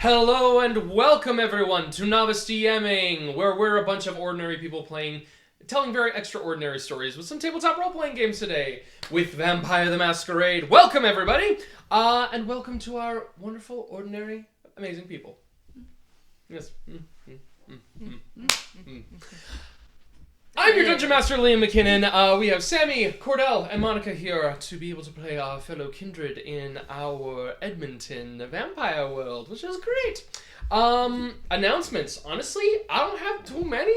Hello and welcome everyone to Novice DMing, where we're a bunch of ordinary people telling very extraordinary stories with some tabletop role-playing games today with Vampire the Masquerade. Welcome everybody, and welcome to our wonderful, ordinary, amazing people. Yes. I'm your Dungeon Master, Liam McKinnon. We have Sami, Kordell, and Monika here to be able to play our fellow kindred in our Edmonton vampire world, which is great. Announcements. Honestly, I don't have too many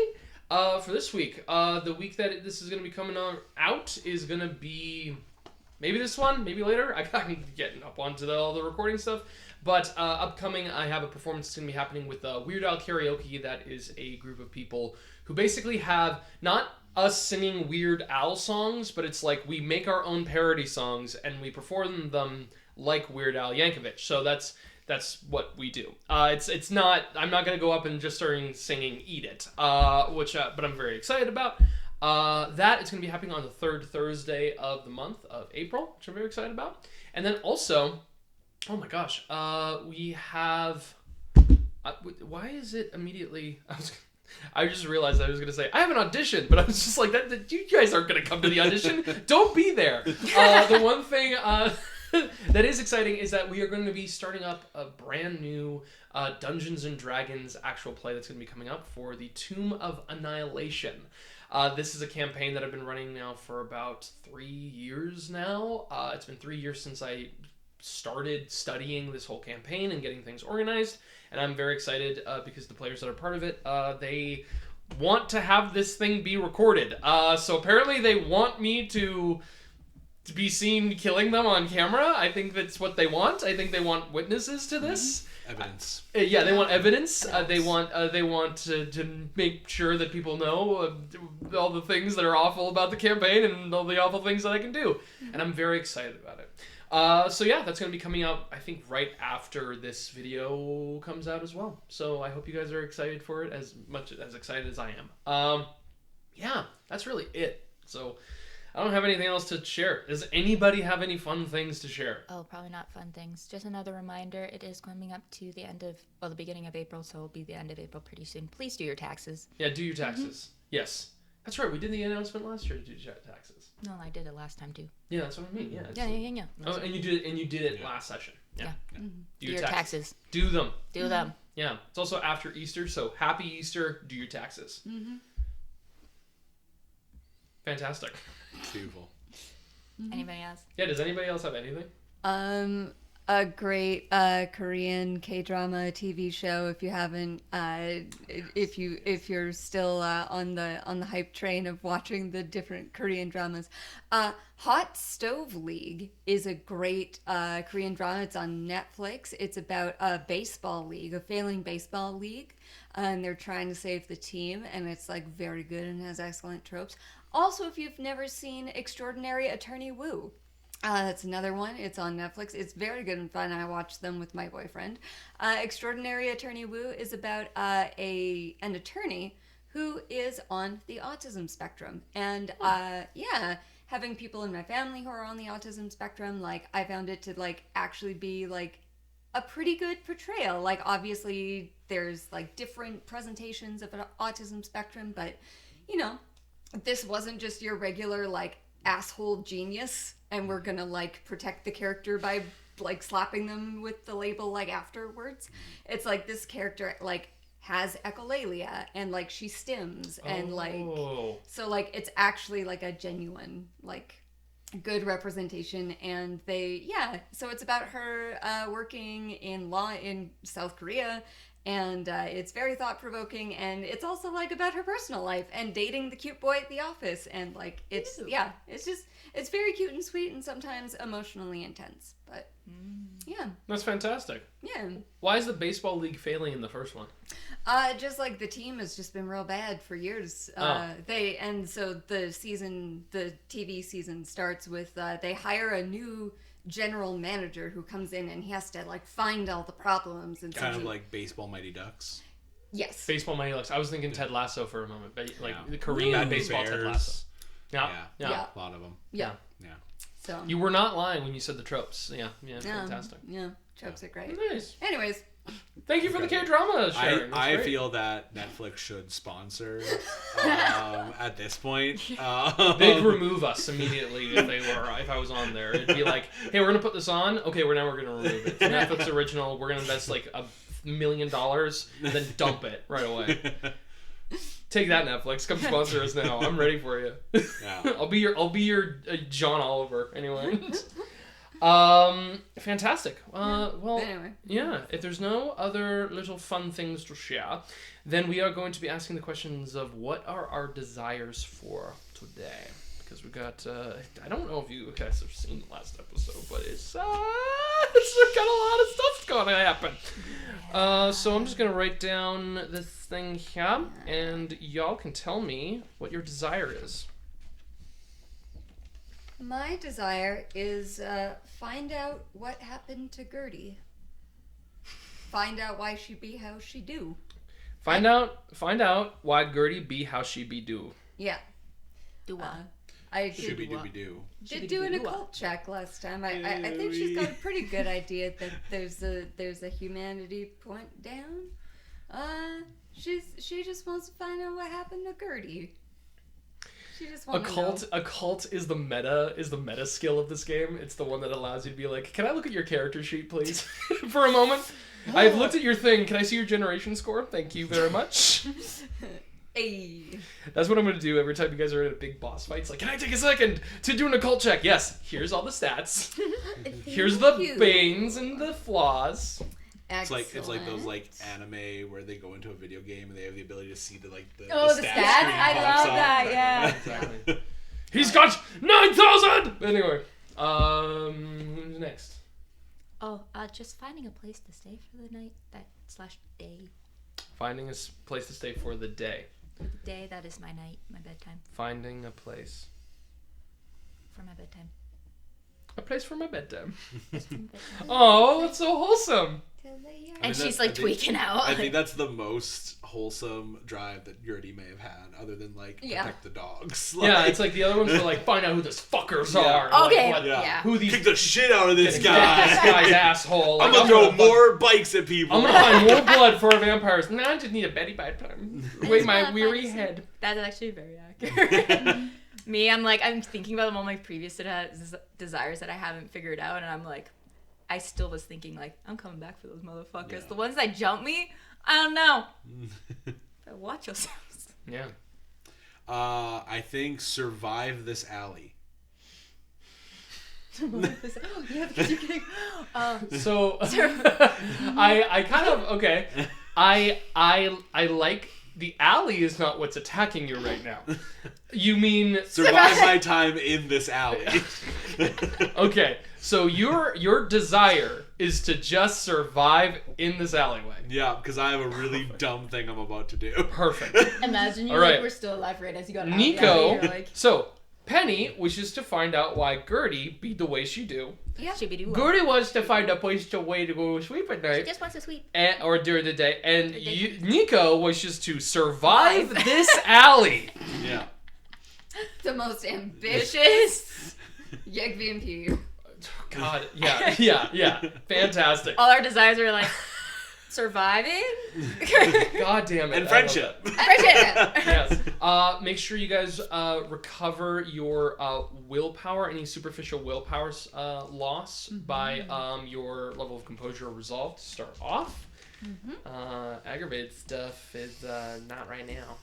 for this week. The week that this is going to be coming out is going to be maybe this one, maybe later. I got getting up onto all the recording stuff. But upcoming, I have a performance that's going to be happening with Weird Al Karaoke. That is a group of people who basically have not us singing Weird Al songs, but it's like we make our own parody songs and we perform them like Weird Al Yankovic. So that's what we do. It's not. I'm not going to go up and just start singing "Eat It," but I'm very excited about. That is going to be happening on the third Thursday of the month of April, which I'm very excited about. And then also, oh my gosh, we have. Why is it immediately? I just realized I was going to say, I have an audition, but I was just like, that you guys aren't going to come to the audition. Don't be there. The one thing that is exciting is that we are going to be starting up a brand new Dungeons & Dragons actual play that's going to be coming up for the Tomb of Annihilation. This is a campaign that I've been running now for about 3 years now. It's been 3 years since I started studying this whole campaign and getting things organized, and I'm very excited because the players that are part of it, they want to have this thing be recorded. So apparently they want me to be seen killing them on camera. I think that's what they want. I think they want witnesses to this. Evidence. Yeah, they want evidence. They want to make sure that people know all the things that are awful about the campaign and all the awful things that I can do. And I'm very excited about it. So yeah, that's going to be coming out, I think, right after this video comes out as well. So I hope you guys are excited for it as much as excited as I am. Yeah, that's really it. So I don't have anything else to share. Does anybody have any fun things to share? Oh, probably not fun things. Just another reminder, it is coming up to the beginning of April, so it'll be the end of April pretty soon. Please do your taxes. Yeah, do your taxes. Yes. That's right, we did the announcement last year to do taxes. No, I did it last time too. Yeah, that's what I mean. Yeah. Yeah. Oh, and you did it last session. Yeah. Mm-hmm. Do your taxes. Do them. Do them. Yeah. It's also after Easter, so happy Easter. Do your taxes. Mm-hmm. Fantastic. Beautiful. Anybody else? Yeah. Does anybody else have anything? A great Korean K-drama TV show. If you haven't, if you're still on the hype train of watching the different Korean dramas, Hot Stove League is a great Korean drama. It's on Netflix. It's about a baseball league, a failing baseball league, and they're trying to save the team. And it's like very good and has excellent tropes. Also, if you've never seen Extraordinary Attorney Woo. That's another one. It's on Netflix. It's very good and fun. I watched them with my boyfriend. Extraordinary Attorney Woo is about an attorney who is on the autism spectrum. And having people in my family who are on the autism spectrum, like, I found it to like actually be like a pretty good portrayal. Like, obviously there's like different presentations of an autism spectrum, but you know, this wasn't just your regular like asshole genius and we're gonna like protect the character by like slapping them with the label like afterwards. It's like this character like has echolalia and like she stims and like so like it's actually like a genuine like good representation. And so it's about her working in law in South Korea. And it's very thought-provoking, and it's also like about her personal life and dating the cute boy at the office, and like it's very cute and sweet and sometimes emotionally intense, but yeah, that's fantastic. Yeah. Why is the baseball league failing in the first one? Just like the team has just been real bad for years. So the TV season starts with they hire a new general manager who comes in and he has to like find all the problems and kind of like Baseball Mighty Ducks. Yes. Baseball Mighty Ducks. I was thinking Ted Lasso for a moment, but like the Korean baseball Ted Lasso. Yeah. A lot of them. Yeah. So you were not lying when you said the tropes. Yeah, fantastic. Yeah, tropes are great. Nice. Anyways, Thank you for the K-drama sharing. I That's great. feel that Netflix should sponsor at this point. They'd remove us immediately if I was on there. It'd be like, hey, we're gonna put this on. Okay, we're gonna remove it. It's a Netflix original. We're gonna invest like $1 million and then dump it right away. Take that, Netflix. Come sponsor us now. I'm ready for you. Yeah. I'll be your John Oliver. Anyway. Fantastic. Well, Anyway. yeah. If there's no other little fun things to share, then we are going to be asking the questions of what are our desires for today. Because we got, I don't know if you guys have seen the last episode, but it's got a lot of stuff going to happen. So I'm just going to write down this thing here, and y'all can tell me what your desire is. My desire is find out what happened to Gertie. Find out why she be how she do. Find out why Gertie be how she be do. Yeah. Do what? I Shooby did, dooby doo. did do an occult check last time. I think she's got a pretty good idea that there's a humanity point down. She just wants to find out what happened to Gertie. She just wants to know. Occult is the meta skill of this game. It's the one that allows you to be like, can I look at your character sheet, please, for a moment? I've looked at your thing. Can I see your generation score? Thank you very much. Hey. That's what I'm going to do every time you guys are in a big boss fight. It's like, can I take a second to do an occult check? Yes. Here's all the stats. Here's the banes and the flaws. It's like Excellent. those like anime where they go into a video game and they have the ability to see the the stats. stats? I love that, yeah. Exactly. He's got 9,000! Anyway, who's next? Oh, just finding a place to stay for the night /day. Finding a place to stay for the day. For the day, that is my night, my bedtime. Finding a place. For my bedtime. A place for my bedtime. Just for my bedtime. Oh, that's so wholesome. And she's like tweaking out. I think that's the most wholesome drive that Gertie may have had, other than like protect the dogs. Yeah, it's like the other ones are like, find out who these fuckers are. Okay, Like, yeah. Who these Kick the shit out of this this guy. guy's asshole. I'm Like, gonna throw more bikes at people. I'm gonna find more blood for vampires. Nah, I just need a Betty bedtime. Wait, my wanna weary find head. That is actually very accurate. Me, I'm thinking about all my previous desires that I haven't figured out, and I'm like, I still was thinking like, I'm coming back for those motherfuckers. Yeah. The ones that jump me, I don't know. But watch yourselves. Yeah. I think survive this alley. Oh, yeah, because you're kidding. So I kind of okay. I like the alley is not what's attacking you right now. You mean Survive my time in this alley. okay? So your desire is to just survive in this alleyway. Yeah, because I have a really dumb thing I'm about to do. Perfect. Imagine you All right. like, we're still alive right as you got out. Nico. You're like, So Penny wishes to find out why Gertie be the way she do. Yeah. Shibidoo. Gertie wants to find a place to go sweep at She night. just wants to sweep. Or during the day, and Nico wishes to survive this alley. Yeah. The most ambitious yegVMP. God, yeah, fantastic. All our desires are like surviving. God damn it. And I friendship. love that. Yes. Make sure you guys recover your willpower, any superficial willpower loss by your level of composure or resolve to start off. Aggravated stuff is not right now.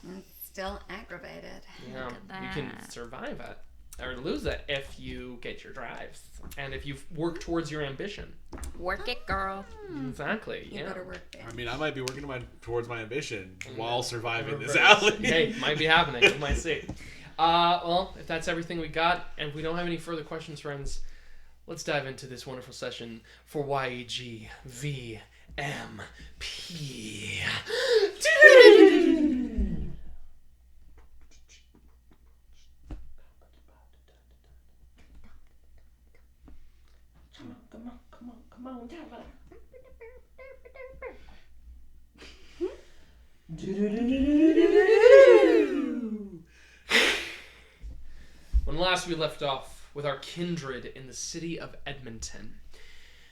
Still aggravated. Yeah, Look at you can that. survive it or lose it if you get your drives and if you work towards your ambition. Work it, girl. Exactly. You Yeah. better work there. I mean, I might be working towards my ambition while surviving this alley. Hey, might be happening. You might see. Well, if that's everything we got, and if we don't have any further questions, friends, let's dive into this wonderful session for yegVMP. Come on, Java. When last we left off with our kindred in the city of Edmonton,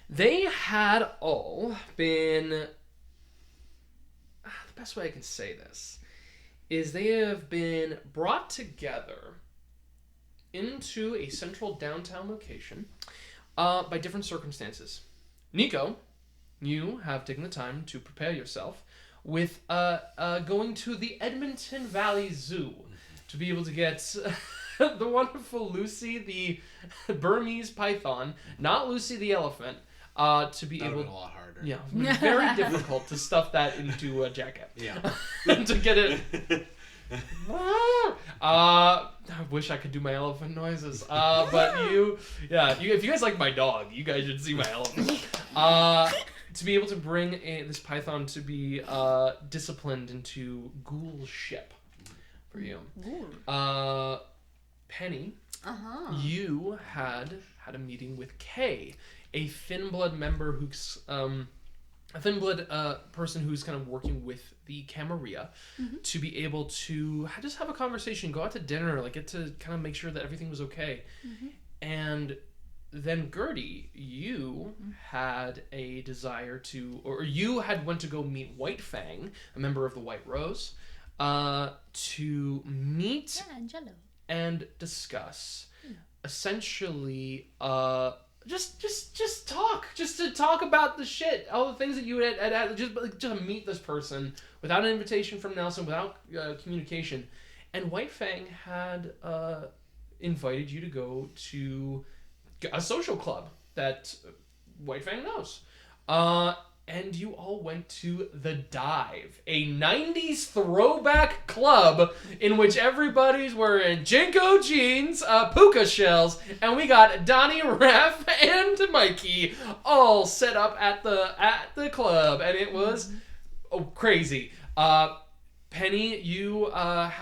they had all been best way I can say this is they have been brought together into a central downtown location by different circumstances. Nico, you have taken the time to prepare yourself with going to the Edmonton Valley Zoo to be able to get the wonderful Lucy the Burmese python, not Lucy the elephant, to be able. Been a lot harder. Yeah, very difficult to stuff that into a jacket. Yeah. To get it. I wish I could do my elephant noises. But if you guys like my dog, you guys should see my elephant. To be able to bring this python to be disciplined into ghoulship for you. Penny, you had a meeting with Kay, a Thinblood member who's a Thinblood person who's kind of working with the Camarilla to be able to just have a conversation, go out to dinner, like get to kind of make sure that everything was okay. And then Gertie, you had a desire to, or you had went to go meet White Fang, a member of the White Rose, to meet and discuss essentially just to talk about the shit, all the things that you had just to meet this person without an invitation from Nelson, without communication. And White Fang had invited you to go to a social club that White Fang knows. And you all went to The Dive, a 90s throwback club in which everybody's wearing Jinko jeans, puka shells, and we got Donnie, Raph, and Mikey all set up at the club, and it was crazy. Penny, you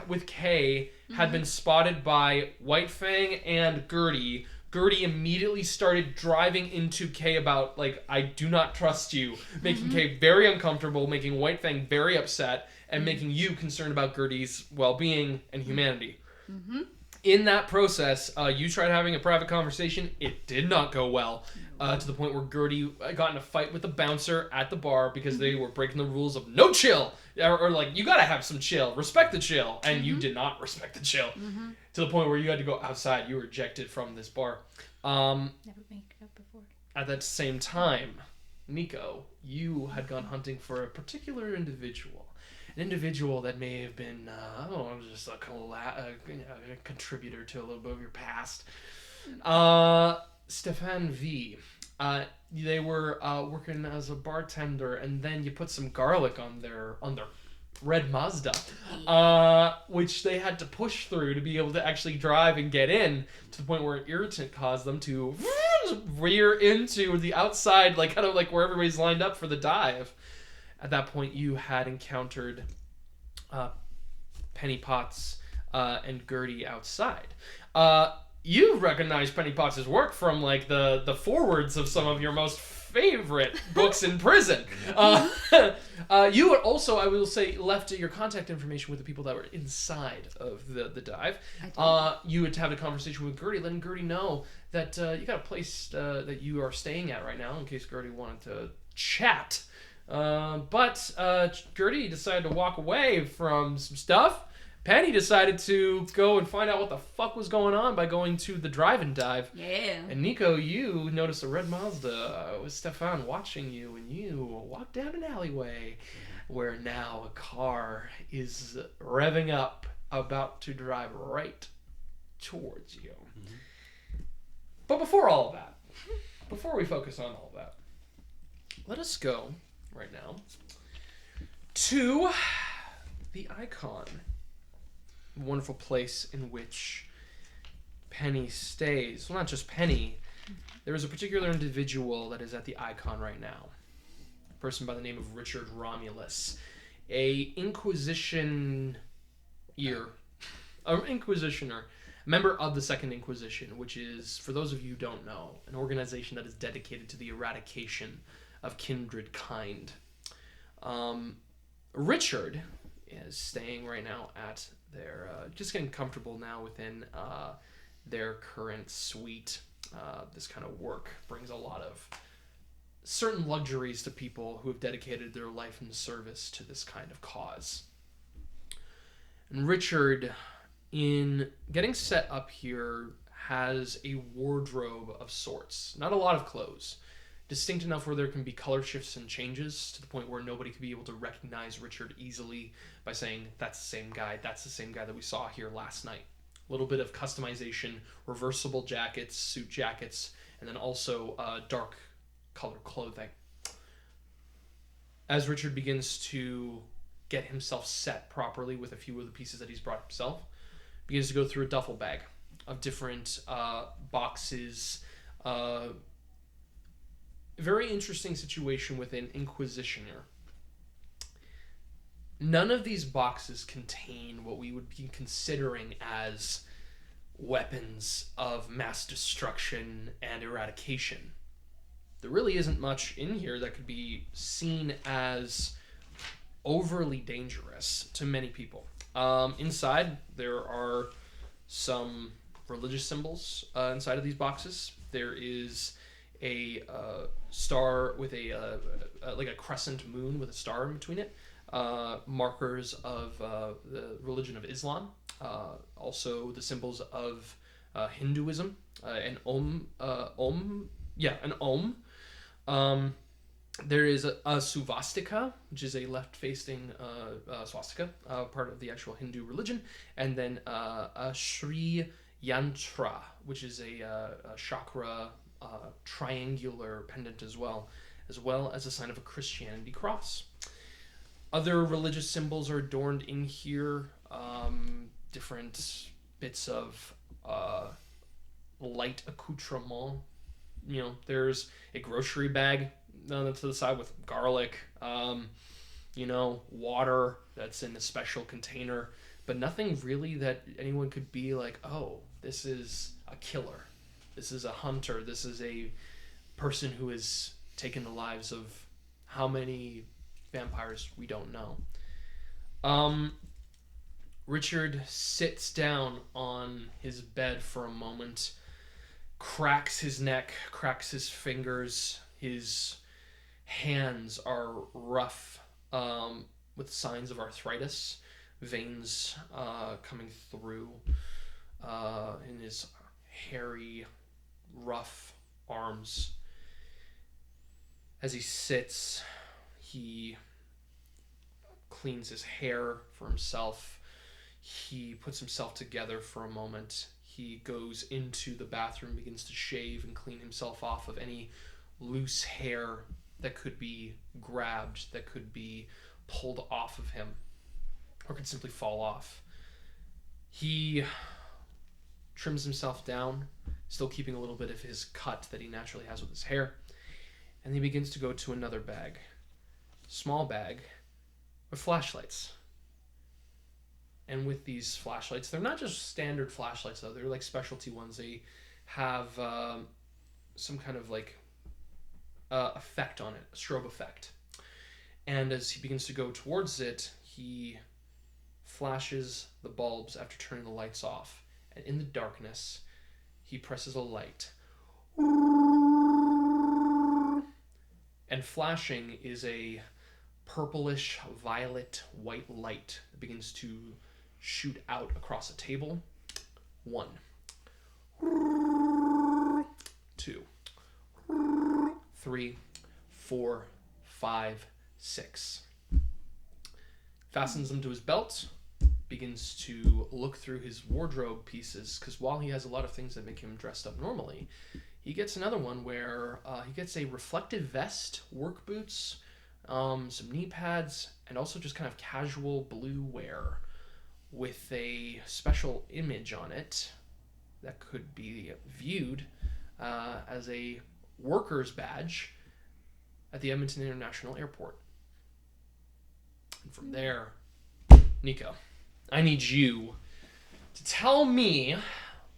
with Kay had been spotted by White Fang and Gertie. Gertie immediately started driving into Kay about, like, I do not trust you, making Kay very uncomfortable, making White Fang very upset, and making you concerned about Gertie's well-being and humanity. In that process, you tried having a private conversation. It did not go well, to the point where Gertie got in a fight with the bouncer at the bar because they were breaking the rules of no chill, or like, you gotta have some chill, respect the chill, and you did not respect the chill, to the point where you had to go outside. You were ejected from this bar. Never made it up before. At that same time, Nico, you had gone hunting for a particular individual. An individual that may have been, just a contributor to a little bit of your past. Stefan V. They were working as a bartender, and then you put some garlic on their red Mazda, which they had to push through to be able to actually drive and get in, to the point where an irritant caused them to rear into the outside, like kind of like where everybody's lined up for the dive. At that point, you had encountered Penny Potts and Gertie outside. You recognize Penny Potts' work from like the forwards of some of your most favorite books in prison. You had also, I will say, left your contact information with the people that were inside of the dive. You would have a conversation with Gertie, letting Gertie know that you got a place that you are staying at right now, in case Gertie wanted to chat. But Gertie decided to walk away from some stuff. Penny decided to go and find out what the fuck was going on by going to the drive-and dive. Yeah. And Nico, you noticed a red Mazda with Stefan watching you, and you walked down an alleyway where now a car is revving up, about to drive right towards you. But before all of that, before we focus on all of that, let us go right now to the Icon. Wonderful place in which Penny stays. Well, not just Penny. There is a particular individual that is at the Icon right now. A person by the name of Richard Romulus. A Inquisitioner. Member of the Second Inquisition, which is, for those of you who don't know, an organization that is dedicated to the eradication of kindred kind. Richard is staying right now at their, just getting comfortable now within their current suite. This kind of work brings a lot of certain luxuries to people who have dedicated their life in service to this kind of cause. And Richard, in getting set up here, has a wardrobe of sorts. Not a lot of clothes. Distinct enough where there can be color shifts and changes to the point where nobody could be able to recognize Richard easily by saying, that's the same guy that we saw here last night. A little bit of customization, reversible jackets, suit jackets, and then also dark color clothing. As Richard begins to get himself set properly with a few of the pieces that he's brought himself, begins to go through a duffel bag of different boxes. Very interesting situation with an Inquisitioner. None of these boxes contain what we would be considering as weapons of mass destruction and eradication. There really isn't much in here that could be seen as overly dangerous to many people. Inside, there are some religious symbols inside of these boxes. There is a star with a like a crescent moon with a star in between it. Markers of the religion of Islam. Also the symbols of Hinduism. An om. There is a swastika, which is a left-facing swastika, part of the actual Hindu religion, and then a Sri Yantra, which is a chakra triangular pendant as well as a sign of a Christianity cross. Other religious symbols are adorned in here, different bits of light accoutrement. You know, there's a grocery bag to the side with garlic, water that's in a special container, but nothing really that anyone could be like, oh, this is a killer. This is a hunter. This is a person who has taken the lives of how many vampires we don't know. Richard sits down on his bed for a moment, cracks his neck, cracks his fingers. His hands are rough with signs of arthritis, veins coming through in his hairy, rough arms. As he sits, he cleans his hair for himself. He puts himself together for a moment. He goes into the bathroom, begins to shave and clean himself off of any loose hair that could be grabbed, that could be pulled off of him, or could simply fall off. He trims himself down, still keeping a little bit of his cut that he naturally has with his hair, and he begins to go to another bag. Small bag with flashlights. And with these flashlights, they're not just standard flashlights though, they're like specialty ones. They have some kind of like effect on it, a strobe effect. And as he begins to go towards it, he flashes the bulbs after turning the lights off. And in the darkness, he presses a light. And flashing is a purplish violet white light that begins to shoot out across a table. 1, 2, 3, 4, 5, 6. Fastens them to his belt, begins to look through his wardrobe pieces, because while he has a lot of things that make him dressed up normally, he gets another one where he gets a reflective vest, work boots, some knee pads, and also just kind of casual blue wear with a special image on it that could be viewed as a worker's badge at the Edmonton International Airport. And from there, Nico, I need you to tell me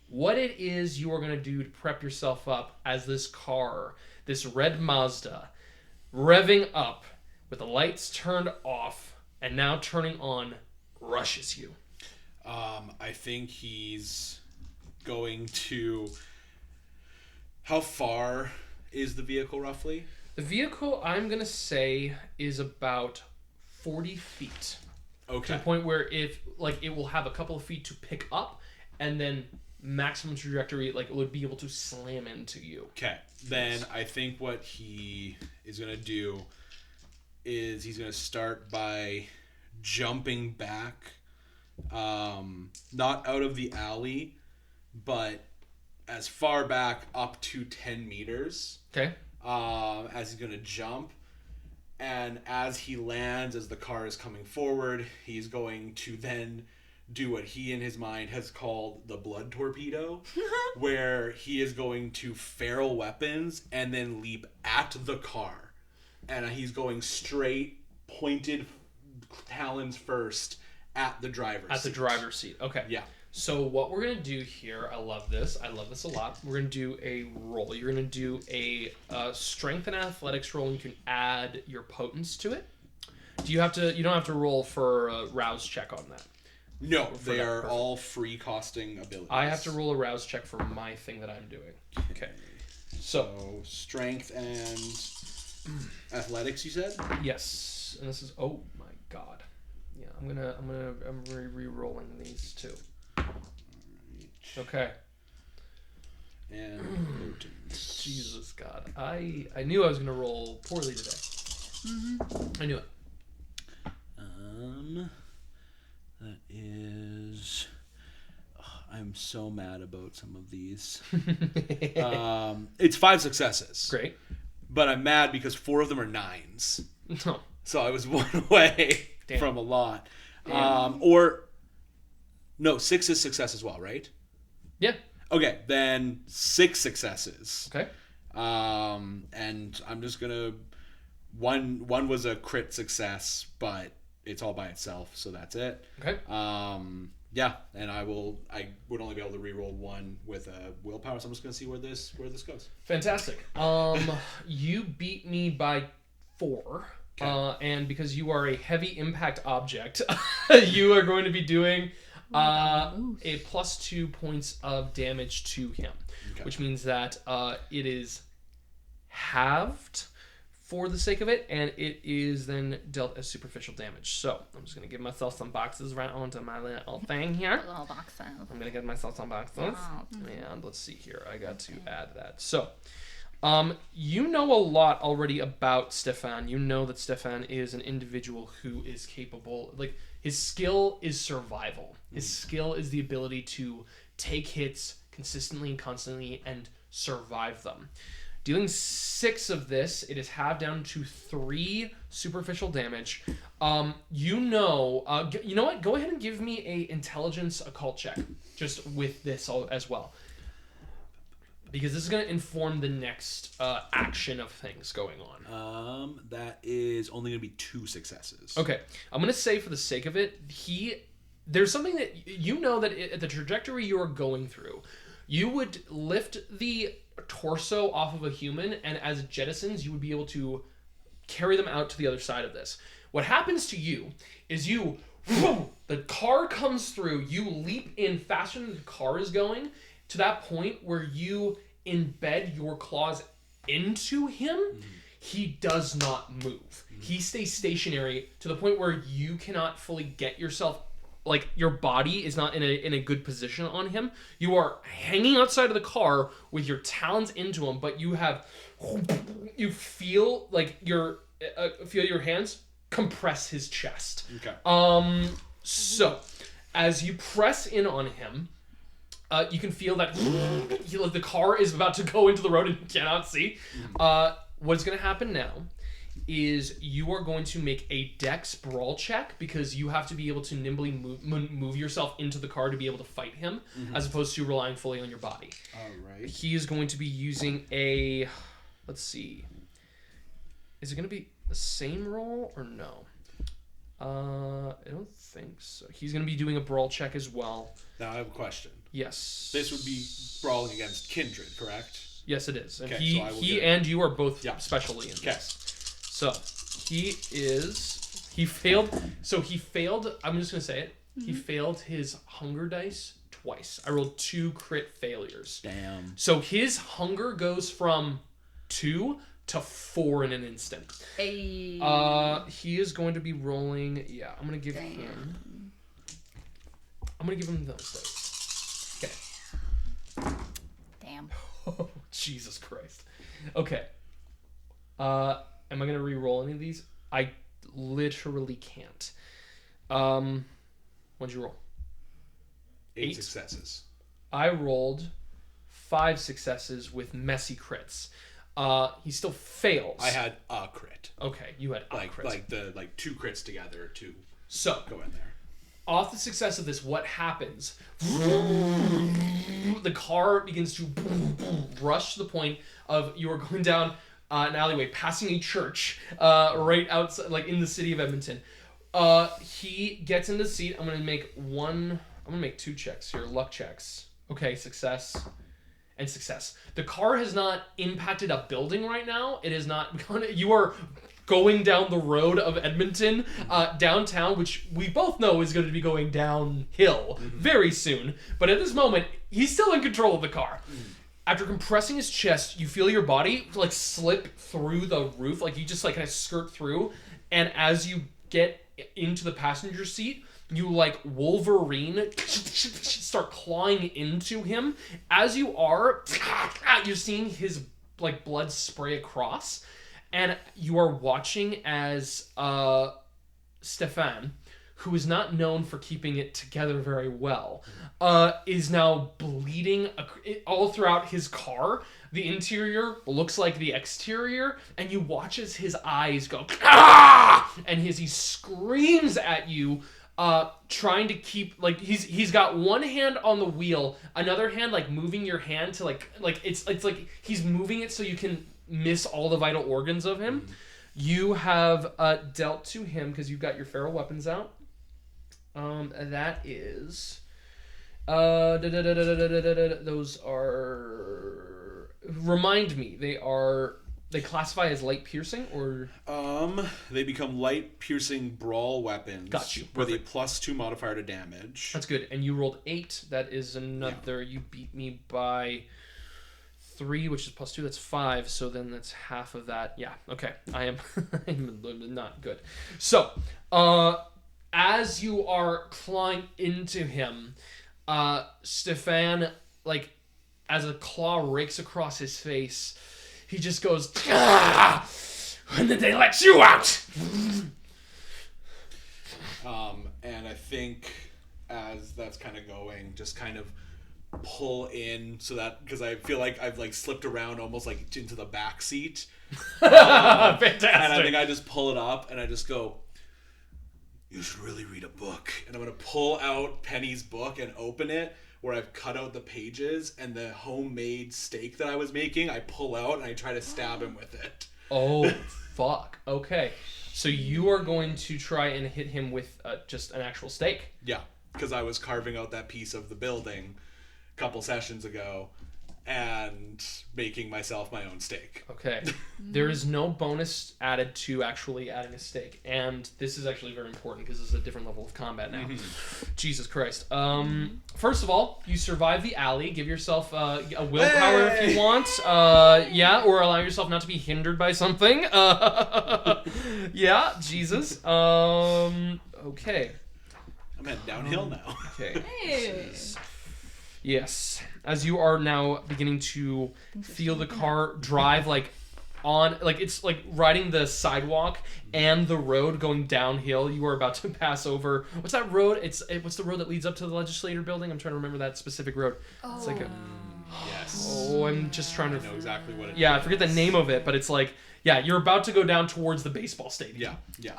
what it is you are going to do to prep yourself up as this car, this red Mazda, revving up with the lights turned off and now turning on, rushes you. I think he's going to... How far is the vehicle roughly? The vehicle, I'm going to say, is about 40 feet. Okay. To the point where if, like, it will have a couple of feet to pick up, and then maximum trajectory, like, it would be able to slam into you. Okay. Then I think what he is going to do is he's going to start by jumping back, not out of the alley, but as far back up to 10 meters. Okay. As he's going to jump. And as he lands, as the car is coming forward, he's going to then do what he in his mind has called the blood torpedo, where he is going to feral weapons and then leap at the car. And he's going straight, pointed talons first at the driver's seat. At the driver's seat. Okay. Yeah. So what we're going to do here, I love this a lot. We're going to do a roll. You're going to do a strength and athletics roll, and you can add your potence to it. You don't have to roll for a rouse check on that. No, they are all free costing abilities. I have to roll a rouse check for my thing that I'm doing. Okay. So strength and athletics, you said? Yes. And this is, oh my god. Yeah, I'm re-rolling these two. Okay. And potence. Jesus God. I knew I was gonna roll poorly today. Mm-hmm. I knew it. That is... I'm so mad about some of these. It's 5 successes. Great. But I'm mad because 4 of them are 9s. No. So I was 1 away from a lot. No, 6 is success as well, right? Yeah. Okay, then 6 successes. Okay. And I'm just gonna... One was a crit success, but it's all by itself, so that's it. Okay. Yeah, and I would only be able to reroll 1 with a willpower, so I'm just gonna see where this goes. Fantastic. You beat me by 4. Okay. And because you are a heavy impact object, you are going to be doing a +2 points of damage to him, which means that it is halved for the sake of it, and it is then dealt as superficial damage. So I'm just going to give myself some boxes right onto my little thing here. Little boxes. I'm going to give myself some boxes. Wow. And let's see here. I got to add that. So you know a lot already about Stefan. You know that Stefan is an individual who is capable, like, his skill is survival. His skill is the ability to take hits consistently and constantly and survive them. Dealing 6 of this, it is halved down to 3 superficial damage. You know what? Go ahead and give me a intelligence occult check, just with this as well, because this is going to inform the next action of things going on. That is only going to be 2 successes. Okay, I'm going to say for the sake of it, there's something that you know that at the trajectory you are going through, you would lift the torso off of a human, and as jettisons, you would be able to carry them out to the other side of this. What happens to you is the car comes through, you leap in faster than the car is going, to that point where you embed your claws into him. He does not move. He stays stationary to the point where you cannot fully get yourself, like, your body is not in a good position on him. You are hanging outside of the car with your talons into him, but you feel like feel your hands compress his chest. Okay. So as you press in on him, you can feel that the car is about to go into the road and you cannot see. What's going to happen now is you are going to make a dex brawl check, because you have to be able to nimbly move yourself into the car to be able to fight him, as opposed to relying fully on your body. All right. He is going to be using a... Let's see. Is it going to be the same roll or no? I don't think so. He's going to be doing a brawl check as well. Now I have a question. Yes. This would be brawling against Kindred, correct? Yes, it is. And okay, he and you are both specially in this. So he failed. So he failed. I'm just going to say it. He failed his hunger dice twice. I rolled 2 crit failures. Damn. So his hunger goes from 2 to 4 in an instant. Hey. He is going to be rolling. Yeah, I'm gonna give him those things. Okay. Damn. Oh, Jesus Christ. Okay. Am I gonna re-roll any of these? I literally can't. What'd you roll? 8 successes. I rolled 5 successes with messy crits. He still fails. I had a crit. Okay, you had a crit. Like 2 crits together to so go in there. Off the success of this, what happens? The car begins to rush to the point of you are going down an alleyway, passing a church right outside, like in the city of Edmonton. He gets in the seat. I'm gonna make 2 checks here, luck checks. Okay, success and success. The car has not impacted a building right now. It is not. You are going down the road of Edmonton, downtown, which we both know is going to be going downhill very soon. But at this moment, he's still in control of the car. After compressing his chest, you feel your body like slip through the roof, like you just like kind of skirt through. And as you get into the passenger seat, you like Wolverine start clawing into him. As you are, you're seeing his like blood spray across. And you are watching as Stefan, who is not known for keeping it together very well, is now bleeding all throughout his car. The interior looks like the exterior, and you watch as his eyes go, ah! And as he screams at you, trying to keep, like, he's got one hand on the wheel, another hand, like, moving your hand to, like it's like he's moving it so you can miss all the vital organs of him. You have dealt to him, because you've got your feral weapons out. That is... those are... Remind me, they classify as light piercing, or... They become light piercing brawl weapons. Got you. With a +2 modifier to damage. That's good. And you rolled 8. That is another... Yeah. You beat me by 3, which is +2. That's 5. So then that's half of that. Yeah. Okay. I'm not good. So, as you are clawing into him, Stefan, like, as a claw rakes across his face, he just goes, ah! When did they let you out? And I think as that's kind of going, just kind of pull in so that, because I feel like I've like slipped around almost like into the back seat. Fantastic. And I think I just pull it up and I just go, you should really read a book. And I'm going to pull out Penny's book and open it, where I've cut out the pages, and the homemade steak that I was making, I pull out and I try to stab him with it. Oh, fuck. Okay. So you are going to try and hit him with just an actual steak? Yeah, because I was carving out that piece of the building a couple sessions ago and making myself my own steak. Okay. There is no bonus added to actually adding a steak. And this is actually very important because this is a different level of combat now. Jesus Christ. First of all, you survive the alley. Give yourself a willpower if you want. Yeah, or allow yourself not to be hindered by something. Yeah, Jesus. Okay. I'm heading downhill now. Okay. Hey. Yes. As you are now beginning to feel the car drive like on, like it's like riding the sidewalk and the road going downhill. You are about to pass over. What's that road? What's the road that leads up to the legislator building? I'm trying to remember that specific road. Oh. It's like a... Yes. Oh, I'm just trying to... I know exactly what it is. Yeah, I forget the name of it, but it's like, yeah, you're about to go down towards the baseball stadium. Yeah.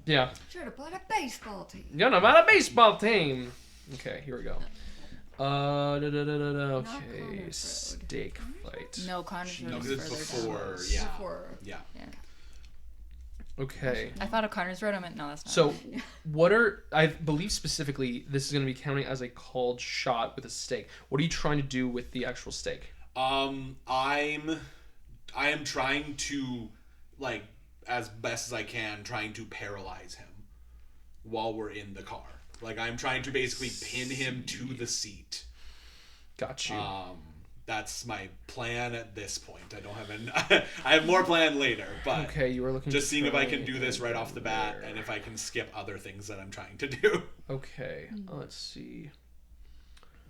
Yeah. Should have bought a baseball team. You're not about a baseball team. Okay, here we go. Okay, steak fight. No, Connor's Road No, is because it's further before. down. Yeah. Okay. I thought of Connor's Road. I meant no, that's not. So, I believe specifically this is going to be counting as a called shot with a steak. What are you trying to do with the actual steak? I am trying to, like, as best as I can, trying to paralyze him while we're in the car. Like, I'm trying to basically pin him to the seat. Got you. That's my plan at this point. I don't have I have more planned later, but Okay, you were looking just to seeing if I try can do this right off the bat, there. and if I can skip other things that I'm trying to do. Okay, let's see.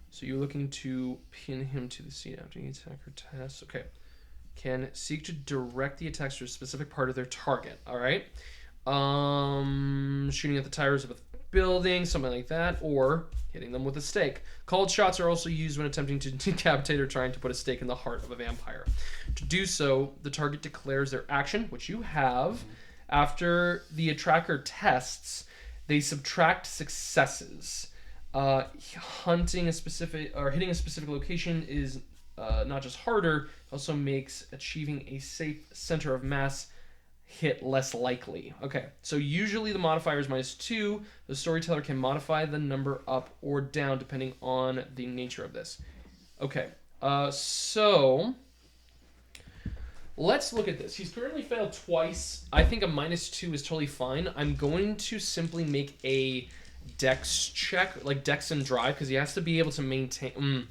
So you're looking to pin him to the seat after the attacker test. Okay. Can seek to direct the attacks to a specific part of their target. All right. Shooting at the tires of a building, something like that, or hitting them with a stake. Called shots are also used when attempting to decapitate or trying to put a stake in the heart of a vampire. To do so, the target declares their action, which you have. After the attracker tests, they subtract successes. Hunting a specific or hitting a specific location is not just harder, it also makes achieving a safe center of mass hit less likely. Okay, so usually the modifier is -2. The storyteller can modify the number up or down depending on the nature of this. Okay, so let's look at this. He's currently failed twice. I think a -2 is totally fine. I'm going to simply make a dex check, like dex and drive, because he has to be able to maintain...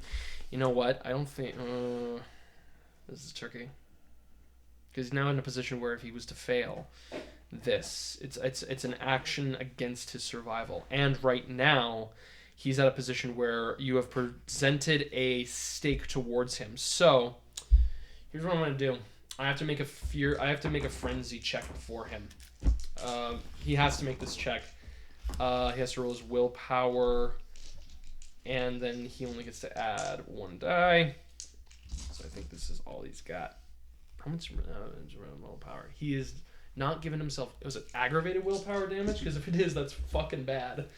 You know what? I don't think... this is tricky. Because he's now in a position where if he was to fail this, it's an action against his survival. And right now, he's at a position where you have presented a stake towards him. So, here's what I'm going to do. I have to make a frenzy check for him. He has to make this check. He has to roll his willpower... And then he only gets to add 1 die. So I think this is all he's got. Permanent willpower. He is not giving himself... Was it aggravated willpower damage? Because if it is, that's fucking bad.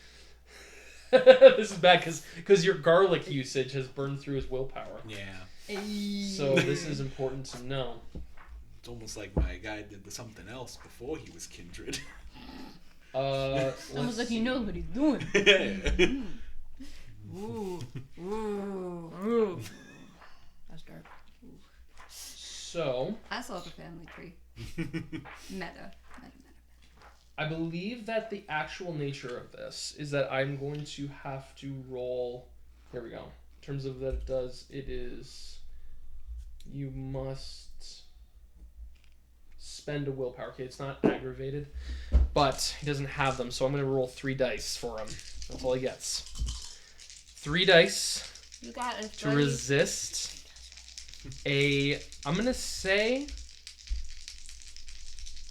This is bad because your garlic usage has burned through his willpower. Yeah. So this is important to know. It's almost like my guy did something else before he was kindred. Almost like he knows what he's doing. Ooh. That's dark. So... I saw the family tree. Meta. I believe that the actual nature of this is that I'm going to have to roll... Here we go. In terms of that it is... You must spend a willpower. Okay, it's not aggravated, but he doesn't have them, so I'm going to roll 3 dice for him. That's all he gets. 3 dice You got it, to resist I'm going to say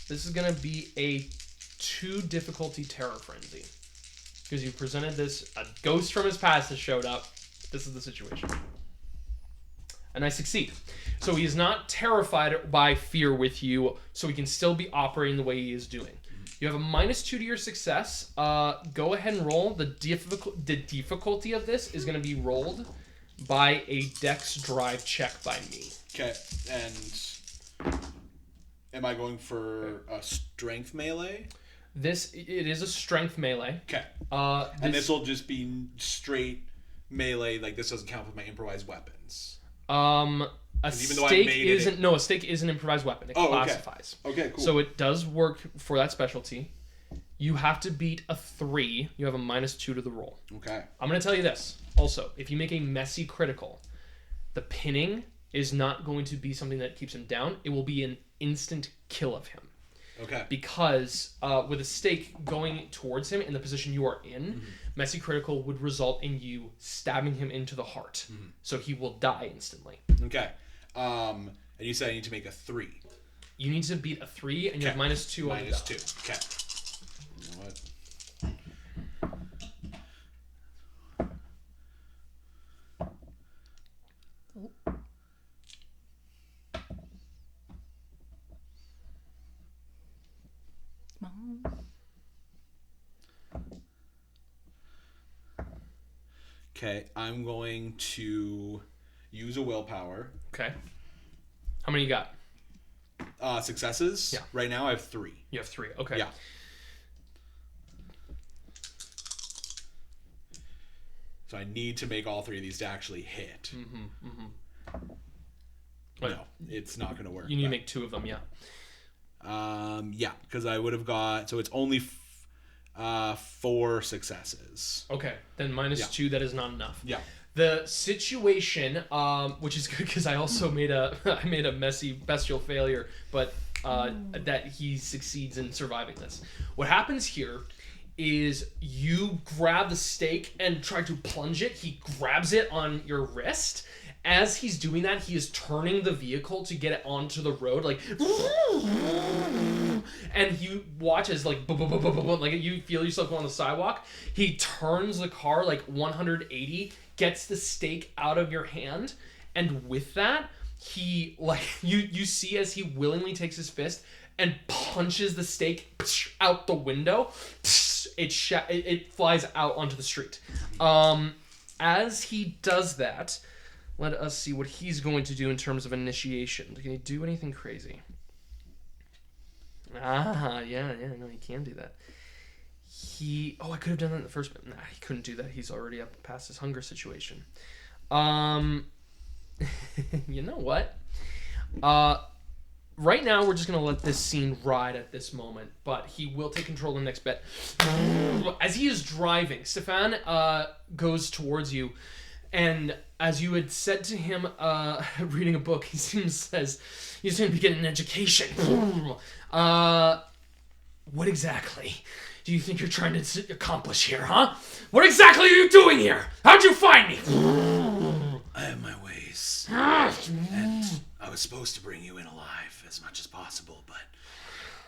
this is going to be a 2 difficulty terror frenzy. Because you presented this, a ghost from his past has showed up. This is the situation. And I succeed. So he is not terrified by fear with you, so he can still be operating the way he is doing. You have a -2 to your success. Go ahead and roll. The difficulty of this is going to be rolled by a dex drive check by me. Okay, and am I going for a strength melee? It is a strength melee. Okay. And this will just be straight melee. Like this doesn't count with my improvised weapons. A stake isn't a stake is an improvised weapon. It classifies. Okay, cool. So it does work for that specialty. You have to beat a 3. You have a -2 to the roll. Okay. I'm going to tell you this. Also, if you make a messy critical, the pinning is not going to be something that keeps him down. It will be an instant kill of him. Okay. Because with a stake going towards him in the position you are in, messy critical would result in you stabbing him into the heart. So he will die instantly. Okay. And you said I need to make a 3. You need to beat a 3, and you have -2 on the die. -2. Okay. You know what? Okay, I'm going to use a willpower. Okay. How many you got? Successes? Yeah. Right now I have 3. You have 3. Okay. Yeah. So I need to make all 3 of these to actually hit. No, it's not going to work. You need to make 2 of them, yeah. Yeah, because I would have got... So it's only 4 successes. Okay, then -2, that is not enough. Yeah. The situation, which is good because I also made a messy bestial failure, but that he succeeds in surviving this. What happens here is you grab the stake and try to plunge it. He grabs it on your wrist. As he's doing that, he is turning the vehicle to get it onto the road, like, and you watch as like you feel yourself go on the sidewalk. He turns the car like 180, gets the stake out of your hand, and with that, he like you see as he willingly takes his fist and punches the stake out the window. It flies out onto the street. As he does that, let us see what he's going to do in terms of initiation. Can he do anything crazy? Yeah, no, he can do that. I could have done that in the first bit. Nah, he couldn't do that. He's already up past his hunger situation. You know what? Right now, we're just going to let this scene ride at this moment, but he will take control of the next bit. As he is driving, Stefan goes towards you, and as you had said to him, reading a book, he says, he's going to be getting an education. What exactly do you think you're trying to accomplish here, huh? What exactly are you doing here? How'd you find me? I have my ways. And I was supposed to bring you in alive as much as possible, but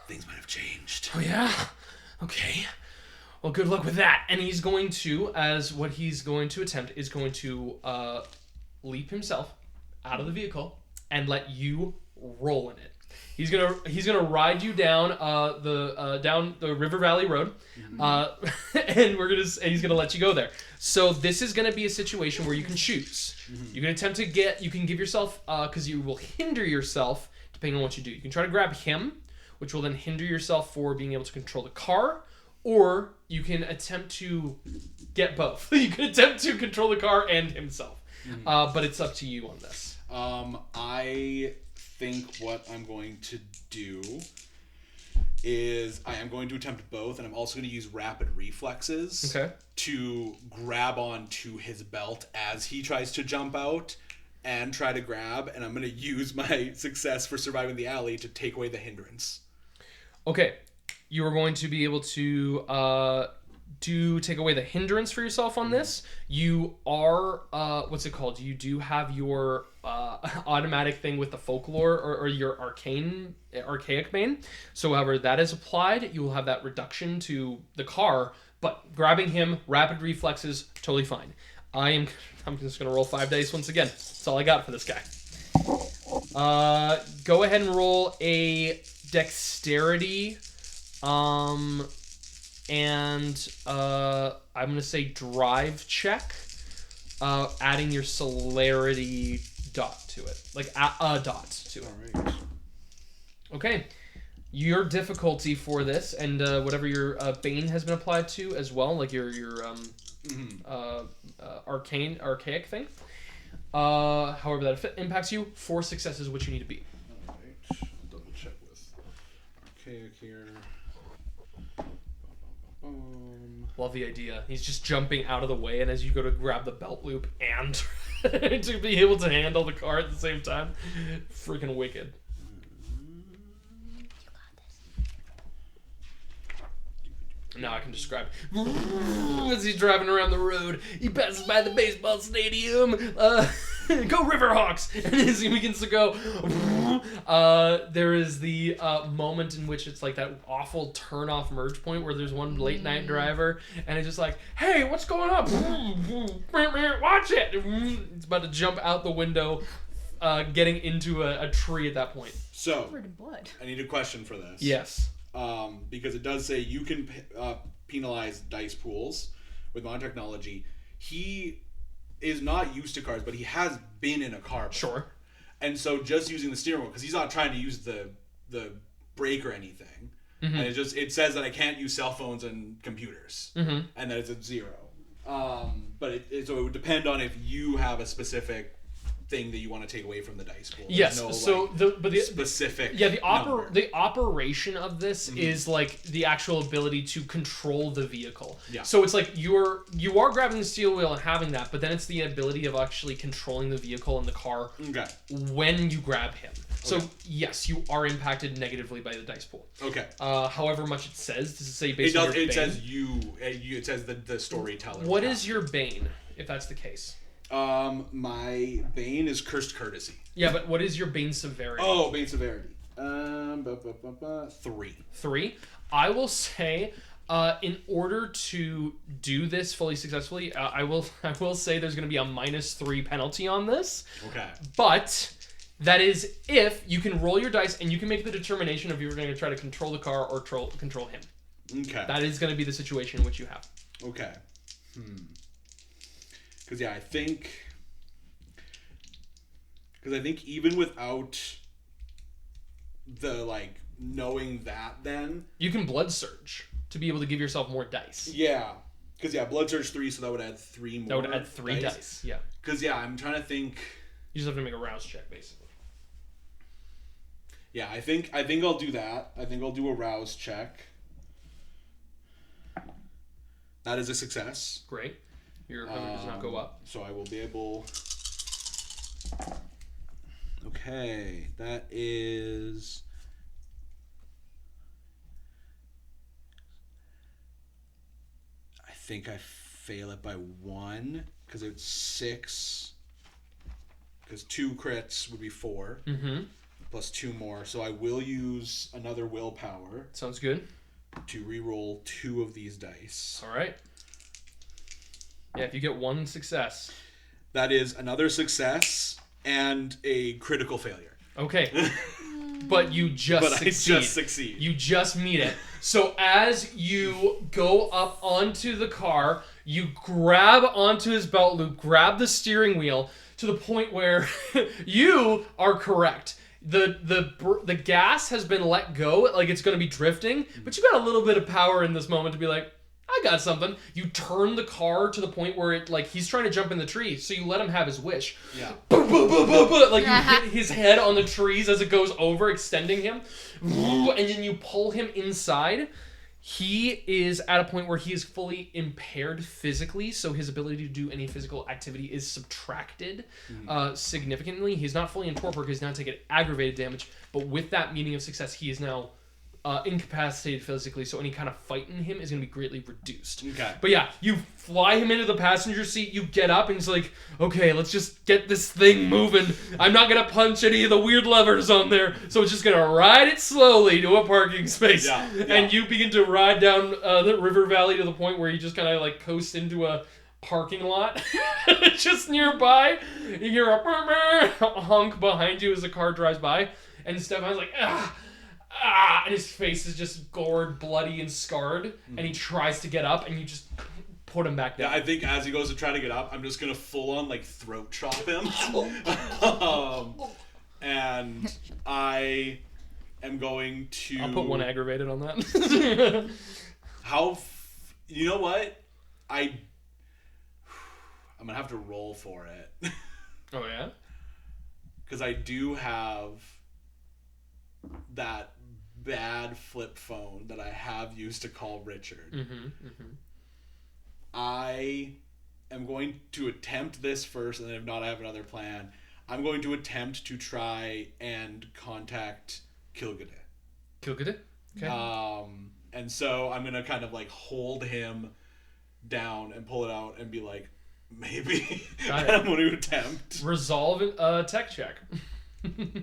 things might have changed. Oh, yeah? Okay. Well, good luck with that. And he's going to, as what he's going to attempt, is going to leap himself out of the vehicle and let you roll in it. He's gonna ride you down down the River Valley Road, and he's gonna let you go there. So this is gonna be a situation where you can choose. You can attempt to you can give yourself, because you will hinder yourself depending on what you do. You can try to grab him, which will then hinder yourself for being able to control the car, or you can attempt to get both. You can attempt to control the car and himself, but it's up to you on this. I think what I'm going to do is I am going to attempt both, and I'm also going to use rapid reflexes to grab onto his belt as he tries to jump out and try to grab, and I'm going to use my success for surviving the alley to take away the hindrance. Okay, you are going to be able to take away the hindrance for yourself on this. You are what's it called? You do have your automatic thing with the folklore or your archaic bane. So however that is applied, you will have that reduction to the car, but grabbing him, rapid reflexes, totally fine. I'm just gonna roll 5 dice once again. That's all I got for this guy. Go ahead and roll a dexterity. And I'm gonna say drive check, adding your celerity dot to it, like a dot to it. All right. Okay. Your difficulty for this, and whatever your bane has been applied to as well, like your archaic thing. However that impacts you, 4 successes, which you need to beat. All right. Double check with archaic here. Love the idea. He's just jumping out of the way, and as you go to grab the belt loop and to be able to handle the car at the same time, freaking wicked. Now I can describe as he's driving around the road. He passes by the baseball stadium. Go Riverhawks! And as he begins to go, there is the moment in which it's like that awful turn-off merge point where there's one late-night driver, and it's just like, hey, what's going on? Watch it! It's about to jump out the window, getting into a tree at that point. So, Covered in blood. I need a question for this. Yes. Because it does say you can penalize dice pools with modern technology. He is not used to cars, but he has been in a car before. Sure. And so just using the steering wheel, because he's not trying to use the brake or anything. Mm-hmm. And it says that I can't use cell phones and computers. Mm-hmm. And that it's at 0. But so it would depend on if you have a specific thing that you want to take away from the dice pool. Yes. No, So the specific. Yeah, number. the operation of this is like the actual ability to control the vehicle. Yeah. So it's like you are grabbing the steel wheel and having that, but then it's the ability of actually controlling the vehicle and the car when you grab him. So yes, you are impacted negatively by the dice pool. Okay. However much it says, does it say based on your bane? It says it says the storyteller. What is your bane, if that's the case? My bane is cursed courtesy. Yeah, but what is your bane severity? Oh, bane severity. 3. 3. I will say, in order to do this fully successfully, I will say there's going to be a -3 penalty on this. Okay. But that is if you can roll your dice and you can make the determination if you're going to try to control the car or control him. Okay. That is going to be the situation in which you have. Okay. Because I think even without the knowing that, then you can blood surge to be able to give yourself more dice. Yeah. Because blood surge 3, so that would add 3 more. That would add 3 dice. Yeah. Because I'm trying to think. You just have to make a rouse check, basically. Yeah, I think I'll do that. I think I'll do a rouse check. That is a success. Great. Your cover does not go up. So I will be able... Okay, that is... I think I fail it by 1, because it's 6. Because 2 crits would be 4. Mm-hmm. Plus 2 more. So I will use another willpower. Sounds good. To reroll 2 of these dice. All right. Yeah, if you get 1 success. That is another success and a critical failure. Okay. But you just succeed. I just succeed. You just meet it. So as you go up onto the car, you grab onto his belt loop, grab the steering wheel to the point where you are correct. The gas has been let go, like it's going to be drifting, but you got a little bit of power in this moment to be like, I got something. You turn the car to the point where it he's trying to jump in the tree, so you let him have his wish. Yeah. Like you hit his head on the trees as it goes over, extending him, and then you pull him inside. He is at a point where he is fully impaired physically, so his ability to do any physical activity is subtracted significantly. He's not fully in torpor because he's not taking aggravated damage, but with that meaning of success, he is now incapacitated physically, so any kind of fight in him is going to be greatly reduced. Okay. But yeah, you fly him into the passenger seat, you get up, and he's like, okay, let's just get this thing moving. I'm not going to punch any of the weird levers on there, so it's just going to ride it slowly to a parking space. Yeah. And you begin to ride down the river valley to the point where you just kind of coast into a parking lot just nearby. You hear a honk behind you as the car drives by, and Stefan's like, and his face is just gored, bloody, and scarred, and he tries to get up, and you just put him back down. Yeah, I think as he goes to try to get up, I'm just gonna full on throat chop him. And I am going to... I'll put 1 aggravated on that. You know what? I'm gonna have to roll for it. Oh, yeah? Because I do have that bad flip phone that I have used to call Richard. I am going to attempt this first, and then if not, I have another plan. I'm going to attempt to try and contact Kilgade. Kilgade? Okay. And so I'm gonna kind of hold him down and pull it out and be like, maybe I'm going to attempt. Resolve a tech check. Alright.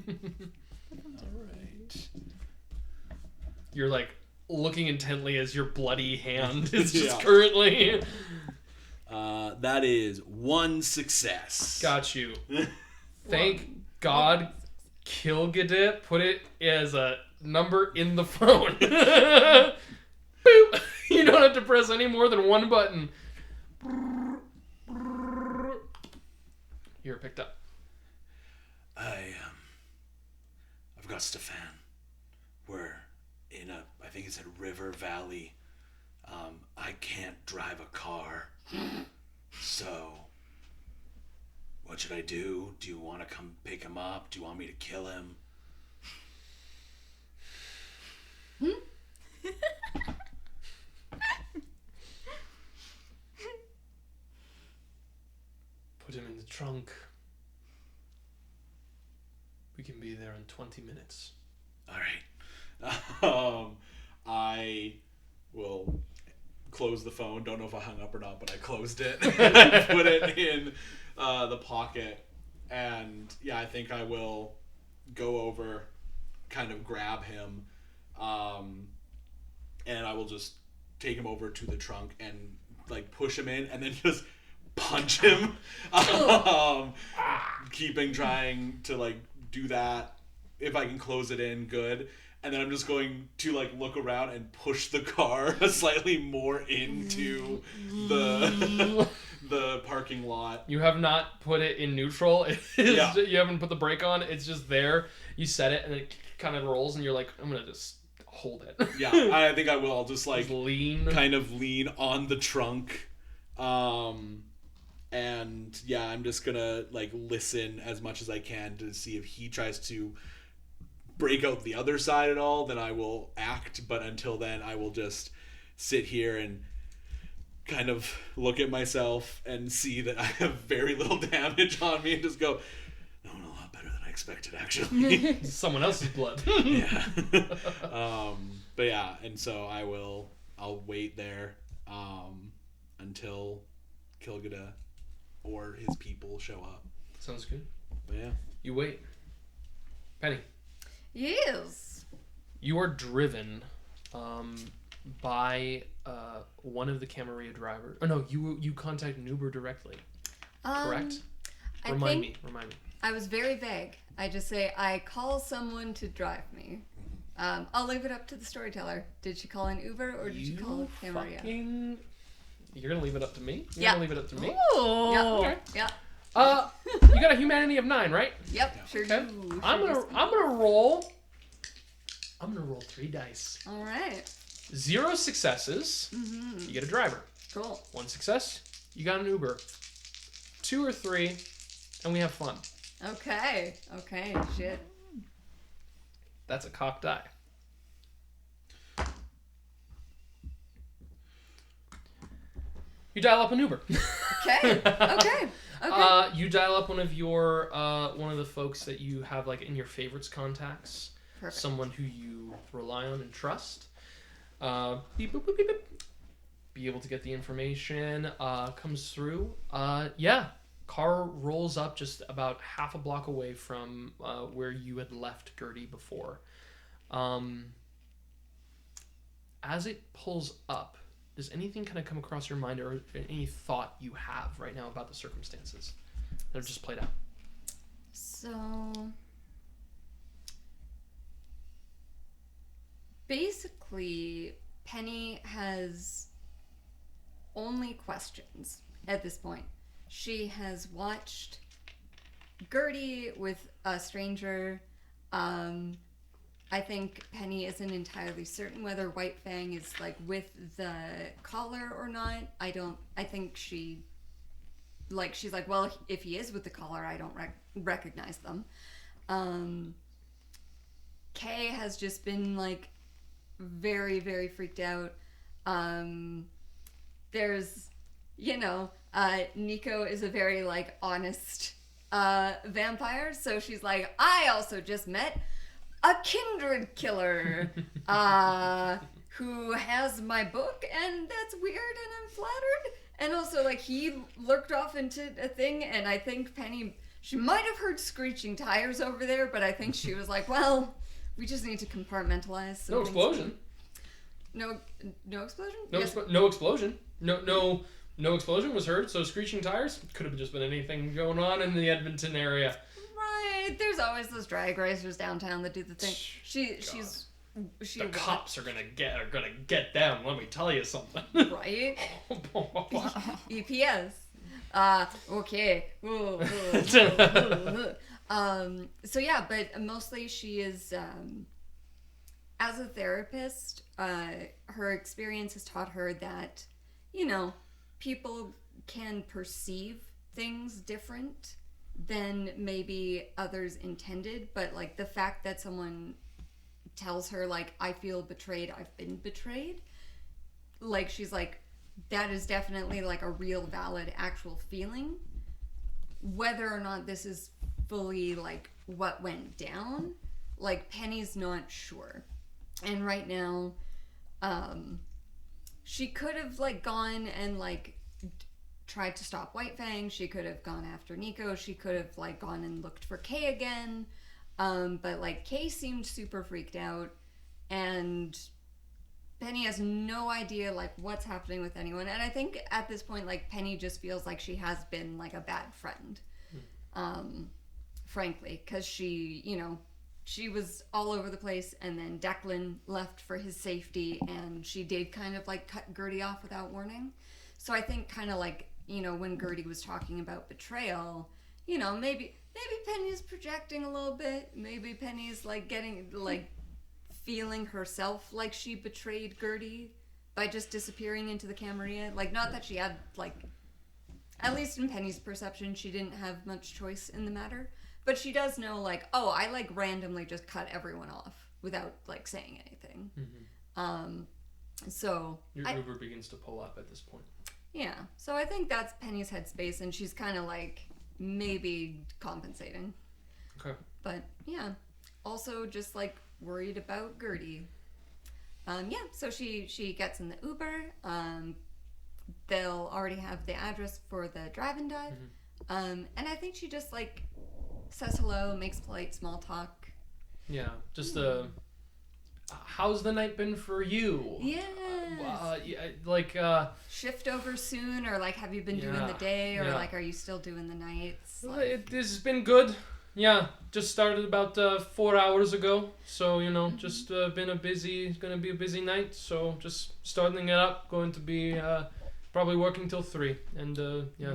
You're looking intently as your bloody hand is just currently... That is 1 success. Got you. Thank God Kilgade put it as a number in the phone. Boop! You don't have to press any more than 1 button. You're picked up. I've got Stefan. We're in I think it's a river valley. I can't drive a car. So What should I do? Do you want to come pick him up? Do you want me to kill him? Put him in the trunk. We can be there in 20 minutes. All right. I will close the phone. Don't know if I hung up or not, but I closed it. I put it in the pocket. And yeah, I think I will go over, kind of grab him, and I will just take him over to the trunk and like push him in and then just punch him. Keeping trying to like do that. If I can close it in, good. And then I'm just going to like look around and push the car slightly more into the parking lot. You have not put it in neutral. Yeah. You haven't put the brake on. It's just there. You set it and it kind of rolls and you're like, I'm going to just hold it. Yeah, I think I will. I'll just like just lean. kind of lean on the trunk. And yeah, I'm just gonna like listen as much as I can to see if he tries to break out the other side at all, then I will act. But until then, I will just sit here and kind of look at myself and see that I have very little damage on me and just go, no, a lot better than I expected, actually. Someone else's blood. Yeah. But yeah, and so I'll wait there until Kilgada or his people show up. Sounds good. But yeah. You wait. Penny. Yes. You are driven by one of the Camarilla drivers. Oh no, you contact an Uber directly. Correct? Remind me. I was very vague. I just say I call someone to drive me. I'll leave it up to the storyteller. Did she call an Uber or did she call a Camarilla? You're gonna leave it up to me? You're Yeah. gonna leave it up to me? Ooh. Yeah. Okay. Yeah. You got a humanity of 9, right? Yep. Sure Okay. do. I'm gonna roll 3 dice. All right. 0 successes, you get a driver. Cool. 1 success, you got an Uber. 2 or 3, and we have fun. Okay. Shit. That's a cocked die. You dial up an Uber. Okay. Okay. You dial up one of your one of the folks that you have like in your favorites contacts. Perfect. Someone who you rely on and trust. Beep, boop, boop, beep, beep. Be able to get the information. Comes through. Yeah. Car rolls up just about half a block away from where you had left Gertie before. As it pulls up, does anything kind of come across your mind or any thought you have right now about the circumstances that have just played out? So basically, Penny has only questions at this point. She has watched Gertie with a stranger. I think Penny isn't entirely certain whether White Fang is like with the collar or not. I think she's like, well, if he is with the collar, I don't recognize them. Kay has just been like very, very freaked out. There's, Nico is a very like honest vampire, so she's like, I also just met a kindred killer who has my book, and that's weird, and I'm flattered. And also, like, he lurked off into a thing, and I think Penny, she might have heard screeching tires over there, but I think she was like, well, we just need to compartmentalize. No explosion. No explosion? No, Yes. no explosion. No explosion was heard. So screeching tires could have just been anything going on in the Edmonton area. Right. There's always those drag racers downtown that do the thing. The cops are gonna get them. Let me tell you something. Right. EPS. Okay. So yeah, but mostly she is, as a therapist, her experience has taught her that, people can perceive things different than maybe others intended. But like the fact that someone tells her like, I feel betrayed, I've been betrayed, like she's like, that is definitely like a real valid actual feeling. Whether or not this is fully like what went down, like Penny's not sure. And right now she could have like gone and like tried to stop White Fang. She could have gone after Nico. She could have like gone and looked for Kay again. But like Kay seemed super freaked out, and Penny has no idea like what's happening with anyone. And I think at this point like Penny just feels like she has been like a bad friend, frankly, because she, you know, she was all over the place, and then Declan left for his safety, and she did kind of like cut Gertie off without warning. So I think kind of like, you know, when Gertie was talking about betrayal, you know, maybe Penny's projecting a little bit. Maybe Penny's like getting like feeling herself like she betrayed Gertie by just disappearing into the Camarilla. Like, not that she had like, at least in Penny's perception, she didn't have much choice in the matter. But she does know like, oh, I like randomly just cut everyone off without like saying anything. So your Uber begins to pull up at this point. Yeah, so I think that's Penny's headspace, and she's kind of like maybe compensating. Okay. But yeah, also just like worried about Gertie. Yeah, so she gets in the Uber. They'll already have the address for the drive and dive. And I think she just like says hello, makes polite small talk. Yeah, just how's the night been for you? Yes. Yeah, like shift over soon, or like have you been doing the day, or like are you still doing the nights? Like, this has been good. Yeah, just started about 4 hours ago, so you know, just been gonna be a busy night. So just starting it up, going to be probably working till 3, and yeah.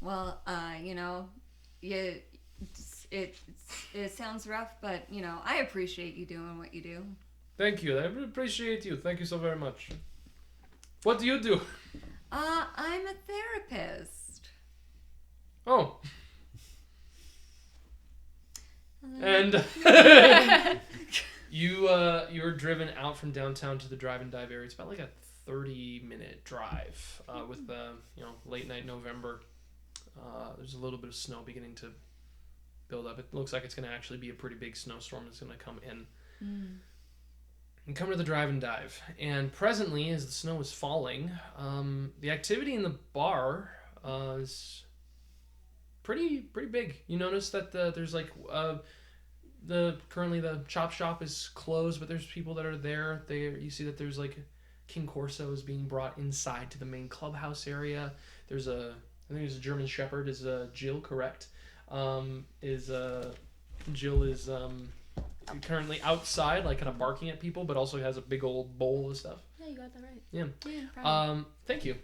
Well, you know, it sounds rough, but you know, I appreciate you doing what you do. Thank you. I appreciate you. Thank you so very much. What do you do? I'm a therapist. Oh. And you're driven out from downtown to the drive and dive area. It's about like a 30-minute drive with you know, late night November. There's a little bit of snow beginning to build up. It looks like it's going to actually be a pretty big snowstorm that's going to come in. And come to the drive and dive. And presently, as the snow is falling, the activity in the bar is pretty big. You notice that there's like currently the chop shop is closed, but there's people that are there. You see that there's like King Corso is being brought inside to the main clubhouse area. I think there's a German Shepherd. Is Jill correct? Jill is currently outside, like kind of barking at people, but also has a big old bowl of stuff. Yeah, you got that right. Yeah. Thank you.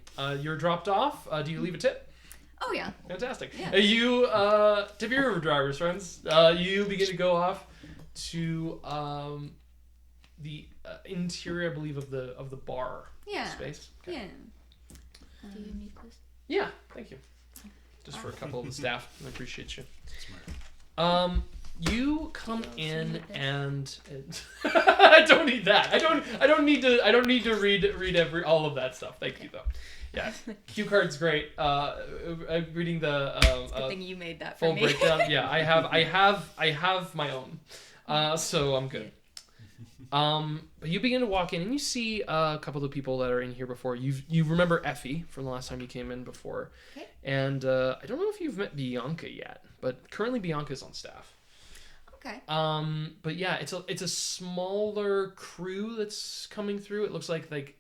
You're dropped off. Do you leave a tip? Oh yeah. Fantastic. Yeah. You tip your Uber drivers, friends. You begin to go off to the interior, I believe, of the bar space. Okay. Yeah. Do you need this? Yeah. Thank you. Just for a couple of the staff. I appreciate you. Smart. You come in and I don't need that. I don't need to read all of that stuff. Thank you though. Yeah, cue card's great. Reading the It's a good thing you made that for full me. breakdown. Yeah, I have my own. So I'm good. But you begin to walk in and you see a couple of people that are in here before. You remember Effie from the last time you came in before. Okay. And I don't know if you've met Bianca yet, but currently Bianca's on staff. Okay. But yeah, it's a smaller crew that's coming through. It looks like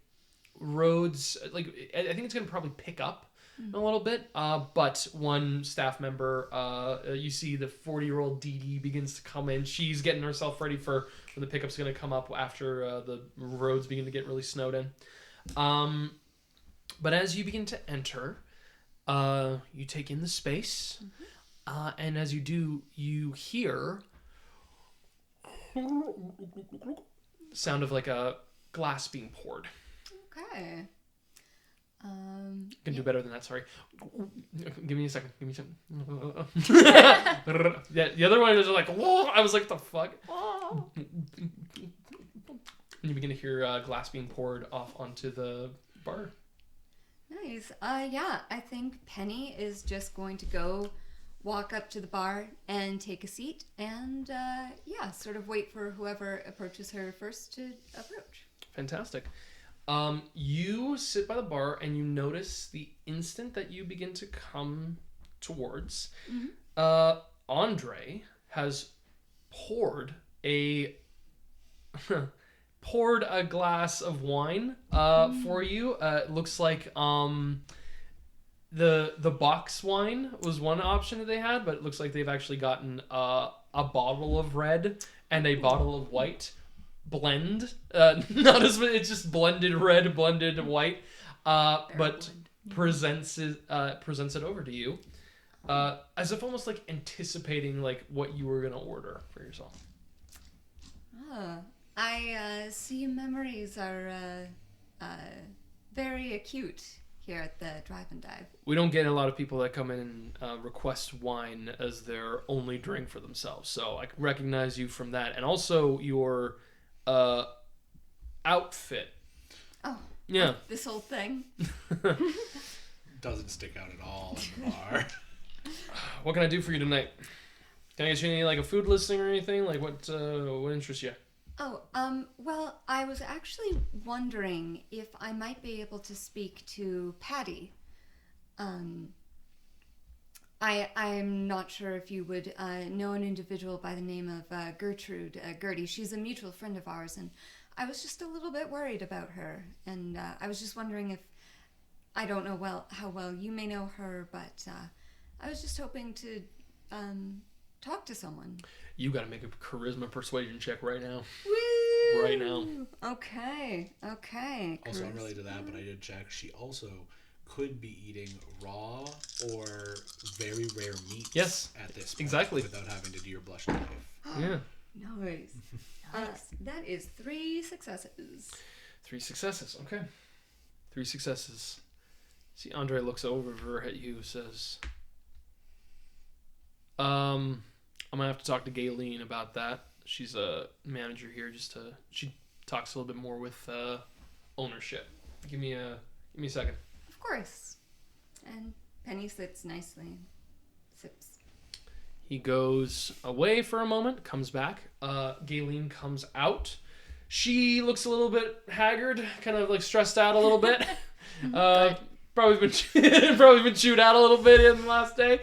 roads, like I think it's gonna probably pick up a little bit. But one staff member, you see the 40-year-old Dee Dee begins to come in. She's getting herself ready for when the pickup's gonna come up after the roads begin to get really snowed in. But as you begin to enter, you take in the space, and as you do, you hear sound of like a glass being poured. Okay. Can do better than that. Sorry. Give me a second. Yeah, the other one is like, whoa! I was like, what the fuck? And you begin to hear glass being poured off onto the bar. Nice. Yeah, I think Penny is just going to go walk up to the bar and take a seat and, sort of wait for whoever approaches her first to approach. Fantastic. You sit by the bar and you notice the instant that you begin to come towards, Andre has poured a glass of wine for you. It looks like the box wine was one option that they had, but it looks like they've actually gotten a bottle of red and a bottle of white blend. Not as it's just blended red, blended white, but presents it over to you as if almost like anticipating like what you were gonna order for yourself. I see memories are very acute here at the Drive and Dive. We don't get a lot of people that come in and request wine as their only drink for themselves, so I can recognize you from that, and also your outfit. Oh, yeah. This whole thing doesn't stick out at all in the bar. What can I do for you tonight? Can I get you any like a food listing or anything? Like what interests you? Oh, well, I was actually wondering if I might be able to speak to Patty. I'm not sure if you would know an individual by the name of Gertrude, Gertie. She's a mutual friend of ours, and I was just a little bit worried about her. And I was just wondering if, I don't know how well you may know her, but I was just hoping to talk to someone. You gotta make a charisma persuasion check right now. Woo! Right now. Okay. Also, unrelated to that, but I did check. She also could be eating raw or very rare meats. Yes, at this point, exactly. without having to do your blush knife. Yeah. Nice. That is 3 successes. 3 successes. Okay. 3 successes. See, Andre looks over at you, says, I'm gonna have to talk to Gayleen about that. She's a manager here. She talks a little bit more with ownership. Give me a second. Of course. And Penny sits nicely, sips. He goes away for a moment, comes back. Gayleen comes out. She looks a little bit haggard, kind of like stressed out a little bit. Probably been chewed out a little bit in the last day.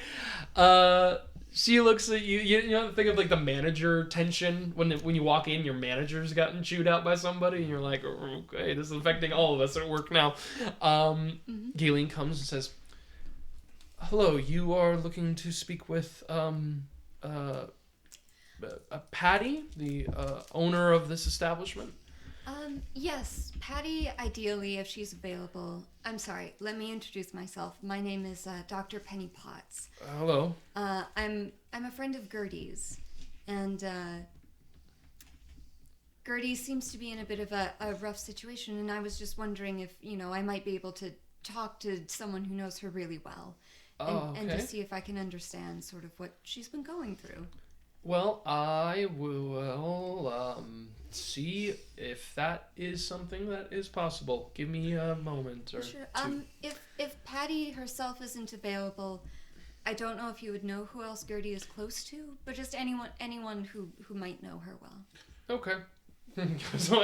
She looks at you. You know, think of like the manager tension when you walk in. Your manager's gotten chewed out by somebody, and you're like, okay, this is affecting all of us at work now. Gayleen comes and says, "Hello, you are looking to speak with Patty, the owner of this establishment." Yes, Patty, ideally, if she's available. I'm sorry, let me introduce myself. My name is Dr. Penny Potts. Hello. I'm a friend of Gertie's, and Gertie seems to be in a bit of a rough situation, and I was just wondering if, I might be able to talk to someone who knows her really well, and to see if I can understand sort of what she's been going through. Well, I will see if that is something that is possible. Give me a moment or Sure. two. If Patty herself isn't available, I don't know if you would know who else Gertie is close to, but just anyone who might know her well. Okay. So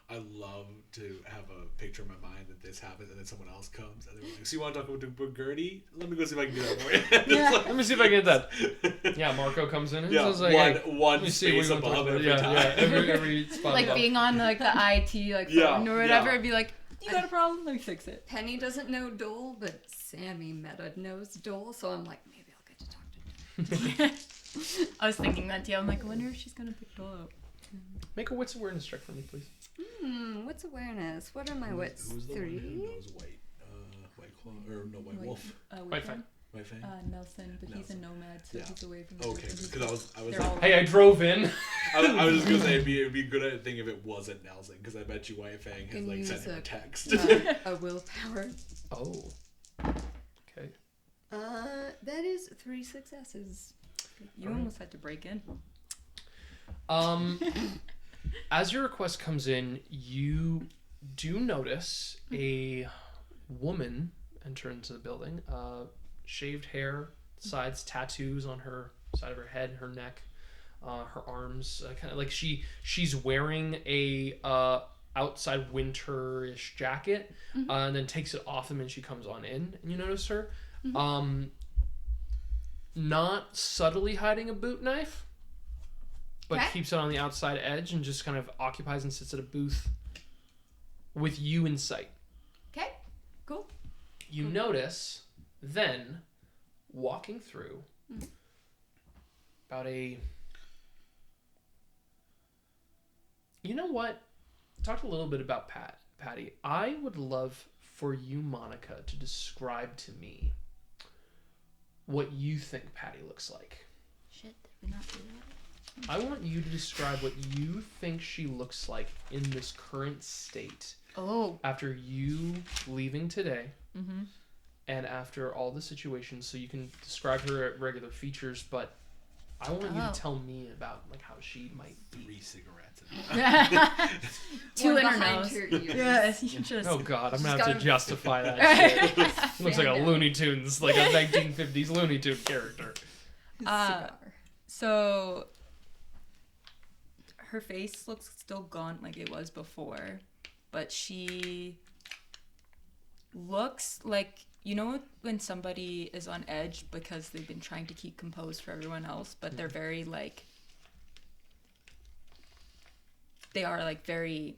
I love to have a picture in my mind that this happens and then someone else comes and they're like, so you want to talk about Gertie? Let me go see if I can do that for you. Let me see if I can get that. Yeah, Marco comes in and says like, one space above every time. every spot Like above. being on like the IT phone or whatever, it'd be like, you got a problem? Let me fix it. Penny doesn't know Dole, but Sami Meta knows Dole, so I'm like, maybe I'll get to talk to him. I was thinking that too. I'm like, I wonder if she's gonna pick Dole up. Make a wits awareness check for me, please. What's awareness? What are my wits? Who's the 3? one who knows White Claw, or no, White Wolf? White Fang. White Fang? Nelson, but he's a nomad, so he's away from the Okay, person. because I was They're all- Hey, I drove in. I was just gonna say it'd be a good thing if it wasn't Nelson, because I bet you Wyatt Fang has like sent him a text. A willpower. Oh. Okay. That is 3 successes. You almost had to break in. As your request comes in, you do notice a woman enter into the building. Shaved hair, sides, tattoos on her side of her head, her neck, her arms, kind of like she's wearing a outside winterish jacket, and then takes it off the minute she comes on in, and you notice her. Not subtly hiding a boot knife, but keeps it on the outside edge and just kind of occupies and sits at a booth with you in sight. Okay, cool. You notice then walking through about a... You know what? Talked a little bit about Patty. I would love for you, Monika, to describe to me what you think Patty looks like. Shit, did we not do that? I want you to describe what you think she looks like in this current state. Oh. After you leaving today, and after all the situations, so you can describe her regular features, but I want you to tell me about like how she might be. 3 cigarettes. 2 in her behind nose. her ears. Yes, you just... Oh god, I'm gonna have to justify that shit. Looks like a Looney Tunes, like a 1950s Looney Tune character. Cigar. So her face looks still gaunt like it was before, but she looks like, you know when somebody is on edge because they've been trying to keep composed for everyone else, but they're very like, they are like very,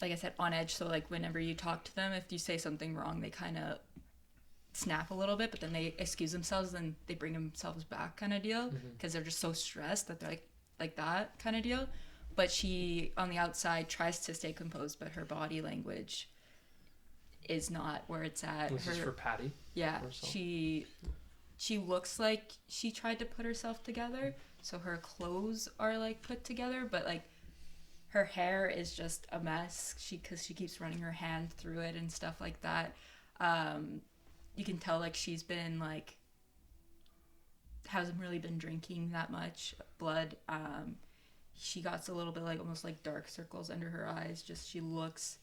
like I said, on edge. So like whenever you talk to them, if you say something wrong, they kind of snap a little bit, but then they excuse themselves and they bring themselves back kind of deal, because they're just so stressed that they're like that kind of deal. But she on the outside tries to stay composed, but her body language is not where it's at. This is for Patty. Yeah, herself. she looks like she tried to put herself together, so her clothes are like put together, but like her hair is just a mess, because she keeps running her hand through it and stuff like that. You can tell like she's been like, hasn't really been drinking that much blood. She got a little bit like almost like dark circles under her eyes. Just she looks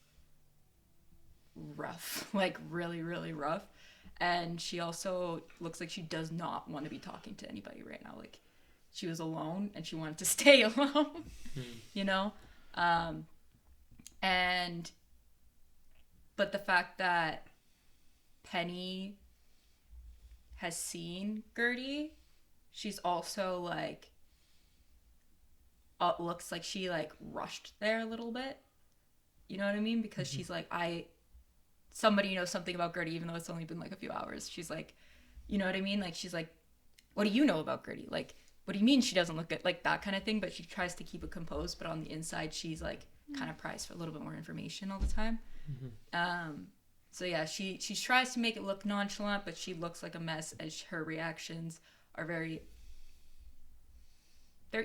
rough, like really, really rough. And she also looks like she does not want to be talking to anybody right now. Like she was alone and she wanted to stay alone, you know? But the fact that Penny has seen Gertie, she's also like, looks like she like rushed there a little bit. You know what I mean? Because she's like, somebody knows something about Gertie, even though it's only been like a few hours. She's like, you know what I mean? Like, she's like, what do you know about Gertie? Like, what do you mean she doesn't look good? Like that kind of thing. But she tries to keep it composed, but on the inside, she's like kind of pries for a little bit more information all the time. So yeah, she tries to make it look nonchalant, but she looks like a mess, as her reactions are very...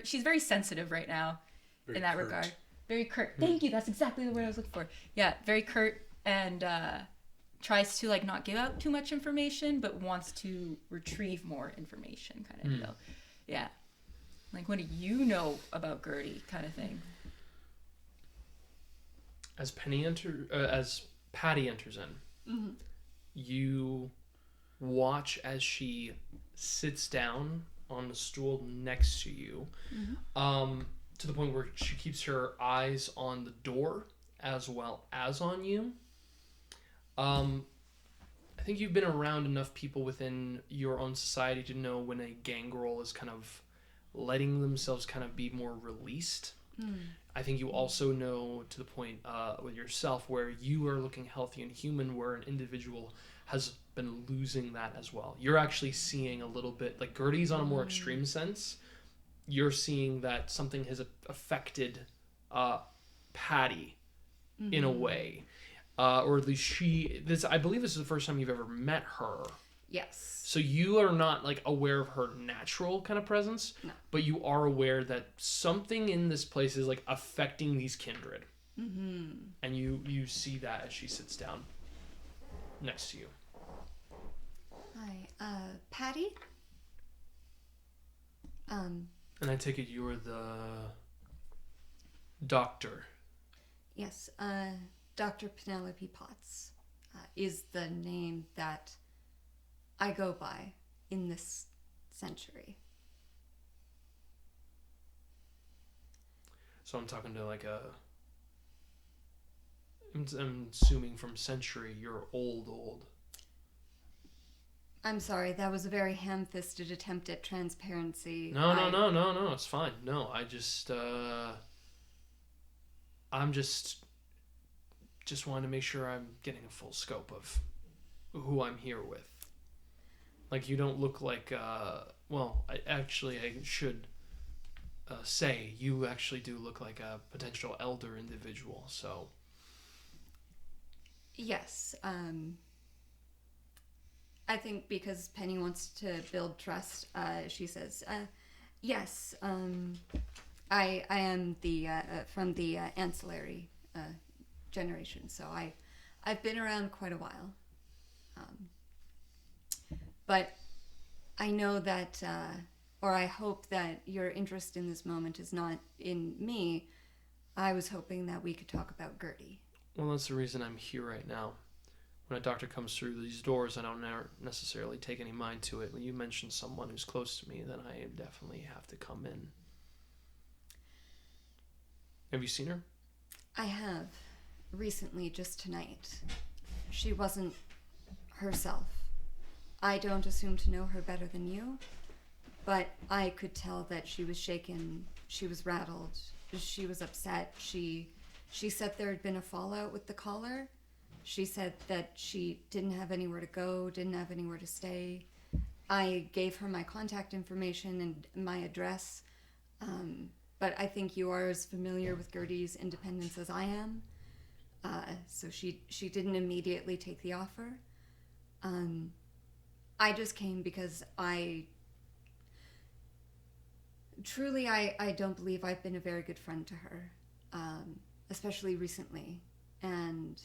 She's very sensitive right now in that regard. Very curt. Thank you. That's exactly the word I was looking for. Yeah, very curt, and tries to like not give out too much information, but wants to retrieve more information kind of deal. Yeah. Like, what do you know about Gertie kind of thing? As Patty enters in, you watch as she sits down on the stool next to you, to the point where she keeps her eyes on the door as well as on you. I think you've been around enough people within your own society to know when a gangrel is kind of letting themselves kind of be more released. I think you also know to the point with yourself where you are looking healthy and human, where an individual has been losing that as well. You're actually seeing a little bit, like Gertie's on a more extreme sense. You're seeing that something has affected Patty in a way. Or at least I believe this is the first time you've ever met her. Yes. So you are not like aware of her natural kind of presence, No. but you are aware that something in this place is like affecting these kindred. Mm-hmm. And you see that as she sits down next to you. Hi, Patty? And I take it you're the doctor. Yes, Dr. Penelope Potts is the name that I go by in this century. So I'm talking to like I'm assuming from century, you're old. I'm sorry, that was a very ham-fisted attempt at transparency. No, it's fine. No, I'm just wanting to make sure I'm getting a full scope of who I'm here with. Like, you don't look like, I should say, you actually do look like a potential elder individual, so. Yes, I think because Penny wants to build trust, she says, yes, I am from the ancillary generation, so I've been around quite a while. But I know that, or I hope that your interest in this moment is not in me. I was hoping that we could talk about Gertie. Well, that's the reason I'm here right now. When a doctor comes through these doors, I don't necessarily take any mind to it. When you mention someone who's close to me, then I definitely have to come in. Have you seen her? I have. Recently, just tonight. She wasn't herself. I don't assume to know her better than you, but I could tell that she was shaken, she was rattled, she was upset. She said there had been a fallout with the caller. She said that she didn't have anywhere to go, didn't have anywhere to stay. I gave her my contact information and my address, but I think you are as familiar with Gertie's independence as I am. So she didn't immediately take the offer. I just came because I don't believe I've been a very good friend to her, especially recently. And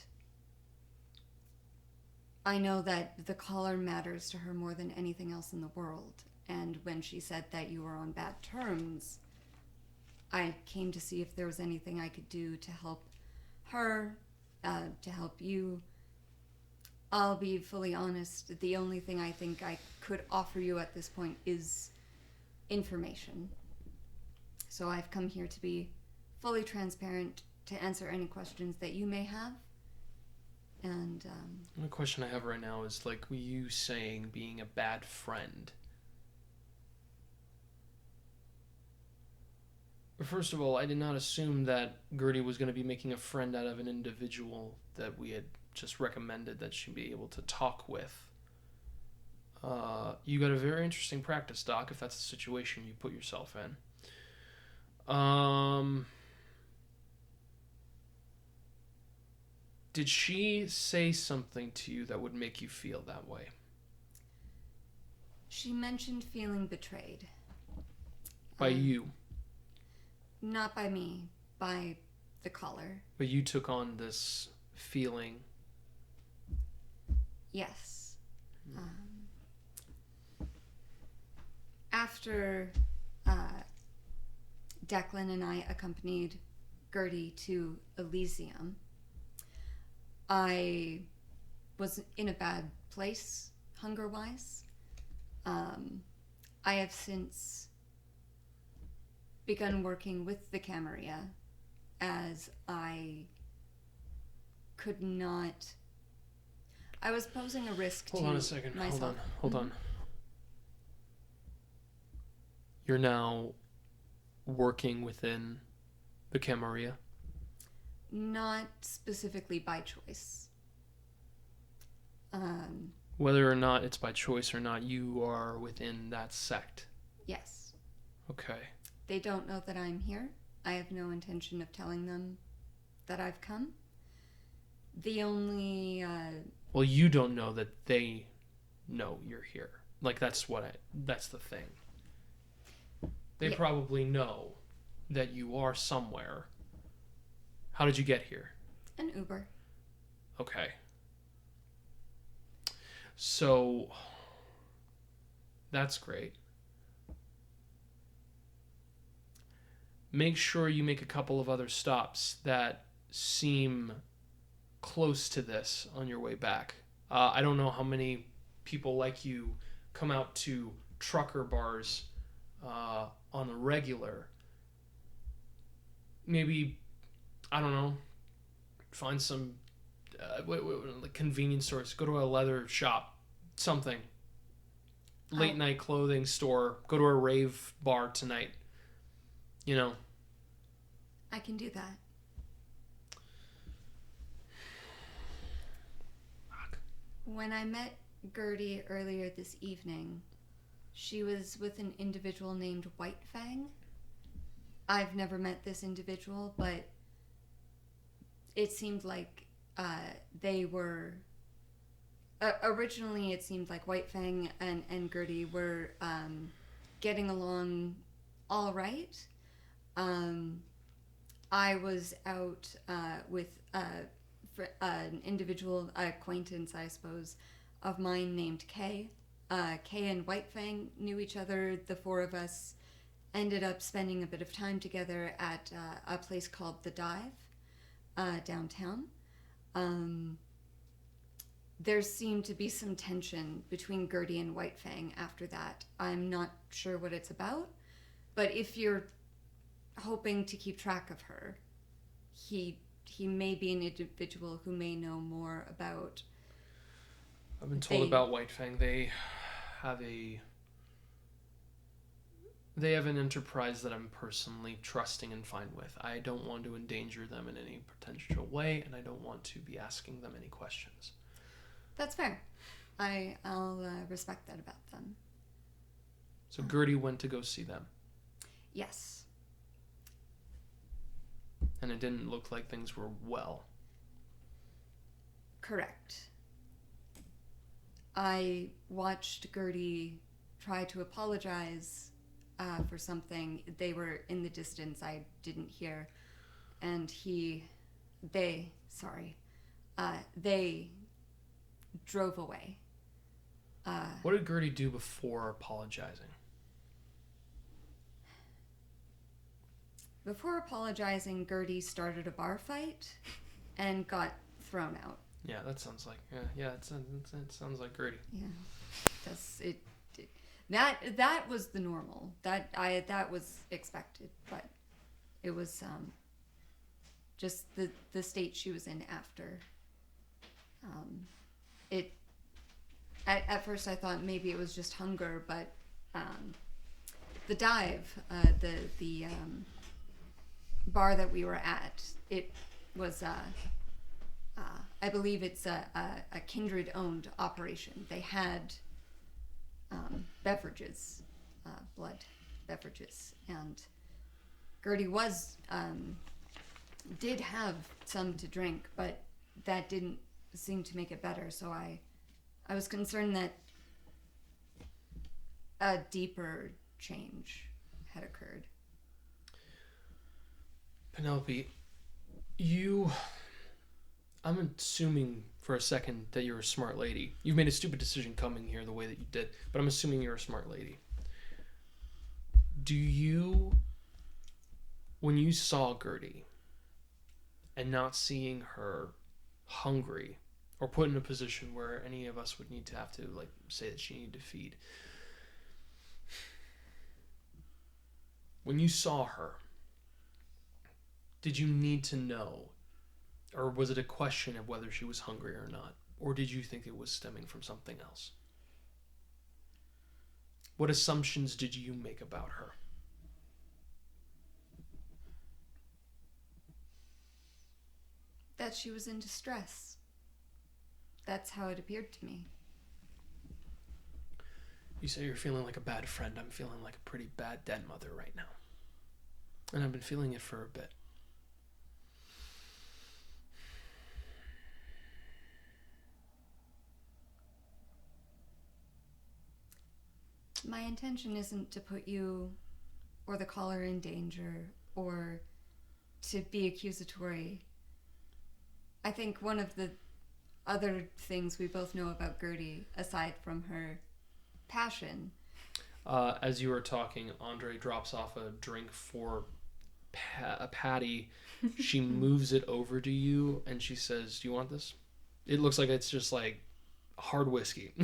I know that the caller matters to her more than anything else in the world. And when she said that you were on bad terms, I came to see if there was anything I could do to help her, to help you. I'll be fully honest, the only thing I think I could offer you at this point is information. So I've come here to be fully transparent, to answer any questions that you may have. And the question I have right now is, like, you saying being a bad friend. First of all, I did not assume that Gertie was going to be making a friend out of an individual that we had just recommended that she'd be able to talk with. You got a very interesting practice, Doc, if that's the situation you put yourself in. Did she say something to you that would make you feel that way? she mentioned feeling betrayed. By you? Not by me, by the caller. But you took on this feeling. Yes. After Declan and I accompanied Gertie to Elysium, I was in a bad place, hunger-wise. I have since begun working with the Camarilla, as I could not... I was posing a risk to myself. Hold on a second. Hold on. You're now working within the Camarilla? Not specifically by choice. Whether or not it's by choice or not, you are within that sect. Yes. Okay. They don't know that I'm here. I have no intention of telling them that I've come. The only... Well, you don't know that they know you're here. Like, that's the thing. They Yeah. probably know that you are somewhere. How did you get here? An Uber. Okay. So, that's great. Make sure you make a couple of other stops that seem close to this on your way back. I don't know how many people like you come out to trucker bars on a regular. Maybe, I don't know, find some like convenience stores. Go to a leather shop, something. Late night clothing store. Go to a rave bar tonight. You know. I can do that. When I met Gertie earlier this evening, she was with an individual named White Fang. I've never met this individual, but it seemed like they were... originally, it seemed like White Fang and Gertie were getting along all right. I was out with an individual acquaintance, I suppose, of mine named Kay. Kay and White Fang knew each other. The four of us ended up spending a bit of time together at a place called The Dive, downtown. There seemed to be some tension between Gertie and White Fang after that. I'm not sure what it's about, but if you're hoping to keep track of her, he may be an individual who may know more about... I've been told about White Fang. They have an enterprise that I'm personally trusting and fine with. I don't want to endanger them in any potential way, and I don't want to be asking them any questions. That's fair. I'll respect that about them. So Gertie went to go see them. Yes. And it didn't look like things were well. Correct. I watched Gertie try to apologize for something. They were in the distance. I didn't hear. And they drove away. What did Gertie do before apologizing? Before apologizing, Gertie started a bar fight and got thrown out. Yeah, that sounds like it sounds like Gertie. Yeah, that was the normal. That was expected, but it was just the state she was in after. At first I thought maybe it was just hunger, but the Dive, the bar that we were at, it was I believe it's a Kindred owned operation. They had beverages, blood beverages, and Gertie did have some to drink, but that didn't seem to make it better. So I was concerned that a deeper change had occurred. Penelope, I'm assuming for a second that you're a smart lady. You've made a stupid decision coming here the way that you did, but I'm assuming you're a smart lady. When you saw Gertie and not seeing her hungry or put in a position where any of us would need to have to say that she needed to feed, when you saw her, did you need to know, or was it a question of whether she was hungry or not? Or did you think it was stemming from something else? What assumptions did you make about her? That she was in distress. That's how it appeared to me. You say you're feeling like a bad friend. I'm feeling like a pretty bad dead mother right now. And I've been feeling it for a bit. intention isn't to put you or the caller in danger or to be accusatory. I think one of the other things we both know about Gertie, aside from her passion... As you were talking, Andre drops off a drink for Patty. She moves it over to you, and she says, "Do you want this?" It looks like it's just like hard whiskey.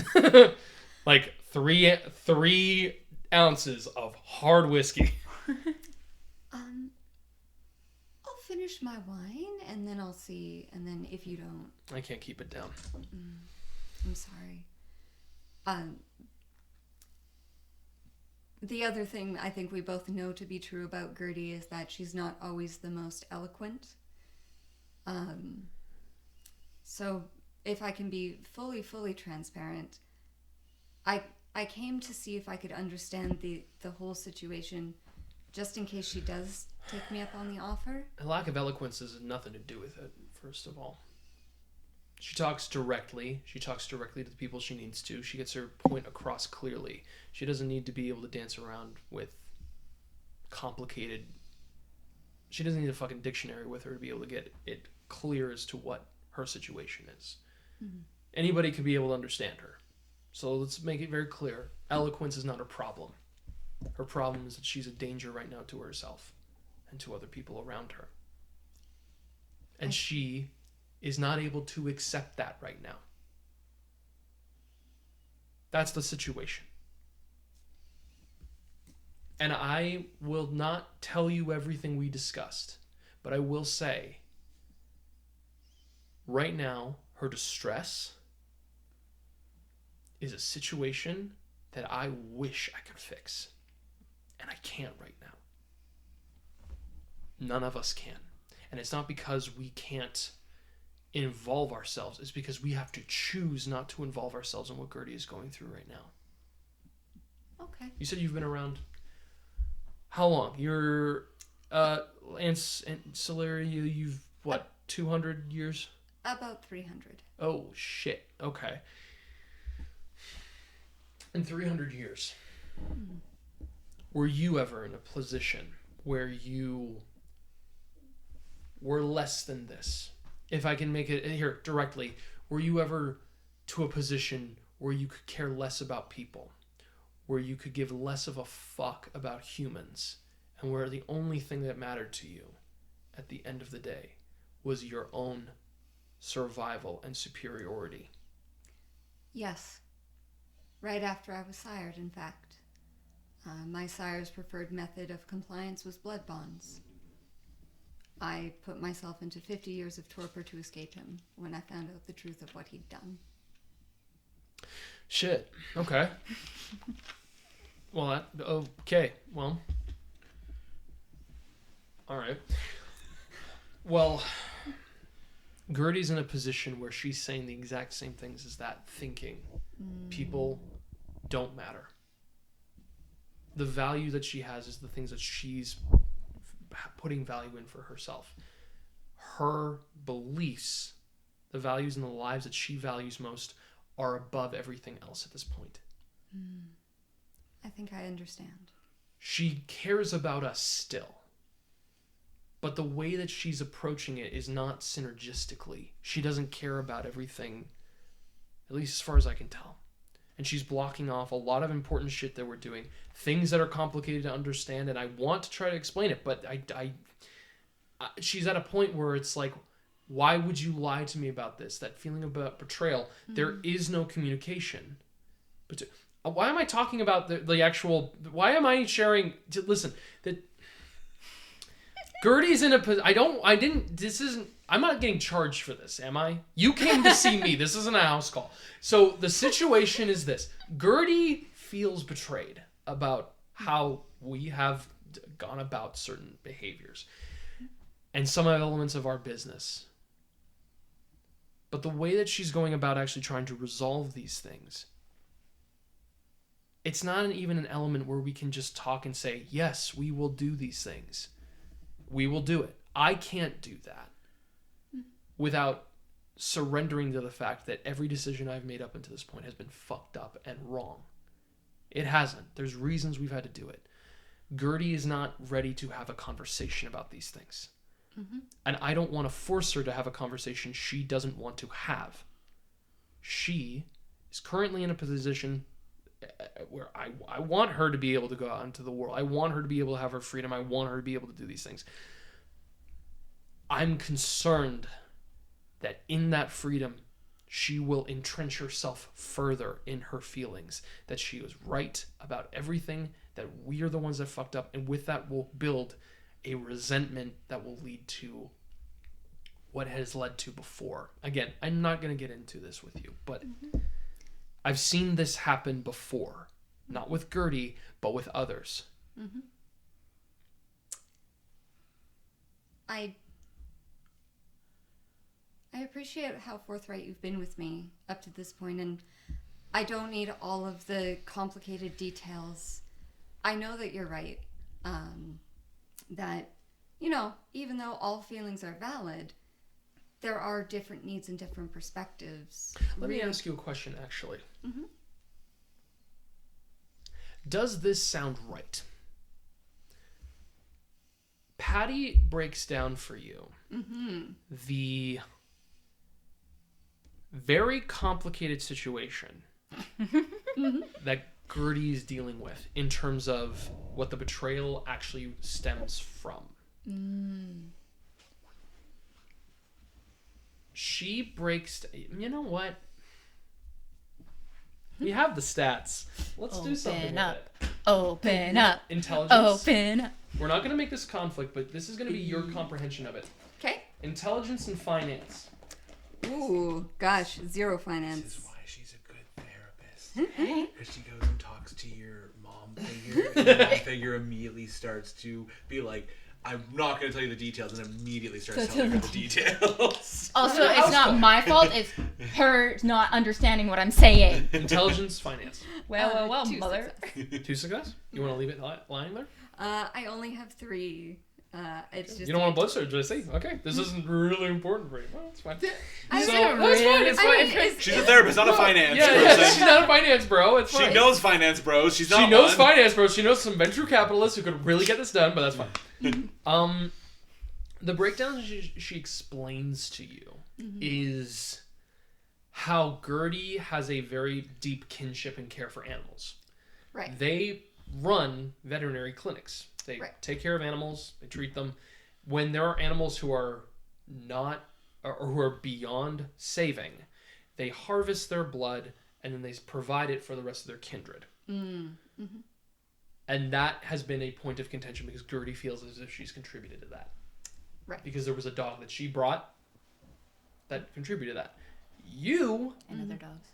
Like 3 ounces of hard whiskey. I'll finish my wine, and then I'll see, and then if you don't... I can't keep it down. I'm sorry. The other thing I think we both know to be true about Gertie is that she's not always the most eloquent. So if I can be fully transparent, I came to see if I could understand the whole situation, just in case she does take me up on the offer. A lack of eloquence has nothing to do with it, first of all. She talks directly. She talks directly to the people she needs to. She gets her point across clearly. She doesn't need to be able to dance around with complicated... She doesn't need a fucking dictionary with her to be able to get it clear as to what her situation is. Mm-hmm. Anybody could be able to understand her. So let's make it very clear. Eloquence is not her problem. Her problem is that she's a danger right now to herself and to other people around her. And she is not able to accept that right now. That's the situation. And I will not tell you everything we discussed, but I will say, right now, her distress is a situation that I wish I could fix. And I can't right now. None of us can. And it's not because we can't involve ourselves. It's because we have to choose not to involve ourselves in what Gertie is going through right now. Okay. You said you've been around... How long? You're... ancillary, you've... What? 200 years? About 300. Oh, shit. Okay. In 300 years, were you ever in a position where you were less than this? If I can make it here directly, were you ever to a position where you could care less about people, where you could give less of a fuck about humans, and where the only thing that mattered to you at the end of the day was your own survival and superiority? Yes. Right after I was sired, in fact. My sire's preferred method of compliance was blood bonds. I put myself into 50 years of torpor to escape him when I found out the truth of what he'd done. Shit. Okay. Well, okay. Well. Alright. Well, Gertie's in a position where she's saying the exact same things as that, thinking people don't matter. The value that she has is the things that she's putting value in for herself. Her beliefs, the values and the lives that she values most, are above everything else at this point. I think I understand. She cares about us still. But the way that she's approaching it is not synergistically. She doesn't care about everything, at least as far as I can tell. And she's blocking off a lot of important shit that we're doing. Things that are complicated to understand, and I want to try to explain it, but she's at a point where it's like, why would you lie to me about this? That feeling about betrayal. There is no communication. But why am I talking about the actual... Why am I sharing... Listen, that... Gertie's in a position... I'm not getting charged for this, am I? You came to see me. This isn't a house call. So the situation is this. Gertie feels betrayed about how we have gone about certain behaviors and some elements of our business. But the way that she's going about actually trying to resolve these things, it's not even an element where we can just talk and say, yes, we will do these things. We will do it. I can't do that without surrendering to the fact that every decision I've made up until this point has been fucked up and wrong. It hasn't. There's reasons we've had to do it. Gertie is not ready to have a conversation about these things. Mm-hmm. And I don't want to force her to have a conversation she doesn't want to have. She is currently in a position where I want her to be able to go out into the world. I want her to be able to have her freedom. I want her to be able to do these things. I'm concerned that in that freedom, she will entrench herself further in her feelings, that she was right about everything, that we are the ones that fucked up, and with that will build a resentment that will lead to what has led to before. Again, I'm not going to get into this with you, but I've seen this happen before. Not with Gertie, but with others. Mm-hmm. I appreciate how forthright you've been with me up to this point, and I don't need all of the complicated details. I know that you're right. That, even though all feelings are valid, there are different needs and different perspectives. Let me ask you a question, actually. Mm-hmm. Does this sound right? Patty breaks down for you the very complicated situation that Gertie is dealing with in terms of what the betrayal actually stems from. She breaks... You know what? We have the stats. Let's do something with it. Open up. Intelligence. Open up. We're not going to make this conflict, but this is going to be your comprehension of it. Okay. Intelligence and finance. Ooh, gosh, 0 This finance. is why she's a good therapist. Because she goes and talks to your mom figure, and the mom figure immediately starts to be like, I'm not going to tell you the details, and immediately starts telling her the details. Also, it's not my fault. It's her not understanding what I'm saying. Intelligence, finance. Well, 2 mother. successes. 2 success? You want to leave it lying there? I only have 3. It's just You don't want to blood surge, I see. Okay, this isn't really important for you. Well, it's fine. I So, don't that's fine, really- it's I fine. mean, it's- She's a therapist, not a finance Yeah, person. she's not a finance bro. It's fine. She knows finance bros. She's She not knows one. finance bro. She knows some venture capitalists who could really get this done, but that's fine. The breakdown she explains to you is how Gertie has a very deep kinship and care for animals. Right. They run veterinary clinics. They take care of animals. They treat them. When there are animals who are not or who are beyond saving, they harvest their blood and then they provide it for the rest of their kindred. Mm-hmm. And that has been a point of contention because Gertie feels as if she's contributed to that. Right. Because there was a dog that she brought that contributed to that. You And other dogs.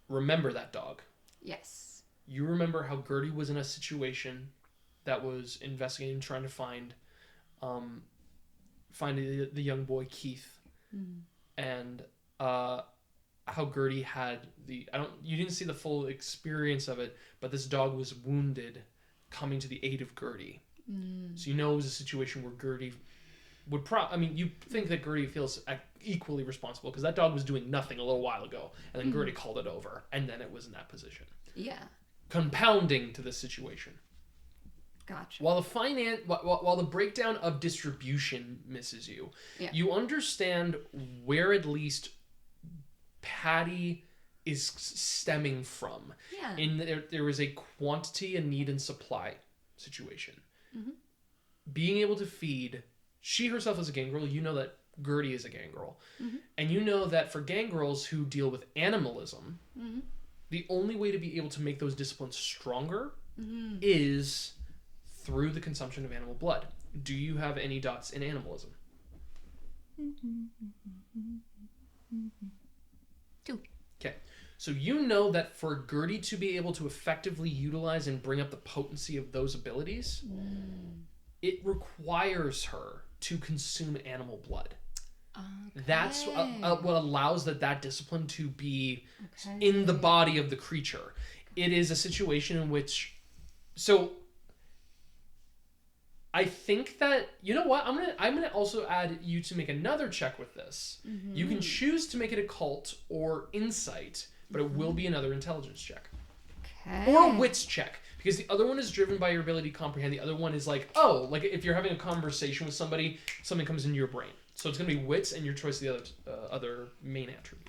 remember that dog. Yes. You remember how Gertie was in a situation that was investigating, trying to find the young boy Keith, and how Gertie had you didn't see the full experience of it, but this dog was wounded, coming to the aid of Gertie. So you know it was a situation where Gertie would you think that Gertie feels equally responsible because that dog was doing nothing a little while ago, and then Gertie called it over, and then it was in that position. Yeah. Compounding to this situation. Gotcha. While the breakdown of distribution misses you, you understand where at least Patty is stemming from. Yeah. There is a quantity, a need, and supply situation. Being able to feed, she herself is a gangrel. You know that Gertie is a gangrel, and you know that for gangrels who deal with animalism, the only way to be able to make those disciplines stronger is through the consumption of animal blood. Do you have any dots in animalism? 2. Okay. So you know that for Gertie to be able to effectively utilize and bring up the potency of those abilities, it requires her to consume animal blood. Okay. That's what allows that discipline to be in the body of the creature. It is a situation in which... So... I think that, you know what, I'm gonna also add you to make another check with this. You can choose to make it occult or insight, but it will be another intelligence check. Or a wits check. Because the other one is driven by your ability to comprehend. The other one is like, oh, like if you're having a conversation with somebody, something comes into your brain. So it's going to be wits and your choice of the other main attribute.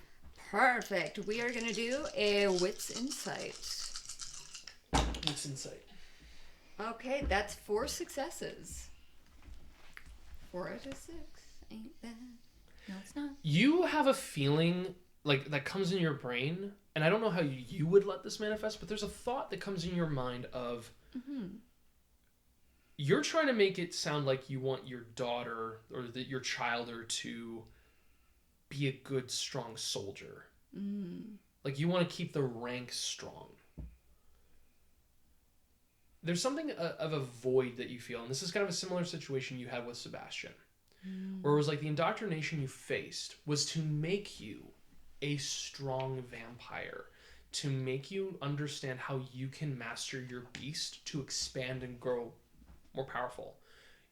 Perfect. We are going to do a wits insight. Wits insight. Okay, that's 4 successes. 4 out of 6. Ain't bad. No, it's not. You have a feeling like that comes in your brain, and I don't know how you would let this manifest, but there's a thought that comes in your mind of you're trying to make it sound like you want your daughter or your child to be a good, strong soldier. Like you want to keep the rank strong. There's something of a void that you feel, and this is kind of a similar situation you had with Sebastian, where it was like the indoctrination you faced was to make you a strong vampire, to make you understand how you can master your beast to expand and grow more powerful.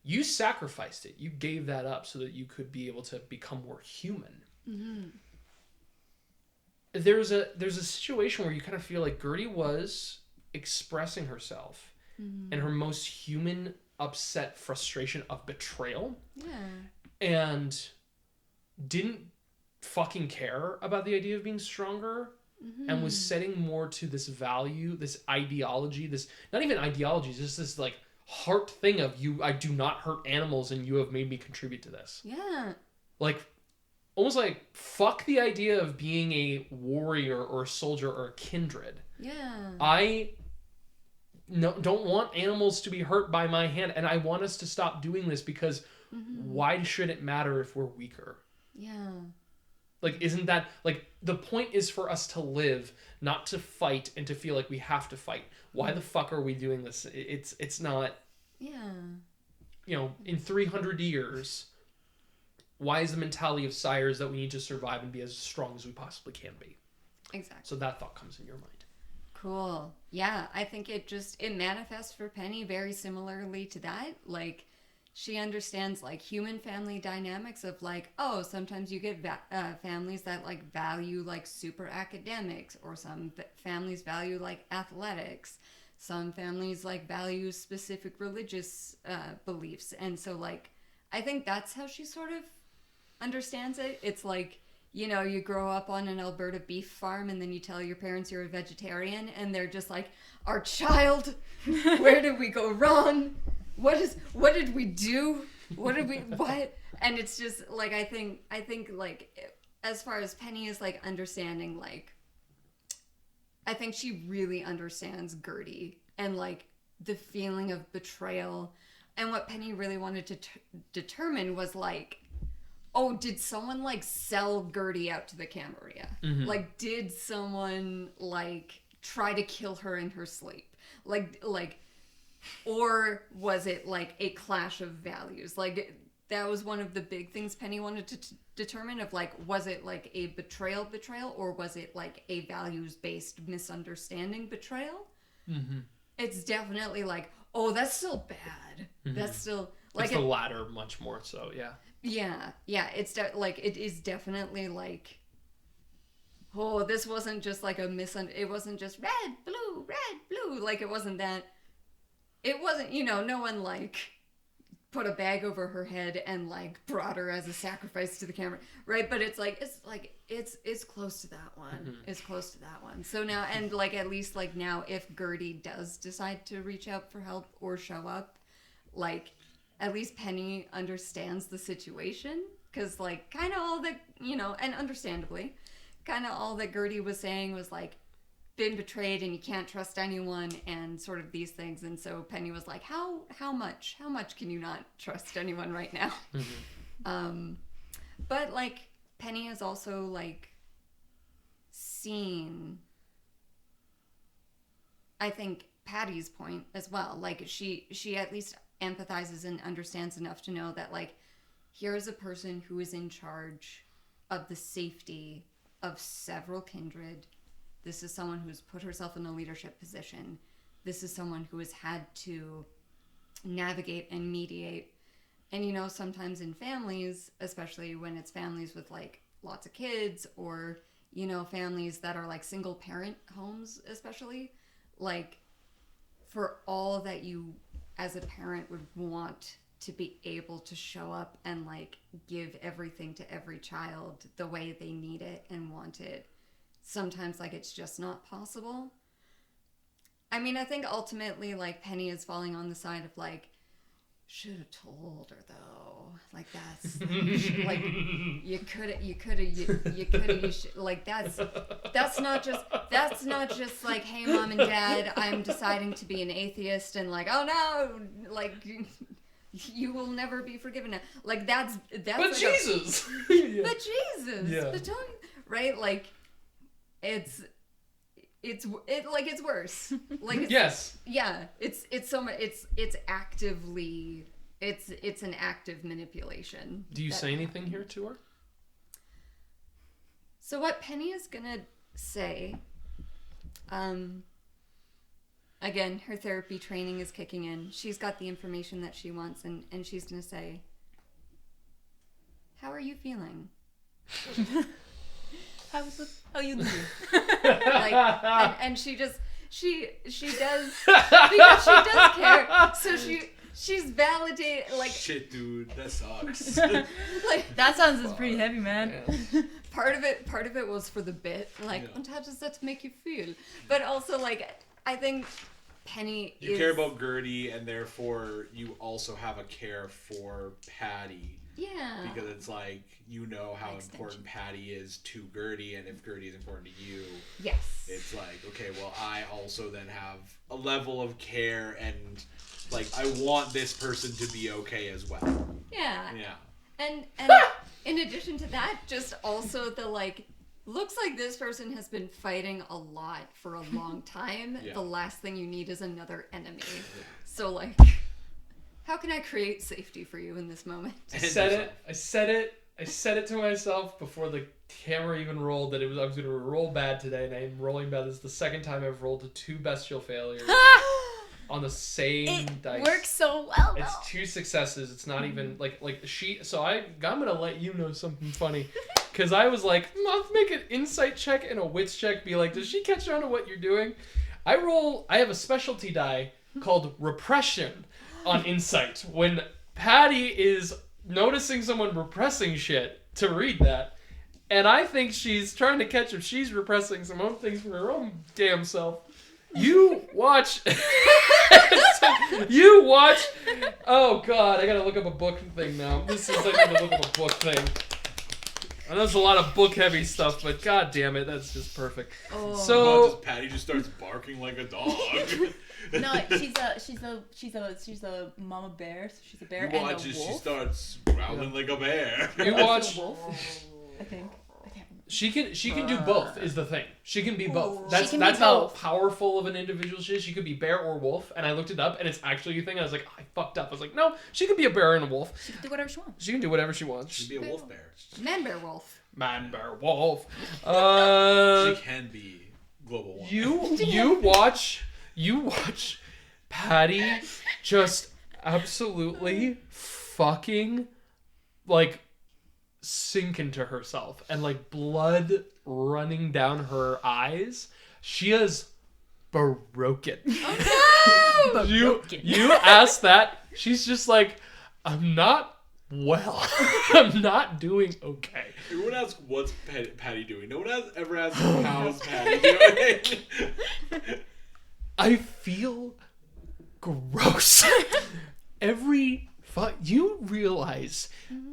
You sacrificed it. You gave that up so that you could be able to become more human. There's a situation where you kind of feel like Gertie was expressing herself and her most human upset frustration of betrayal. And didn't fucking care about the idea of being stronger and was setting more to this value, this ideology, this not even ideology, just this like heart thing of I do not hurt animals and you have made me contribute to this. Like almost like fuck the idea of being a warrior or a soldier or a kindred. I don't want animals to be hurt by my hand, and I want us to stop doing this because why should it matter if we're weaker? Like, isn't that, like, the point is for us to live, not to fight and to feel like we have to fight. Why the fuck are we doing this? It's not, you know, in 300 years, why is the mentality of sires that we need to survive and be as strong as we possibly can be? Exactly. So that thought comes in your mind. Cool. Yeah, I think it manifests for Penny very similarly to that. Like, she understands like human family dynamics of like, oh, sometimes you get families that like value like super academics, or some families value like athletics. Some families like value specific religious beliefs. And so like, I think that's how she sort of understands it. It's like, you know, you grow up on an Alberta beef farm and then you tell your parents you're a vegetarian and they're just like, our child, where did we go wrong? What did we do? What? And it's just like, I think like, as far as Penny is like understanding, like, I think she really understands Gertie and like the feeling of betrayal. And what Penny really wanted to determine was like, oh, did someone like sell Gertie out to the Camarilla? Like, did someone like try to kill her in her sleep? Like, or was it like a clash of values? Like, that was one of the big things Penny wanted to determine of like, was it like a betrayal, or was it like a values-based misunderstanding betrayal? It's definitely like, oh, that's still bad. That's still like it's the latter much more so, yeah. Yeah. It's it is definitely like, oh, this wasn't just like it wasn't just red, blue. Like, it wasn't that. It wasn't, you know, no one like put a bag over her head and like brought her as a sacrifice to the camera, right? But it's close to that one. It's close to that one. So now, and like at least like now, if Gertie does decide to reach out for help or show up, like at least Penny understands the situation, because like kind of all that, you know, and understandably, kind of all that Gertie was saying was like, been betrayed and you can't trust anyone and sort of these things. And so Penny was like, how much can you not trust anyone right now? But like Penny has also like seen, I think, Patty's point as well. Like she at least empathizes and understands enough to know that like, here is a person who is in charge of the safety of several kindred. This is someone who's put herself in a leadership position. This is someone who has had to navigate and mediate. And, you know, sometimes in families, especially when it's families with, like, lots of kids, or, you know, families that are, like, single-parent homes especially, like, for all that you as a parent would want to be able to show up and like give everything to every child the way they need it and want it, sometimes like it's just not possible. I mean, I think ultimately like Penny is falling on the side of like, should have told her though. Like that's like you should, like that's not just like, hey mom and dad, I'm deciding to be an atheist and like, oh no, like you will never be forgiven now. Like that's But like Jesus. But Jesus. Yeah. But don't, right? Like it's worse. Like it's, Yes. Yeah, it's so much. It's actively. It's an active manipulation. Do you say anything here to her? So what Penny is gonna say, again, her therapy training is kicking in. She's got the information that she wants, and she's gonna say, "How are you feeling?" How you doing? Like, and she does because she does care. So she's validated, like, shit, dude, that sucks. like That sounds pretty heavy, man. Yeah. part of it was for the bit, like, Yeah. and how does that make you feel? But also, like, I think Penny You care about Gertie, and therefore you also have a care for Patty. Yeah. Because it's like, you know how Extension. important Patty is to Gertie, and if Gertie is important to you, Yes. it's like, okay, well, I also then have a level of care, and like, I want this person to be okay as well. Yeah. Yeah. And in addition to that, just also the, like, looks like this person has been fighting a lot for a long time. Yeah. The last thing you need is another enemy. So, like, how can I create safety for you in this moment? I said it to myself before the camera even rolled that I was going to roll bad today, and I'm rolling bad. This is the second time I've rolled 2 bestial failures on the same dice. Works so well. It's 2 successes. It's not even like she. So I'm gonna let you know something funny, because I was like, let's make an insight check and a wits check. Be like, does she catch on to what you're doing? I have a specialty die called repression on insight. When Patty is noticing someone repressing shit, to read that, and I think she's trying to catch if she's repressing some own things for her own damn self. You watch. Oh god, I gotta look up a book thing now. I need to look up a book thing. I know there's a lot of book heavy stuff, but god damn it, that's just perfect. Oh. So Patty just starts barking like a dog. No, she's a mama bear. So she's a bear You and watch a as wolf. she starts growling like a bear. you watch. A wolf, I think. She can do both is the thing. She can be both. She can be That's how both. powerful of an individual she is. She could be bear or wolf, and I looked it up, and it's actually a thing. I was like, I fucked up. I was like, no, she can be a bear and a wolf. She can do whatever she wants. She can do whatever she wants. She'd be a wolf bear. Man bear wolf. Man, bear, wolf. She can be global warming. You watch Patty just absolutely fucking like sink into herself, and like blood running down her eyes. She is broken. Oh no! You ask that, she's just like, I'm not well. I'm not doing okay. Everyone asks, what's Patty doing? No one ever asks, how's Patty doing? I feel gross. You realize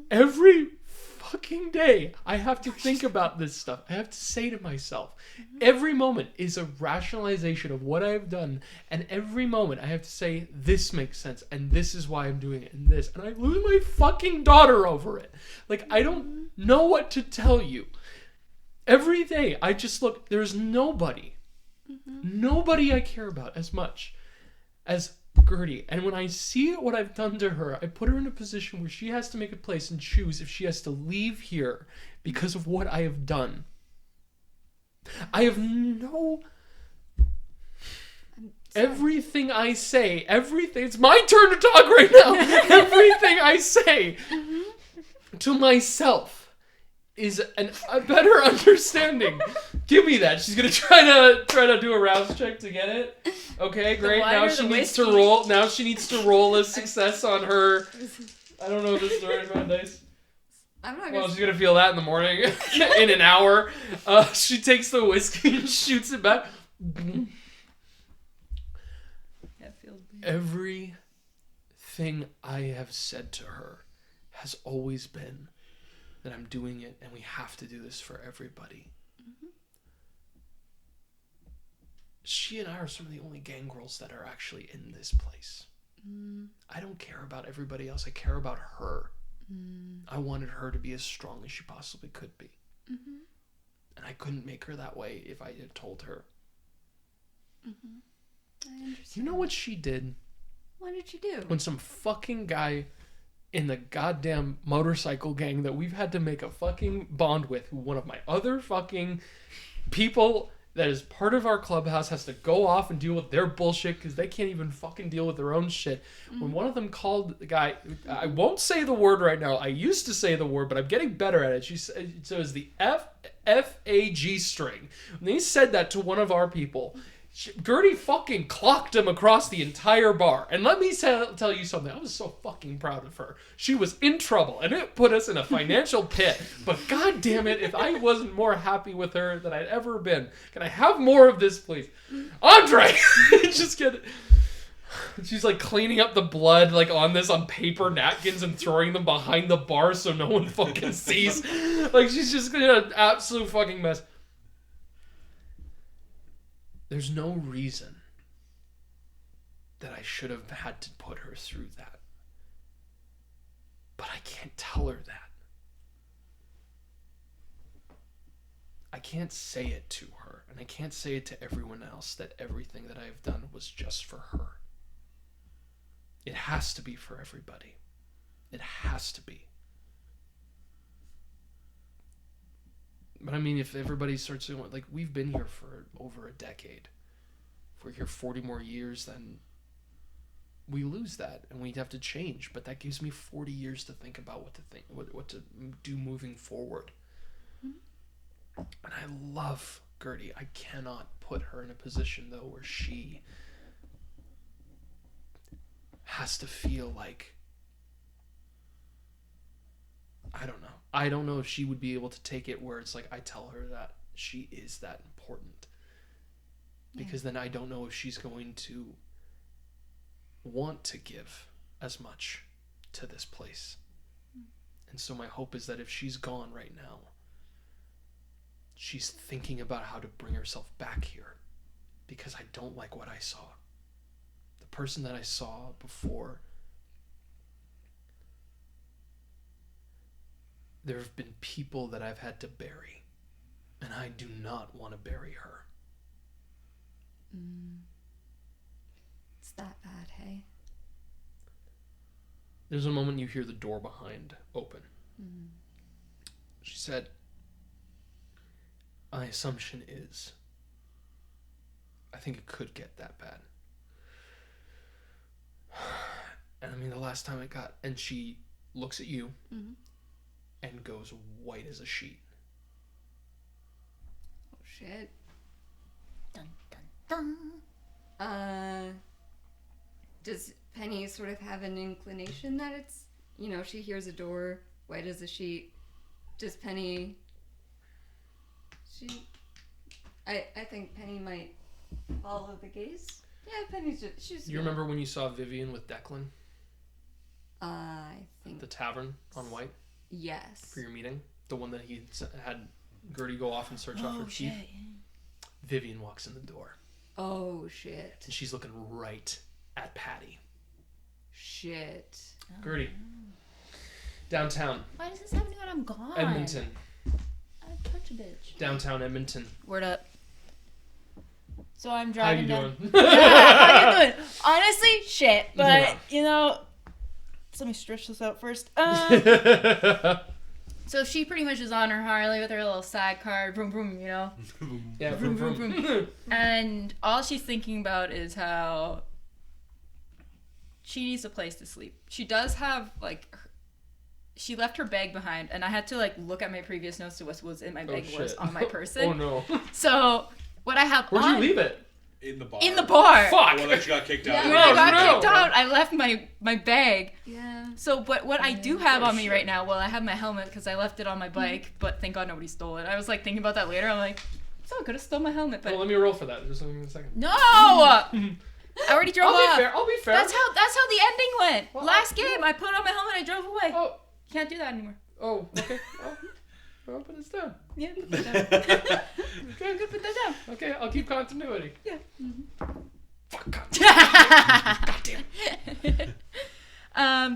every fucking day I have to think about this stuff. I have to say to myself, every moment is a rationalization of what I've done, and every moment I have to say, this makes sense, and this is why I'm doing it, and this, and I lose my fucking daughter over it. Like, I don't know what to tell you. Every day I just look, there's nobody I care about as much as Gertie. And when I see what I've done to her, I put her in a position where she has to make a place and choose if she has to leave here because of what I have done. I have no... Everything I say, it's my turn to talk right now. Everything I say to myself is a better understanding. Give me that. She's gonna try to do a rouse check to get it. Okay, great. Now she needs to roll. Now she needs to roll a success on her. I don't know this story about dice. I'm not Well, she's gonna feel that in the morning. In an hour, she takes the whiskey and shoots it back. Everything I have said to her has always been that I'm doing it and we have to do this for everybody. Mm-hmm. She and I are some of the only gang girls that are actually in this place. I don't care about everybody else. I care about her. I wanted her to be as strong as she possibly could be. Mm-hmm. And I couldn't make her that way if I had told her. Mm-hmm. I understand. You know what she did? What did she do? When some fucking guy in the goddamn motorcycle gang that we've had to make a fucking bond with, who one of my other fucking people that is part of our clubhouse has to go off and deal with their bullshit because they can't even fucking deal with their own shit. When one of them called the guy, I won't say the word right now. I used to say the word, but I'm getting better at it. She said, so it's the F-A-G string. When he said that to one of our people, Gertie fucking clocked him across the entire bar. And let me tell you something. I was so fucking proud of her. She was in trouble, and it put us in a financial pit. But god damn it, if I wasn't more happy with her than I'd ever been. Can I have more of this, please? Andre! Just get it. She's like cleaning up the blood like on paper napkins and throwing them behind the bar so no one fucking sees. Like she's just in an absolute fucking mess. There's no reason that I should have had to put her through that. But I can't tell her that. I can't say it to her, and I can't say it to everyone else that everything that I've done was just for her. It has to be for everybody. It has to be. But I mean, if everybody starts doing like we've been here for over a decade, if we're here 40 more years, then we lose that and we'd have to change. But that gives me 40 years to think about what to do moving forward. Mm-hmm. And I love Gertie. I cannot put her in a position though where she has to feel like, I don't know. I don't know if she would be able to take it where it's like I tell her that she is that important. Because then I don't know if she's going to want to give as much to this place. And so my hope is that if she's gone right now, she's thinking about how to bring herself back here. Because I don't like what I saw. The person that I saw before, there have been people that I've had to bury, and I do not want to bury her. It's that bad, hey? There's a moment you hear the door behind open. She said, my assumption is, I think it could get that bad. And I mean, the last time it got, and she looks at you, and goes white as a sheet. Oh shit. Dun, dun, dun. Does Penny sort of have an inclination that it's, she hears a door, white as a sheet. Does Penny, I think Penny might follow the gaze. Yeah, Penny's she's. You remember when you saw Vivian with Declan? I think. The tavern on White? Yes. For your meeting? The one that he had Gertie go off and search off her teeth? Shit. Vivian walks in the door. Oh, shit. And she's looking right at Patty. Shit. Gertie. Downtown. Why does this happen when I'm gone? Edmonton. I don't touch a bitch. Downtown Edmonton. Word up. So I'm How you driving down. doing? Yeah, how you doing? Honestly, shit. But, Yeah. let me stretch this out first. So she pretty much is on her Harley with her little sidecar, vroom vroom, Yeah, vroom vroom vroom. And all she's thinking about is how she needs a place to sleep. She does have she left her bag behind, and I had to like look at my previous notes to what was in my bag was shit. on my person. Oh no. So what I have Where'd you leave it? In the bar. in the bar. Fuck. Well, that you got kicked out. When No, I got no. kicked out, I left my bag. Yeah. So, but what I do have on me shit. right now, well, I have my helmet because I left it on my bike, but thank God nobody stole it. I was like thinking about that later. I'm like, someone could have stole my helmet, but Well, let me roll for that. Just in a second. no. I already drove I'll off. be fair. I'll be fair. That's how the ending went. Well, Last game, I put on my helmet, I drove away. Oh. Can't do that anymore. Oh. Okay. Well, put this down. Yeah, put that down. Okay. I'm gonna put that down. Okay. I'll keep continuity. Yeah. Fuck. God damn.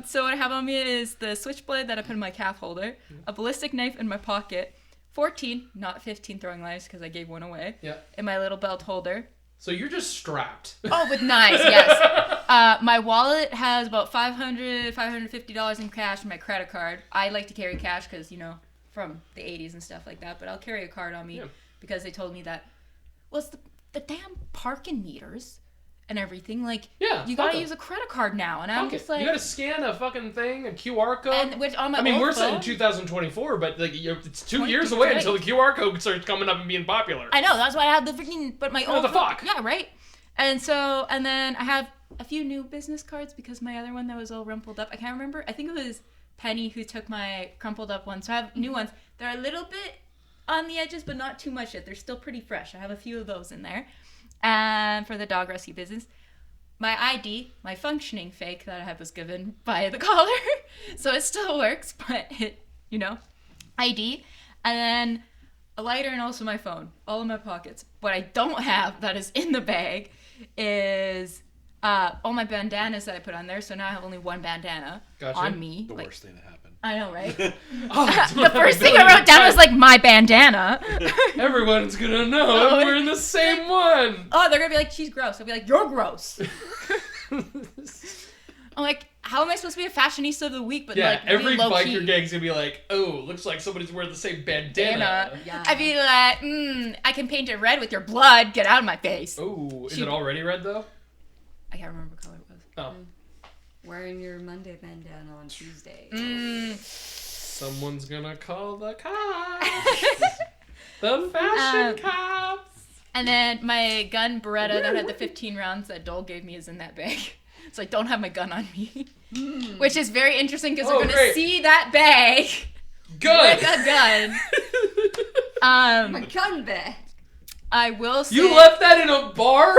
So what I have on me is the switchblade that I put in my calf holder, a ballistic knife in my pocket, 14, not 15 throwing knives because I gave one away, Yeah. in my little belt holder. So you're just strapped. Oh, with knives, yes. My wallet has about $550 in cash and my credit card. I like to carry cash because, from the 80s and stuff like that, but I'll carry a card on me because they told me that, well, it's the damn parking meters and everything. Like, Yeah, you gotta fuck 'em. use a credit card now. And I'm Okay. just like, You gotta scan a fucking thing, a QR code. and which on my I mean, old we're set in phone- 2024, but like it's 2 years 22, away right. until the QR code starts coming up and being popular. I know, that's why I have the freaking, but my What old the fuck? Yeah, right? And then I have a few new business cards because my other one that was all rumpled up, I can't remember. I think it was Penny who took my crumpled up one. So I have new ones. They're a little bit on the edges, but not too much yet. They're still pretty fresh. I have a few of those in there. And for the dog rescue business, my ID, my functioning fake that I was given by the caller. So it still works, but it, ID. And then a lighter and also my phone, all in my pockets. What I don't have that is in the bag is all my bandanas that I put on there. So now I have only one bandana Gotcha. on me. The Like, worst thing that happened. I know, right? Oh, The first thing I wrote down was like my bandana. Everyone's gonna know Oh, we're in the same one. Oh, they're gonna be like, she's gross. I'll be like, you're gross. I'm like, how am I supposed to be a fashionista of the week? But Yeah, like, every be low biker key? gang's gonna be like, oh, looks like somebody's wearing the same bandana. Yeah. I'd be like, I can paint it red with your blood. Get out of my face. Oh, is She- it already red though? I can't remember what color it was. Oh. Wearing your Monday bandana on Tuesday. Someone's gonna call the cops. The fashion cops. And then my gun Beretta that had the 15 rounds that Dole gave me is in that bag. So I don't have my gun on me. Which is very interesting because Oh, they're going to great. see that bag Gun. with a gun. My gun bag. I will say... You left that in a bar?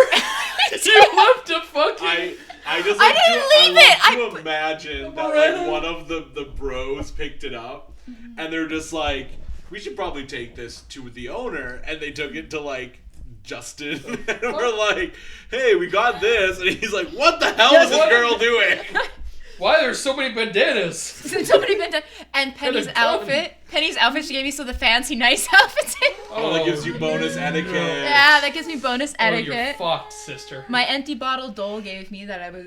You left a fucking... I just I like didn't to, leave I it! love to imagine that Beretta. like one of the bros picked it up and they're just like, we should probably take this to the owner, and they took it to like Justin and we're like, hey, we got this, and he's like, what the hell is this what? girl doing? Why there's so many bandanas? Somebody been done. And Penny's And a gun. outfit she gave me so the fancy nice outfits in. Oh, that gives you bonus etiquette. Yeah, that gives me bonus Oh, etiquette. you're fucked, sister. My empty bottle Dole gave me that I was,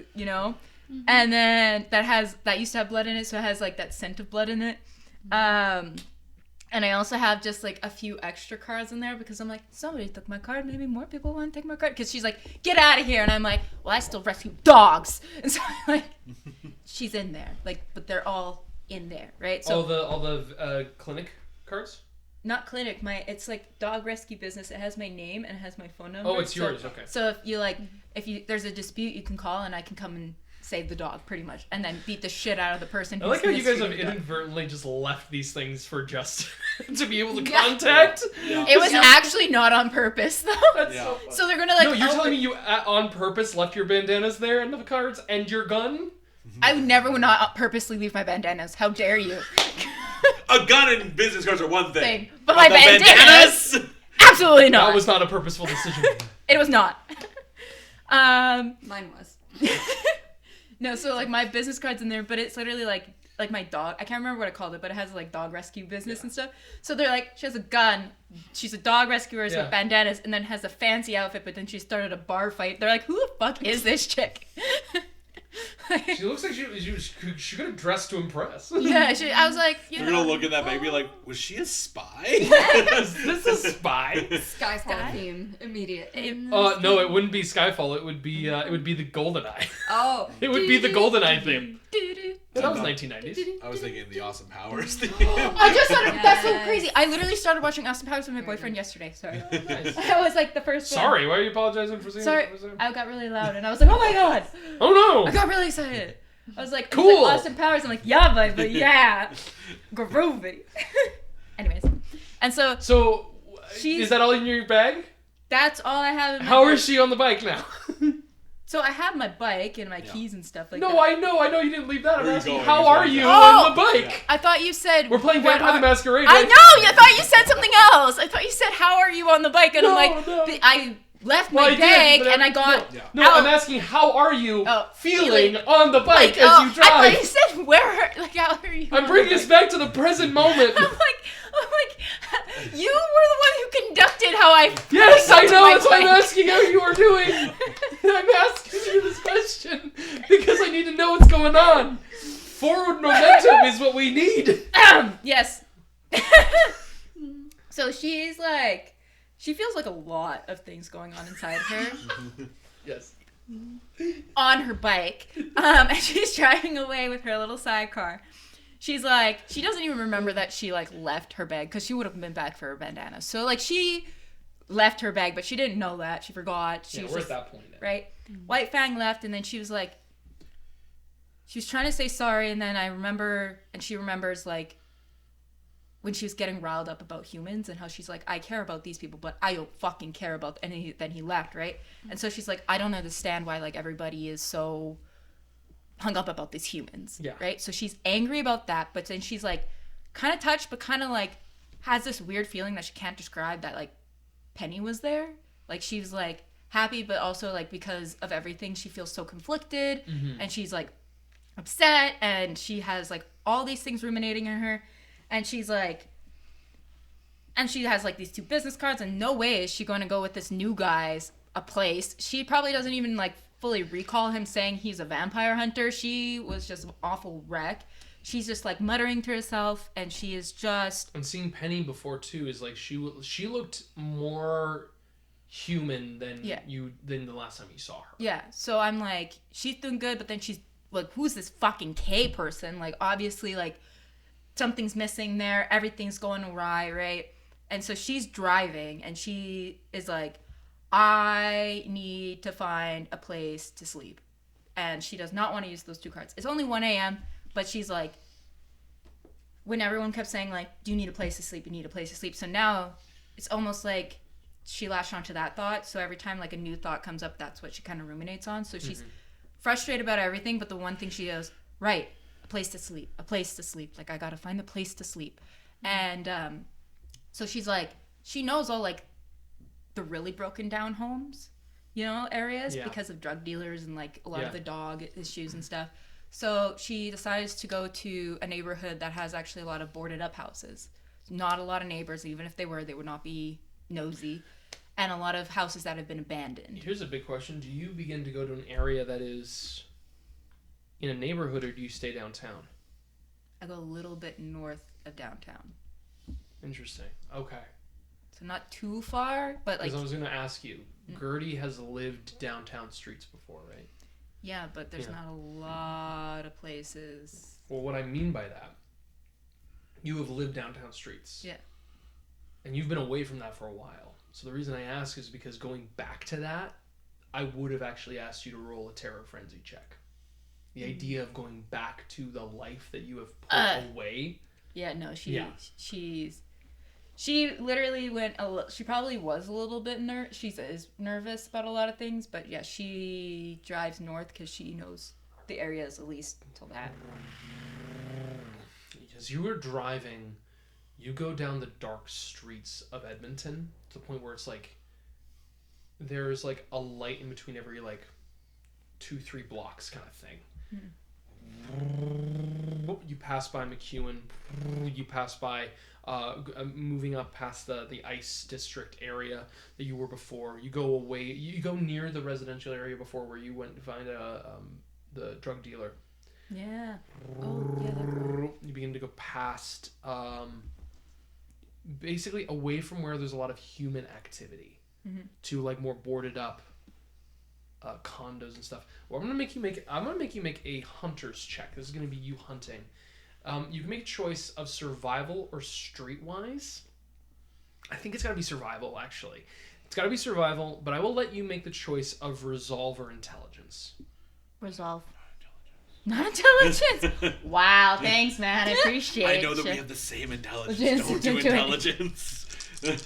and then that used to have blood in it, so it has like that scent of blood in it. And I also have just like a few extra cards in there because I'm like, somebody took my card, maybe more people want to take my card. Because she's like, get out of here, and I'm like, well, I still rescue dogs, and so I'm like, she's in there, like, but they're all in there, right? So all the clinic cards? not clinic, it's like dog rescue business. It has my name and it has my phone number. Oh, it's So- yours. Okay. So if there's a dispute, you can call and I can come and save the dog, pretty much, and then beat the shit out of the person. I like how you guys have mistreated the dog. inadvertently just left these things for just to be able to Yeah. contact. Yeah. It was actually not on purpose, though. That's Yeah. so funny. So they're gonna like. No, you're open- telling me you on purpose left your bandanas there and the cards and your gun? I would never would not purposely leave my bandanas. How dare you? A gun and business cards are one thing. But my the bandanas, absolutely not. That was not a purposeful decision. It was not. Mine was. No, so like my business card's in there, but it's literally like my dog. I can't remember what I called it, but it has like dog rescue business and stuff. So they're like, she has a gun. She's a dog rescuer Yeah. with bandanas, and then has a fancy outfit. But then she started a bar fight. They're like, who the fuck is this chick? She looks like she could have dressed to impress. Yeah, I was like, You're gonna look at that baby like, was she a spy? Is this a spy? Skyfall theme immediate. No, it wouldn't be Skyfall. It would be the GoldenEye. Oh. It would be the GoldenEye theme. That was 1990s. I was thinking the Austin Powers thing. I just thought that's so crazy. I literally started watching Austin Powers with my boyfriend yesterday. Sorry. Nice. That was like the first one. Sorry, why are you apologizing for saying Sorry, that? I got really loud and I was like, oh my god. Oh I no! got really excited. I was like, Cool. It's like Austin Powers. I'm like, yeah, baby, yeah. Groovy. Anyways. And so So, She's- is that all in your bag? that's all I have in my How bag. is she on the bike now? So I have my bike and my keys and stuff like that. No, I know you didn't leave that. I'm Where are you asking, going? how He's are going you back. on the bike? I thought you said We're playing what Vampire the are- Masquerade. I right? know. I thought you said something else. I thought you said, "How are you on the bike?" And No, I'm like, no. I left Well, my I did, bag but and I got No, out. I'm asking, how are you Oh, feeling on the bike like, as oh, you I drive? thought you said, "Where? Like, how are you?" I'm on bringing the us bike?" back to the present moment. I'm like, you were the one who conducted how I. Yes, got I to know. my That's why I'm bike. asking how you are doing. I'm asking you this question because I need to know what's going on. Forward momentum is what we need. Yes. So she's like, she feels like a lot of things going on inside her. Yes. On her bike, and she's driving away with her little sidecar. She's like, she doesn't even remember that she like left her bag because she would have been back for her bandana. So like she left her bag, but she didn't know that. She forgot. She Yeah, was we're just, at that point now. right. White Fang left, and then she was like, she was trying to say sorry, and then I remember, and she remembers like when she was getting riled up about humans and how she's like, I care about these people, but I don't fucking care about. And then he left, right? And so she's like, I don't understand why like everybody is so hung up about these humans, Yeah. right? So she's angry about that, but then she's like kind of touched, but kind of like has this weird feeling that she can't describe that like Penny was there. Like she was like happy, but also like because of everything she feels so conflicted, and she's like upset, and she has like all these things ruminating in her, and she's like, and she has like these 2 business cards, and no way is she going to go with this new guy's a place. She probably doesn't even like fully recall him saying he's a vampire hunter. She was just an awful wreck. She's just like muttering to herself, and she is just. And seeing Penny before too is like she looked more human than than the last time you saw her. Yeah, so I'm like, she's doing good, but then she's like, who's this fucking K person? Like, obviously, like, something's missing there. Everything's going awry, right? And so she's driving, and she is like, I need to find a place to sleep. And she does not want to use those 2 cards. It's only 1 a.m., but she's like, when everyone kept saying, like, do you need a place to sleep? You need a place to sleep. So now it's almost like she latched onto that thought. So every time, like, a new thought comes up, that's what she kind of ruminates on. So she's frustrated about everything, but the one thing she goes, right, a place to sleep, a place to sleep. Like, I got to find a place to sleep. And so she's like, she knows all, like, the really broken down homes, you know, areas because of drug dealers and, like, a lot of the dog issues and stuff. So she decides to go to a neighborhood that has actually a lot of boarded up houses. Not a lot of neighbors. Even if they were, they would not be nosy. And a lot of houses that have been abandoned. Here's a big question. Do you begin to go to an area that is in a neighborhood, or do you stay downtown? I go a little bit north of downtown. Interesting. Okay. So not too far, but like... Because I was going to ask you, Gertie has lived downtown streets before, right? Yeah, but there's not a lot of places. Well, what I mean by that, you have lived downtown streets. Yeah. And you've been away from that for a while. So the reason I ask is because going back to that, I would have actually asked you to roll a terror frenzy check. The idea of going back to the life that you have put away. Yeah, no, she literally went she probably was a little bit is nervous about a lot of things, but yeah, she drives north because she knows the areas at least until that. As you were driving, you go down the dark streets of Edmonton to the point where it's like there's like a light in between every like 2-3 blocks kind of thing. You pass by McKinnon, you pass by moving up past the ice district area that you were before. You go away, you go near the residential area before where you went to find the drug dealer. Yeah. Oh, yeah, that girl. You begin to go past, basically away from where there's a lot of human activity to like more boarded up condos and stuff. Well, I'm gonna make you make a hunter's check. This is gonna be you hunting. You can make a choice of survival or streetwise. I think it's gotta be survival, actually. It's gotta be survival, but I will let you make the choice of resolve or intelligence. Resolve. Not intelligence. Wow, thanks, man. I appreciate it. I know that we have the same intelligence. Don't do intelligence.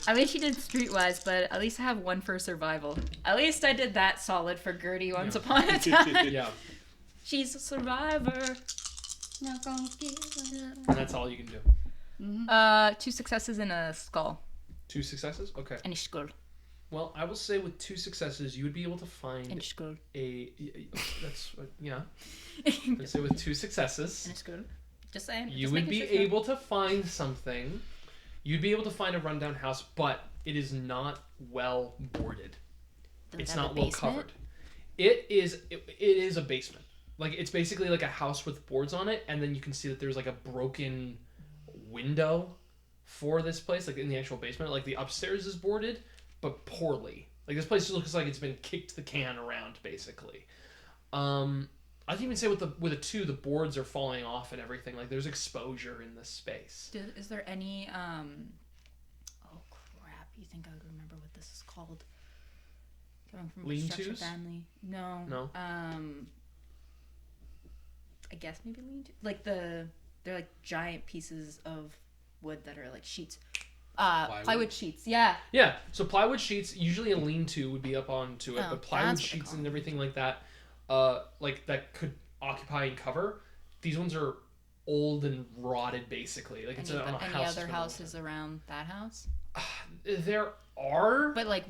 I wish you did streetwise, but at least I have one for survival. At least I did that solid for Gertie once upon a time. Yeah. She's a survivor. Not gonna give up. And that's all you can do. 2 successes and a skull. 2 successes? Okay. And a skull. Well, I will say with 2 successes, you would be able to find And a skull. That's yeah. Let's say with 2 successes, And a skull. Just saying. you just would making be sure. able to find something. You'd be able to find a rundown house, but it is not well boarded. Does it It's have a not well basement? covered. It is a basement. Like it's basically like a house with boards on it, and then you can see that there's like a broken window for this place, like in the actual basement. Like the upstairs is boarded, but poorly. Like this place looks like it's been kicked the can around, basically. I can even say with a 2, the boards are falling off and everything. Like there's exposure in this space. Is there any oh crap, you think I would remember what this is called? Coming from a construction Lean-tos? family. No. I guess maybe lean-to. Like they're like giant pieces of wood that are like sheets. Plywood sheets, yeah. Yeah, so plywood sheets, usually a lean-to would be up onto it, Oh, but plywood that's what they're sheets called. and everything like that, like that could occupy and cover. These ones are old and rotted, basically. Like it's Any, on a but house. any that's other been a long houses around that house? time. There are, But like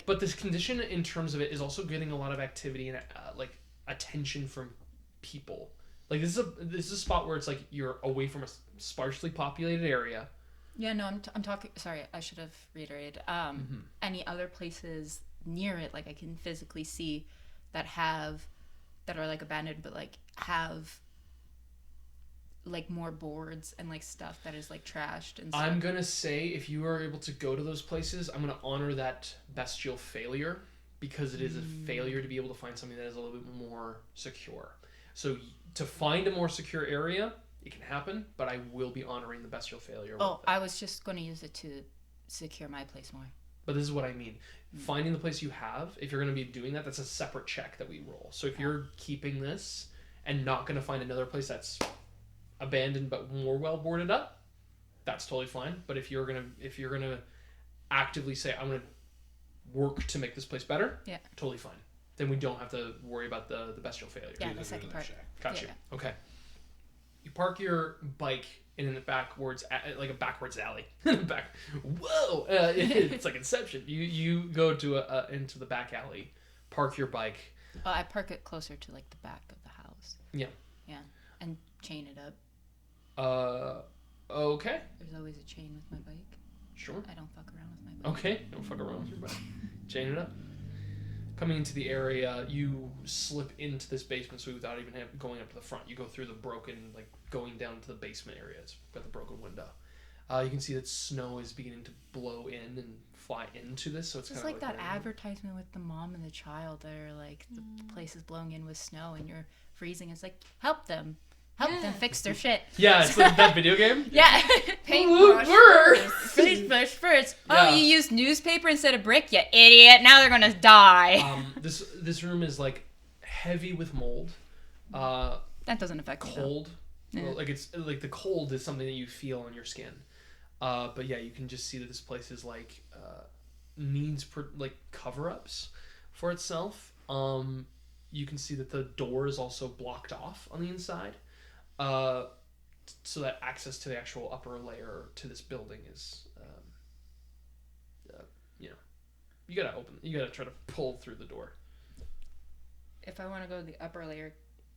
but this condition in terms of it is also getting a lot of activity and like attention from people. Like this is a spot where it's like you're away from a sparsely populated area. yeah, no, I'm talking. Sorry, I should have reiterated. Any other places near it, like I can physically see that are like abandoned, but like have like more boards and like stuff that is like trashed and stuff. I'm gonna say if you are able to go to those places, I'm gonna honor that bestial failure because it is a failure to be able to find something that is a little bit more secure. So to find a more secure area, it can happen, but I will be honoring the bestial failure. Oh, I was just going to use it to secure my place more. But this is what I mean. Finding the place you have, if you're going to be doing that, that's a separate check that we roll. So if you're keeping this and not going to find another place that's abandoned but more well boarded up, that's totally fine. But if you're gonna actively say I'm gonna work to make this place better, Yeah. totally fine. Then we don't have to worry about the bestial failure. Yeah, Either the second do part. that check. Gotcha. Yeah. Okay. You park your bike in the backwards, like a backwards alley. Back. Whoa! It's like Inception. You go to into the back alley, park your bike. I park it closer to like the back of the house. Yeah. Yeah, and chain it up. Okay. There's always a chain with my bike. Sure. I don't fuck around with my bike. Okay. Don't fuck around with your bike. Chain it up. Coming into the area, you slip into this basement, so without even going up to the front, you go through the broken, like going down to the basement area. It's got the broken window. You can see that snow is beginning to blow in and fly into this, so it's It's kind like of that advertisement with the mom and the child that are like the place is blowing in with snow and you're freezing. It's like help them fix their shit. Yeah, it's like that video game. Yeah, Paintbrush paintbrush first. Yeah. Oh, you used newspaper instead of brick, you idiot! Now they're gonna die. This room is like heavy with mold. That doesn't affect me. though. Cold. Yeah. Well, like it's like the cold is something that you feel on your skin. But yeah, you can just see that this place is like needs like cover-ups for itself. You can see that the door is also blocked off on the inside, so that access to the actual upper layer to this building is, you gotta try to pull through the door. If I want to go to the upper layer,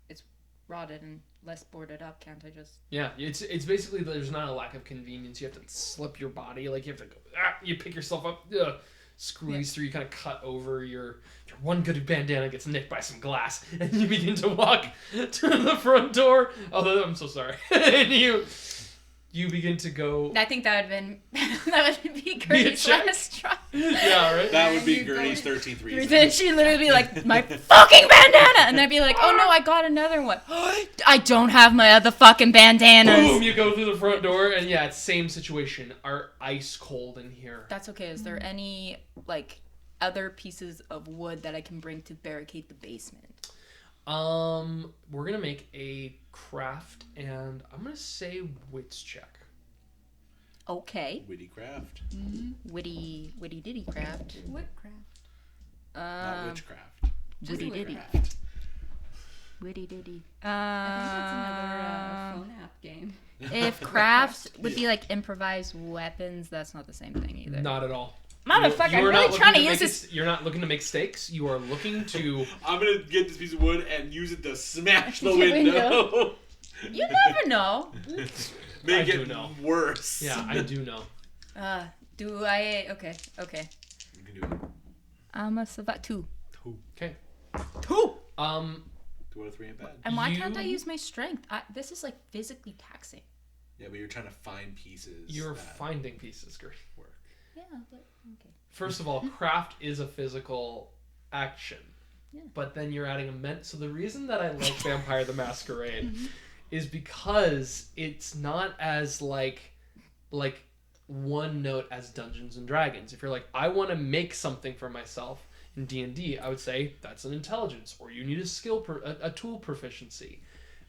it's rotted and less boarded up. Can't I just? Yeah, it's basically there's not a lack of convenience. You have to slip your body, like you have to go, you pick yourself up, squeeze through. You kind of cut over your one good bandana gets nicked by some glass, and you begin to walk to the front door. Oh, I'm so sorry. And you begin to go. I think that would be Gertie's last try. Yeah, right. That would be Gertie's 13th reason. Then she'd literally be like, my fucking bandana! And I'd be like, oh no, I got another one. I don't have my other fucking bandanas. Boom! You go through the front door, and yeah, it's same situation. Are ice cold in here. That's okay. Is there any, like, other pieces of wood that I can bring to barricade the basement? We're gonna make a craft, and I'm gonna say wits check. Okay. Witty craft. Witty diddy craft. Woodcraft. Not witchcraft. Witty diddy. Craft. Witty diddy. I think that's another phone app game. If crafts would be like improvised weapons, that's not the same thing either. Not at all. Motherfucker, You I'm are not really looking trying to make use this. You're not looking to make stakes. You are looking to. I'm gonna get this piece of wood and use it to smash the The window. window. You never know. Make I do it know. worse. Yeah, I do know. Do I? Okay. You can do it. I'm a survive 2. Okay. 2. 2 out of 3 ain't bad. And why can't I use my strength? This is like physically taxing. Yeah, but you're trying to find pieces. You're that finding pieces, Gert. work. Yeah, but okay. First of all, craft is a physical action. Yeah. But then you're adding so the reason that I like Vampire the Masquerade is because it's not as like one note as Dungeons and Dragons. If you're like, I want to make something for myself in D&D, I would say that's an intelligence, or you need a skill a tool proficiency.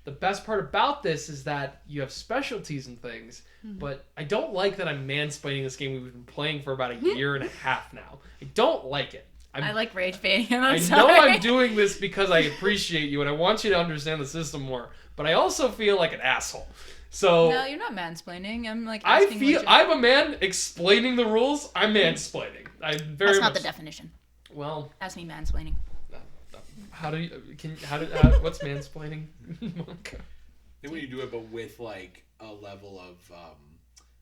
The best part about this is that you have specialties and things, but I don't like that I'm mansplaining this game we've been playing for about a year and a half now. I don't like it. I like rage baiting. I know I'm doing this because I appreciate you and I want you to understand the system more, but I also feel like an asshole. So No, you're not mansplaining. I'm like I asking feel I'm a man explaining the rules. I'm mansplaining. I'm very That's not much, the definition. Well, Ask me mansplaining. what's mansplaining? Monika? I think when you do it, but with like a level of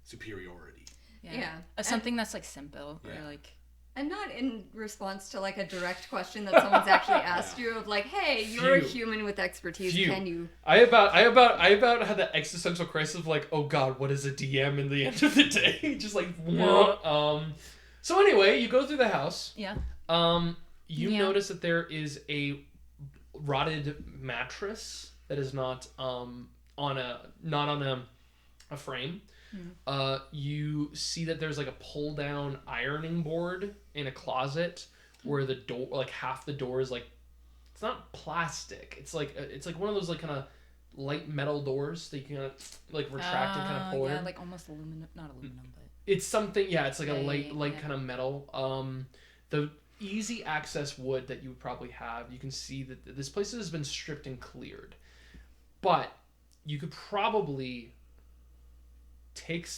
superiority. Yeah. Something that's like simple Yeah. or like. And not in response to like a direct question that someone's actually asked you of like, hey, you're a Phew. human with expertise. Phew. Can you? I about had that existential crisis of like, oh god, what is a DM in the end of the day? Just like, So anyway, you go through the house. Yeah. You notice that there is a rotted mattress that is not on a frame. You see that there's like a pull down ironing board in a closet where the door, like half the door is like, it's not plastic. It's like one of those like kind of light metal doors that you can like retract and kind of pull in. Like almost aluminum, not aluminum, but It's something, yeah. It's like a light yeah. kind of metal. The easy access wood that you would probably have. You can see that this place has been stripped and cleared, but you could probably take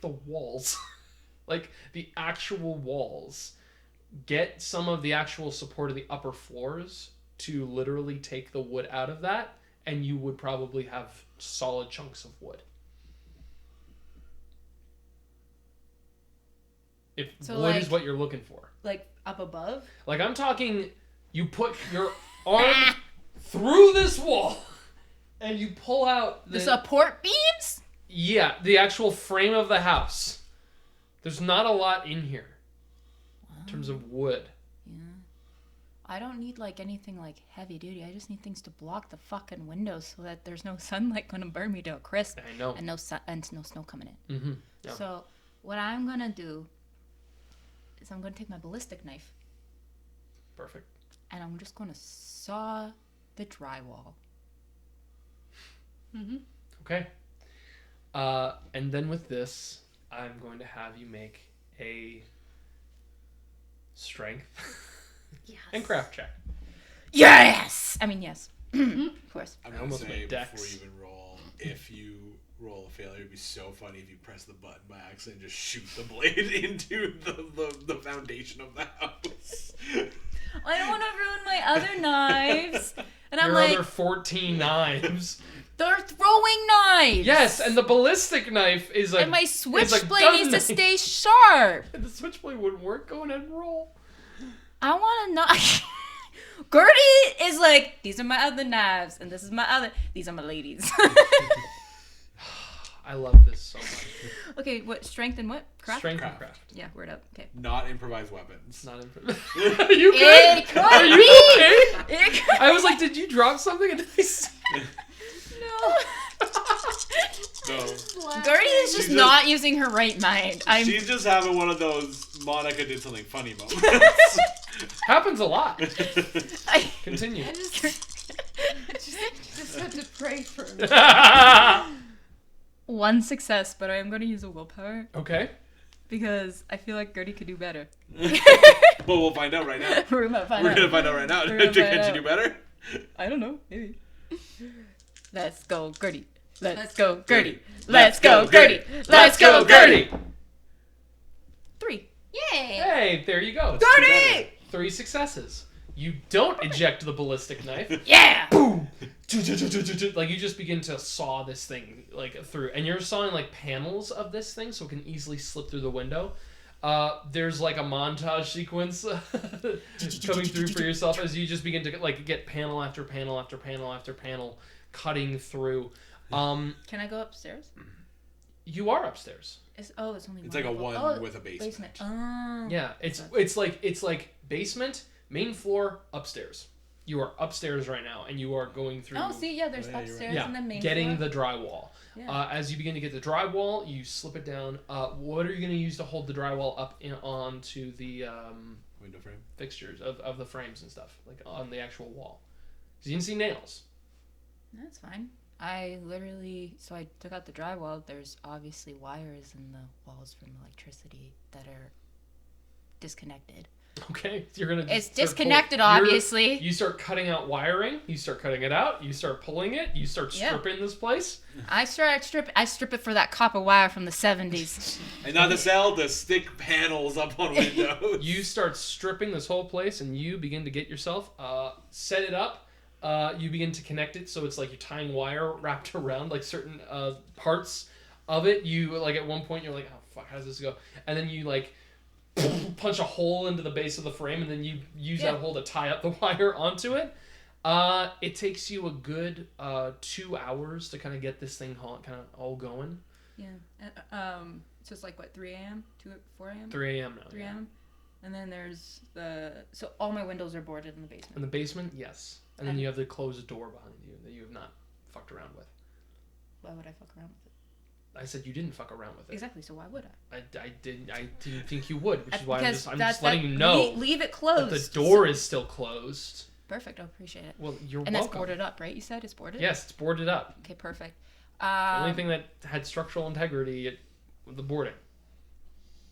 the walls, like the actual walls, get some of the actual support of the upper floors to literally take the wood out of that, and you would probably have solid chunks of wood. If So, wood like- is what you're looking for. like up above. Like I'm talking, you put your arm through this wall and you pull out The support beams? the actual frame of the house. There's not a lot in here in terms of wood. Yeah. I don't need like anything like heavy duty. I just need things to block the fucking windows so that there's no sunlight gonna burn me to a crisp. I know. And no snow coming in. Mm-hmm. Yeah. So what I'm gonna do is I'm gonna take my ballistic knife Perfect. and I'm just gonna saw the drywall. Okay. And then with this, I'm going to have you make a strength Yes. and craft check. Yes. I mean yes. Of course. I'm I gonna almost say went before dex. you even roll, if you roll a failure, it'd be so funny if you press the button by accident and just shoot the blade into the foundation of the house. I don't want to ruin my other knives. And I'm Your like, other 14 knives. They're throwing knives. Yes, and the ballistic knife is a. And my is a switchblade gun needs to knife. stay sharp. The switchblade wouldn't work. Go ahead and roll. I want to know. Gertie is like, these are my other knives, and this is my other. These are my ladies. I love this so much. Okay, what strength and what craft? Strength and craft. Yeah, word up. Okay. Not improvised weapons. Not Are you good? It could Are you be. okay? I was like, did you drop something? And No. No. Gertie is just She's not using her right mind. She's just having one of those Monika did something funny moments. Happens a lot. Continue. I just had to pray for him. one success, but I am going to use a willpower Okay. because I feel like Gertie could do better. Well, we'll find out right now. We're gonna find We're out. gonna find out right now. We're gonna Can find you out. do better? I don't know. Maybe. Let's go, Gertie. Let's Let's go, Gertie. Let's Let's go, go, Gertie. Gertie. Let's go, Gertie. 3. Yay! Hey, there you go. Gertie! 3 successes. You don't eject the ballistic knife. Yeah! Boom! Like you just begin to saw this thing like through, and you're sawing like panels of this thing, so it can easily slip through the window. There's like a montage sequence coming through for yourself as you just begin to like get panel after panel after panel after panel cutting through. Can I go upstairs? You are upstairs. It's only one. It's like a level. one with a basement. Oh. Yeah, it's like basement, main floor, upstairs. You are upstairs right now, and you are going through. Oh, see, yeah, there's Oh, yeah, you're upstairs right. and then main getting floor. the drywall. Yeah. As you begin to get the drywall, you slip it down. What are you going to use to hold the drywall up onto the Window frame. fixtures of the frames and stuff, like on the actual wall? Because you can see nails. That's fine. I took out the drywall. There's obviously wires in the walls from electricity that are disconnected. Okay, you're gonna. It's start disconnected, you're- obviously. You start cutting out wiring. You start cutting it out. You start pulling it. You start Yeah. stripping this place. I strip it for that copper wire from the 70s. And not to sell the stick panels up on windows. You start stripping this whole place, and you begin to get yourself set it up. You begin to connect it, so it's like you're tying wire wrapped around like certain parts of it. You like at one point you're like, oh fuck, how does this go? And then you like punch a hole into the base of the frame, and then you use that hole to tie up the wire onto it. It takes you a good 2 hours to kind of get this thing kind of all going. Yeah. So it's like what, 3 a.m., 4 a.m., 3 a.m. now. 3 a.m. And then there's so all my windows are boarded in the basement. In the basement, yes. And then you have the closed door behind you that you have not fucked around with. Why would I fuck around with it? I said you didn't fuck around with it. Exactly. So why would I? I didn't think you would, which is why Because I'm just letting you know Leave it that closed. the door is still closed. Perfect. I appreciate it. Well, you're And welcome. that's boarded up, right? You said it's boarded? Yes, it's boarded up. Okay, perfect. The only thing that had structural integrity was the boarding.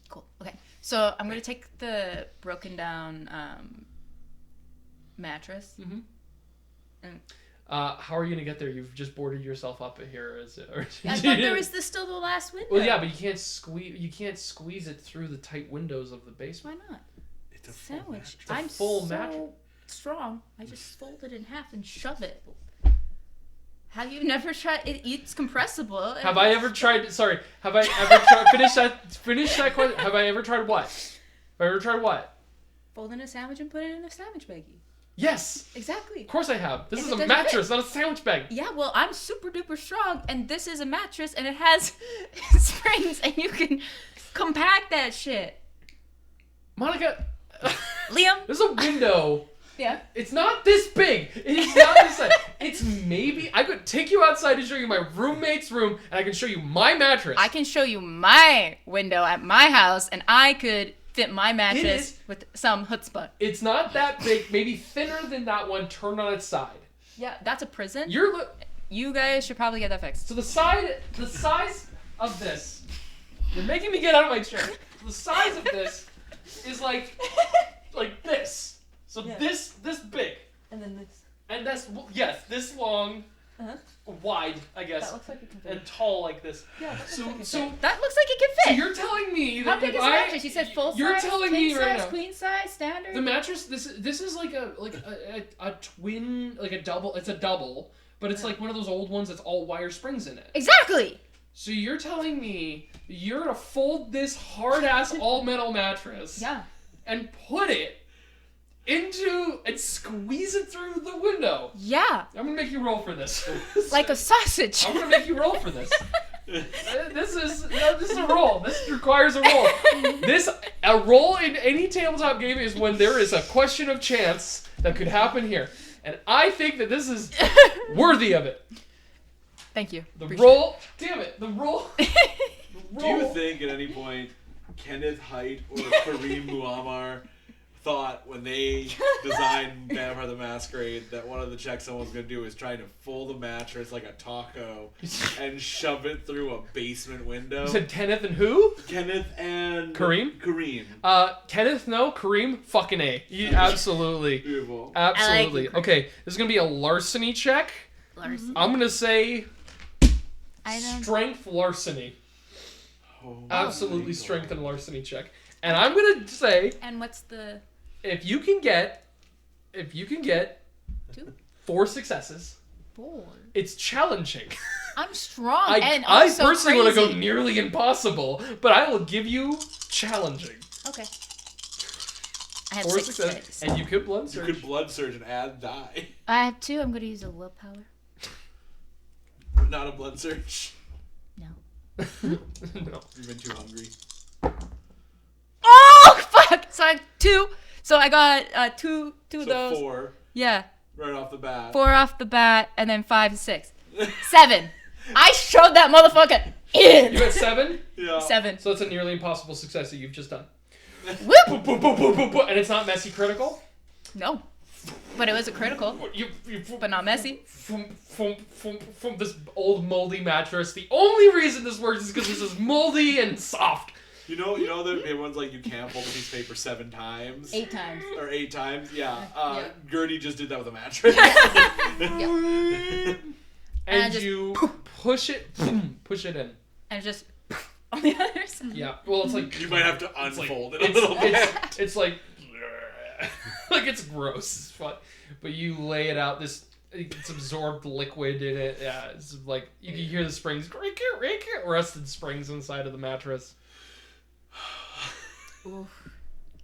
Cool. Okay. So I'm going to take the broken down mattress. Mm-hmm. And How are you gonna get there? You've just boarded yourself up here, or I thought there was still the last window. Well, yeah, but you can't squeeze it through the tight windows of the basement. Why not? It's a full Sandwich. mattress. It's a I'm full so mattress. strong. I just fold it in half and shove it. Have you never tried it? It's compressible. Have I ever tried? Sorry, have I ever tried? Finish that question. Have I ever tried what? Have I ever tried what? Folding a sandwich and put it in a sandwich baggie. Yes. Exactly. Of course I have. This If is it a doesn't mattress, not a sandwich bag. Yeah, well, I'm super duper strong, and this is a mattress, and it has springs, and you can compact that shit. Monika, Liam? there's a window. Yeah. It's not this big. It is not this size. It's maybe I could take you outside to show you my roommate's room, and I can show you my mattress. I can show you my window at my house, and I could fit my mattress is. with some chutzpah. It's not that big. Maybe thinner than that one. Turned on its side. Yeah, that's a prison. You guys should probably get that fixed. So the size of this. You're making me get out of my chair. The size of this is like this. So Yeah. this big, And then this. and that's this long, wide, I guess, looks like it can fit. and tall like this. Yeah, So that looks like it so can fit. you're telling me that How big if is the mattress? You said full size, You're telling king me size, right now. queen size, standard. The mattress, this is like a twin, like a double. It's a double, but it's like one of those old ones that's all wire springs in it. Exactly. So you're telling me you're gonna fold this hard-ass all-metal mattress Yeah. and put it into and squeeze it through the window? Yeah. I'm gonna make you roll for this. Like a sausage. I'm gonna make you roll for this. This is a roll. This requires a roll. A roll in any tabletop game is when there is a question of chance that could happen here, and I think that this is worthy of it. Thank you. The Appreciate roll, damn it, the roll. Do you think at any point Kenneth Haidt or Kareem Muammar thought when they designed Vampire the Masquerade that one of the checks someone's going to do is try to fold a mattress like a taco and shove it through a basement window? You said Kenneth and who? Kenneth and... Kareem? Kareem. Kenneth, no. Kareem, fucking A. Absolutely. Beautiful. Absolutely. I like Okay, this is going to be a larceny check. Larceny. I'm going to say I don't. strength larceny. Oh, Absolutely my strength God. and larceny check. And I'm going to say And what's the if you can get 2? 4 successes, 4. it's challenging. I'm strong I also personally want to go crazy. nearly impossible, but I will give you challenging. Okay. I have 4 6 successes, hits. and you could blood You surge. could blood surge and add die. I have 2. I'm going to use a willpower. Not a blood surge. No. No. You've been too hungry. Oh, fuck! So I have 2. So I got 2 of So those. 4 Yeah. right off the bat. 4 off the bat, and then 5 and 6. 7. I showed that motherfucker in. You got 7? Yeah. 7. So it's a nearly impossible success that you've just done. Whoop! Boop, boop, boop, boop, boop, boop, and it's not messy critical? No. But it was a critical, You, but not messy. from this old moldy mattress. The only reason this works is because this is moldy and soft. You know that everyone's like, you can't fold a piece of paper 7 times? 8 times. Or 8 times? Yeah. Yeah. Gertie just did that with a mattress. And I just- you push it in. And just on the other side. Yeah. Well, it's like You might have to it's like- unfold it a little bit. It's like like it's gross as fuck. But you lay it out. It's absorbed liquid in it. Yeah. It's like you can hear the springs, rusted springs inside of the mattress. Oof.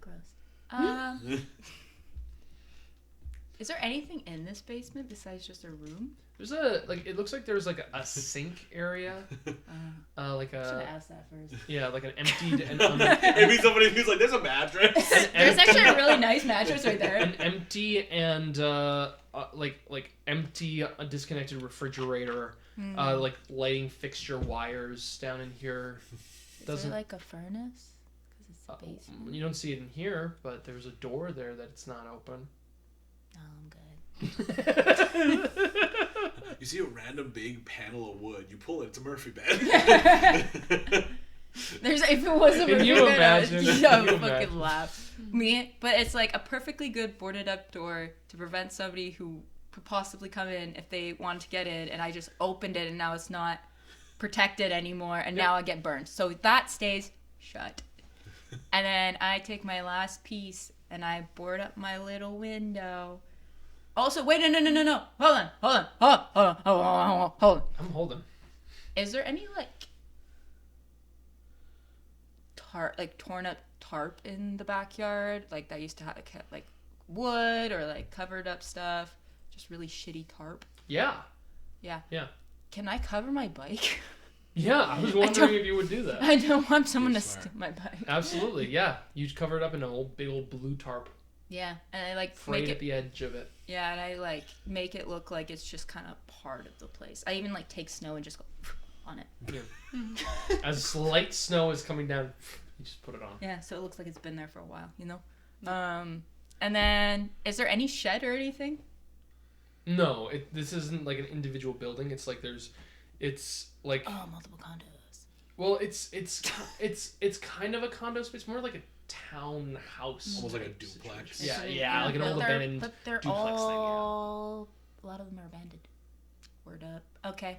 Gross. Is there anything in this basement besides just a room? There's it looks like there's like a sink area, like Should have a asked that first. yeah, like an emptied and Maybe somebody who's like, there's a mattress. There's actually a really nice mattress right there. an empty and like empty disconnected refrigerator, like lighting fixture wires down in here. Is there like a furnace? Because it's a basement. You don't see it in here, but there's a door there that's not open. No, I'm good. You see a random big panel of wood. You pull it. It's a Murphy bed. If it wasn't Can you imagine? I would Can you fucking imagine? laugh. But it's like a perfectly good boarded up door to prevent somebody who could possibly come in if they wanted to get in, and I just opened it and now it's not protected anymore, and now I get burned. So that stays shut. And then I take my last piece and I board up my little window. Also, wait, no. Hold on. I'm holding. Is there any torn up tarp in the backyard? Like that used to have like wood or like covered up stuff. Just really shitty tarp. Yeah. Yeah. Yeah. Can I cover my bike? Yeah, I was wondering if you would do that. I don't want someone to You're smart. steal my bike. Absolutely, yeah. You cover it up in a big old blue tarp, Yeah, and I frayed make at it. the edge of it. Yeah, and I make it look like it's just kind of part of the place. I even take snow and just go on it. Yeah. As slight snow is coming down, you just put it on. Yeah, so it looks like it's been there for a while, And then, is there any shed or anything? No, this isn't like an individual building. It's like it's like Oh, multiple condos. well, it's kind of a condo space, more like a townhouse. Almost like a type duplex. situation. Yeah, like an old abandoned But they're duplex all... A lot of them are abandoned. Word up. Okay.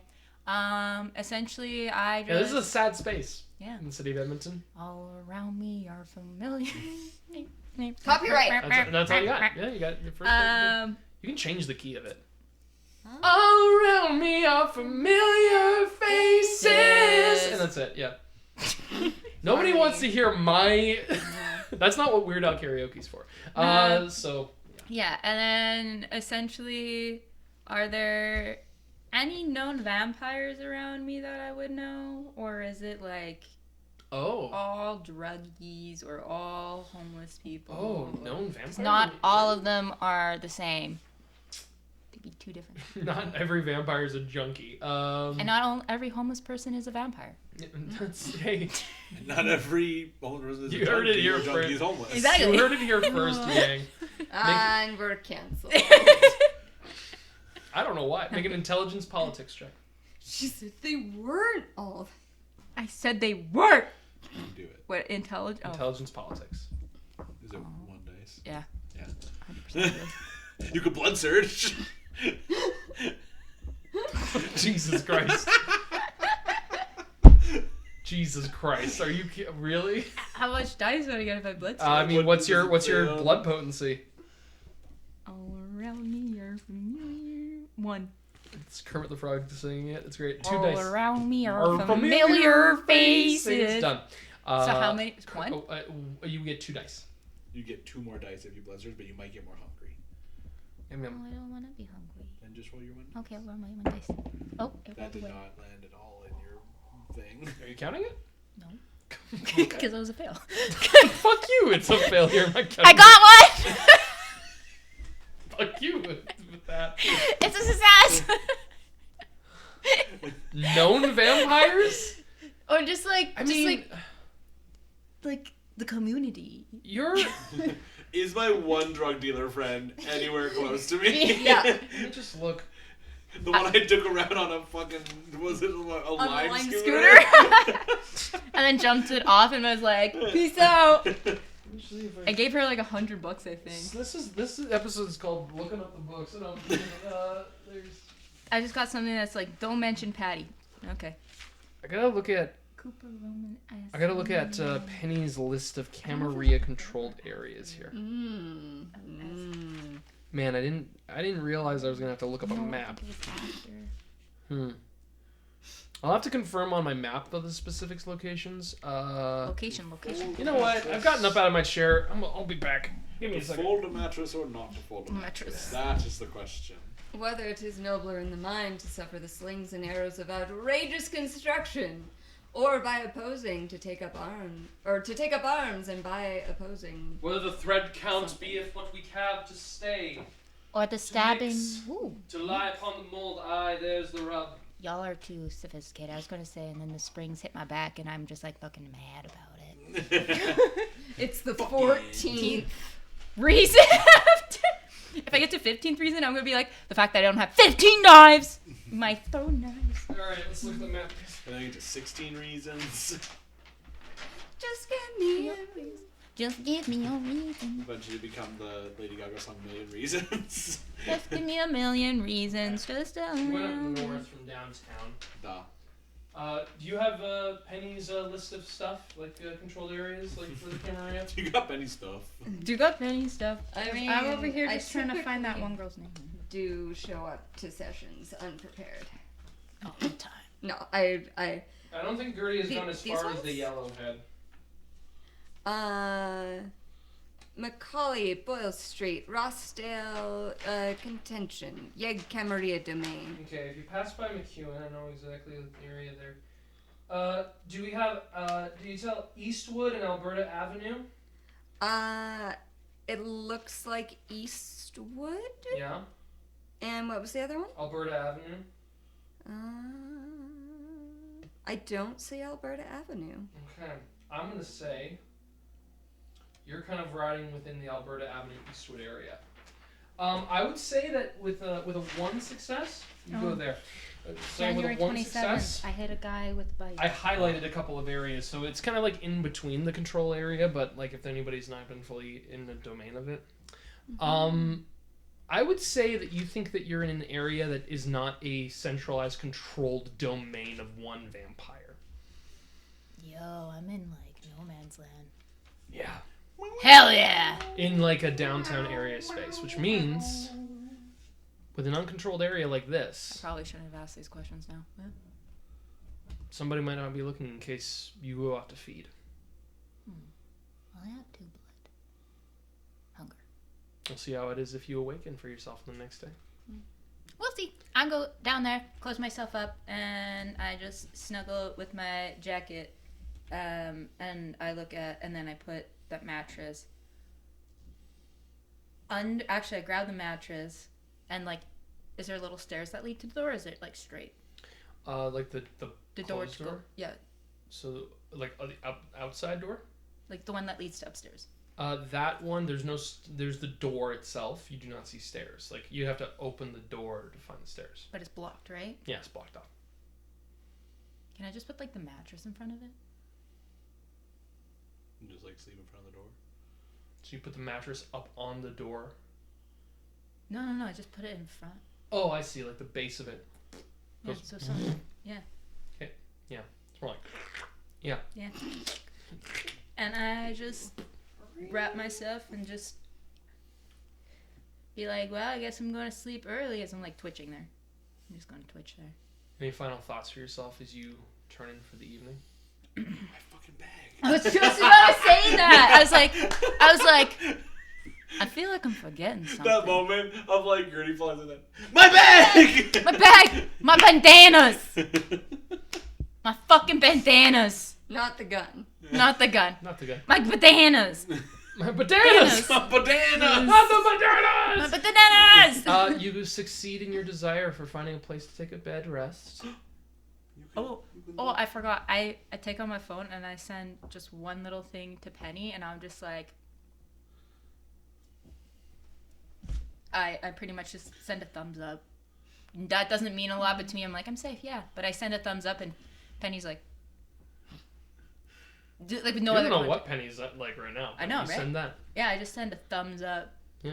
Essentially, I just... Yeah, this is a sad space. Yeah. In the city of Edmonton. All around me are familiar. Copyright. That's all you got. Yeah, you got your first. You can change the key of it. All around me are familiar faces. And that's it, yeah. Nobody wants to hear my... That's not what Weird Al karaoke's for. So... Yeah, and then essentially, are there any known vampires around me that I would know? Or is it like... all druggies or all homeless people? Oh, known vampires? Not all of them are the same. They'd be two different. Not every vampire is a junkie. And not every homeless person is a vampire. That's, hey. Not every homeless person is You heard it here junkie is first. homeless. Exactly. You heard it here first, Yang. And we're canceled. I don't know why. Make an intelligence politics check. She said they weren't all. I said they were. Do it. What, intelligence? Intelligence politics. Is it one dice? Yeah. Yeah. 100%. You could blood surge. Jesus Christ. Jesus Christ. Are you really? How much dice would I get if I blood I mean, what's your fail? blood potency? All around me are familiar. 1. It's Kermit the Frog singing it. It's great. 2 All dice. around me are Are familiar faces. Done. So how many? 1? You get 2 dice. You get 2 more dice if you blood surge, but you might get more hungry. Oh, I don't want to be hungry. Then just roll your one. Okay, roll my 1 dice. Oh, it That rolled did away. not land at all in your thing. Are you counting it? No. Because it was a fail. Fuck you. It's a failure. I'm not counting I got one! it. Fuck you with that. It's a success! Known vampires? Or just like, I mean, like the community. you're... Is my one drug dealer friend anywhere close to me? Yeah. Let me just look. The one I took around on a fucking, was it a On the lime lime scooter? And then jumped it off and was like, peace out. Let me see if I gave her like $100, I think. This episode is called Looking Up the Books. And there's... I just got something that's like, don't mention Patty. Okay. I gotta look at Cooper Roman. I gotta look at Penny's list of Camarilla controlled areas here. Man, I didn't realize I was gonna have to look up a map. I'll have to confirm on my map though the specific locations. Location. You know what? I've gotten up out of my chair. I'll be back. Give me a To second. fold a mattress or not to fold a mattress? That is the question. Whether it is nobler in the mind to suffer the slings and arrows of outrageous construction, or by opposing to take up arms, and by opposing. Whether the thread count be if what we have to stay. Or the stabbing. mix. Ooh. To lie upon the mold, aye, there's the rub. Y'all are too sophisticated. I was going to say, and then the springs hit my back, and I'm just like fucking mad about it. It's the 14th. Reason after. If I get to 15th reason, I'm going to be like, the fact that I don't have 15 knives. My throw knives. Alright, let's look at the map. And then you get to 16 reasons. Just give me a reason. Just give me a reason. Eventually become the Lady Gaga song Million Reasons. Just give me a million reasons. Just a We went up million. north from downtown. Duh. Do you have Penny's list of stuff, like controlled areas, like for the camera? You got many stuff. Do got many stuff. I mean, I'm over here I just trying to find that typically one girl's name. Do show up to sessions unprepared. All the time. No, I I don't think Gertie has gone as These far as the ones? Yellowhead. Macaulay, Boyle Street, Rossdale, Contention, yegVMP domain. Okay, if you pass by McKinnon, I know exactly the area there. Do we have, do you tell Eastwood and Alberta Avenue? It looks like Eastwood. Yeah. And what was the other one? Alberta Avenue. I don't see Alberta Avenue. Okay. I'm gonna say you're kind of riding within the Alberta Avenue Eastwood area. I would say that with a 1 success, you go there. So January with a 1 27th, success, I hit a guy with a bike. I highlighted a couple of areas, so it's kind of like in between the control area, but like if anybody's not been fully in the domain of it. I would say that you think that you're in an area that is not a centralized controlled domain of one vampire. Yo, I'm in like no man's land. Yeah. Hell yeah! In like a downtown area space, which means With an uncontrolled area like I this, probably shouldn't have asked these questions now. Yeah. somebody might not be looking in case you go out to feed. Well, I have 2 blood. Hunger. We'll see how it is if you awaken for yourself the next day. We'll see. I go down there, close myself up, and I just snuggle with my jacket. And I look at, and then I put that mattress under. Actually, I grab the mattress, and like, is there little stairs that lead to the door? Or is it like straight? Like the door closed to go. Yeah, So like the outside door. like the one that leads to upstairs. That one, there's the door itself. You do not see stairs. Like, you have to open the door to find the stairs. But it's blocked, right? Yeah, it's blocked off. Can I just put like the mattress in front of it? And just like sleep in front of the door. So you put the mattress up on the door. No. I just put it in front. Oh, I see. Like the base of it. Yeah, Goes- so yeah. Okay. Yeah. It's more like. Yeah. Yeah. And I just wrap myself and just be like, well, I guess I'm going to sleep early as I'm like twitching there. I'm just going to twitch there. Any final thoughts for yourself as you turn in for the evening? My fucking bag. I was just about to say that. I was like, I feel like I'm forgetting something. That moment of like Gertie flies in that. My bag! My bag! My bandanas! My fucking bandanas! Not the gun. Not the gun. Not the guy. My bananas! My bananas! My banana! Not the My bananas! bananas! You succeed in your desire for finding a place to take a bed rest. Oh, I forgot. I take out my phone and I send just one little thing to Penny, and I'm just like, I pretty much just send a thumbs up. That doesn't mean a lot, but to me, I'm like, I'm safe, yeah. But I send a thumbs up, and Penny's like, like with no You other. don't know context. what Penny's like right now. I know, you right? Send that. Yeah, I just send a thumbs up, Yeah.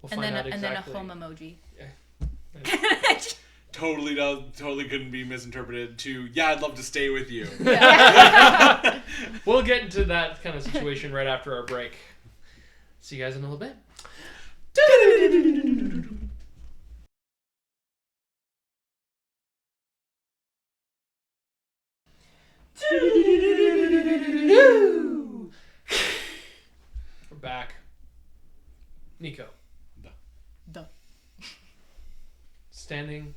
We'll and find then out and then a exactly. home emoji. Yeah. Totally couldn't be misinterpreted to, yeah, I'd love to stay with you. We'll get into that kind of situation right after our break. See you guys in a little bit. We're back. Nico. Duh. Standing,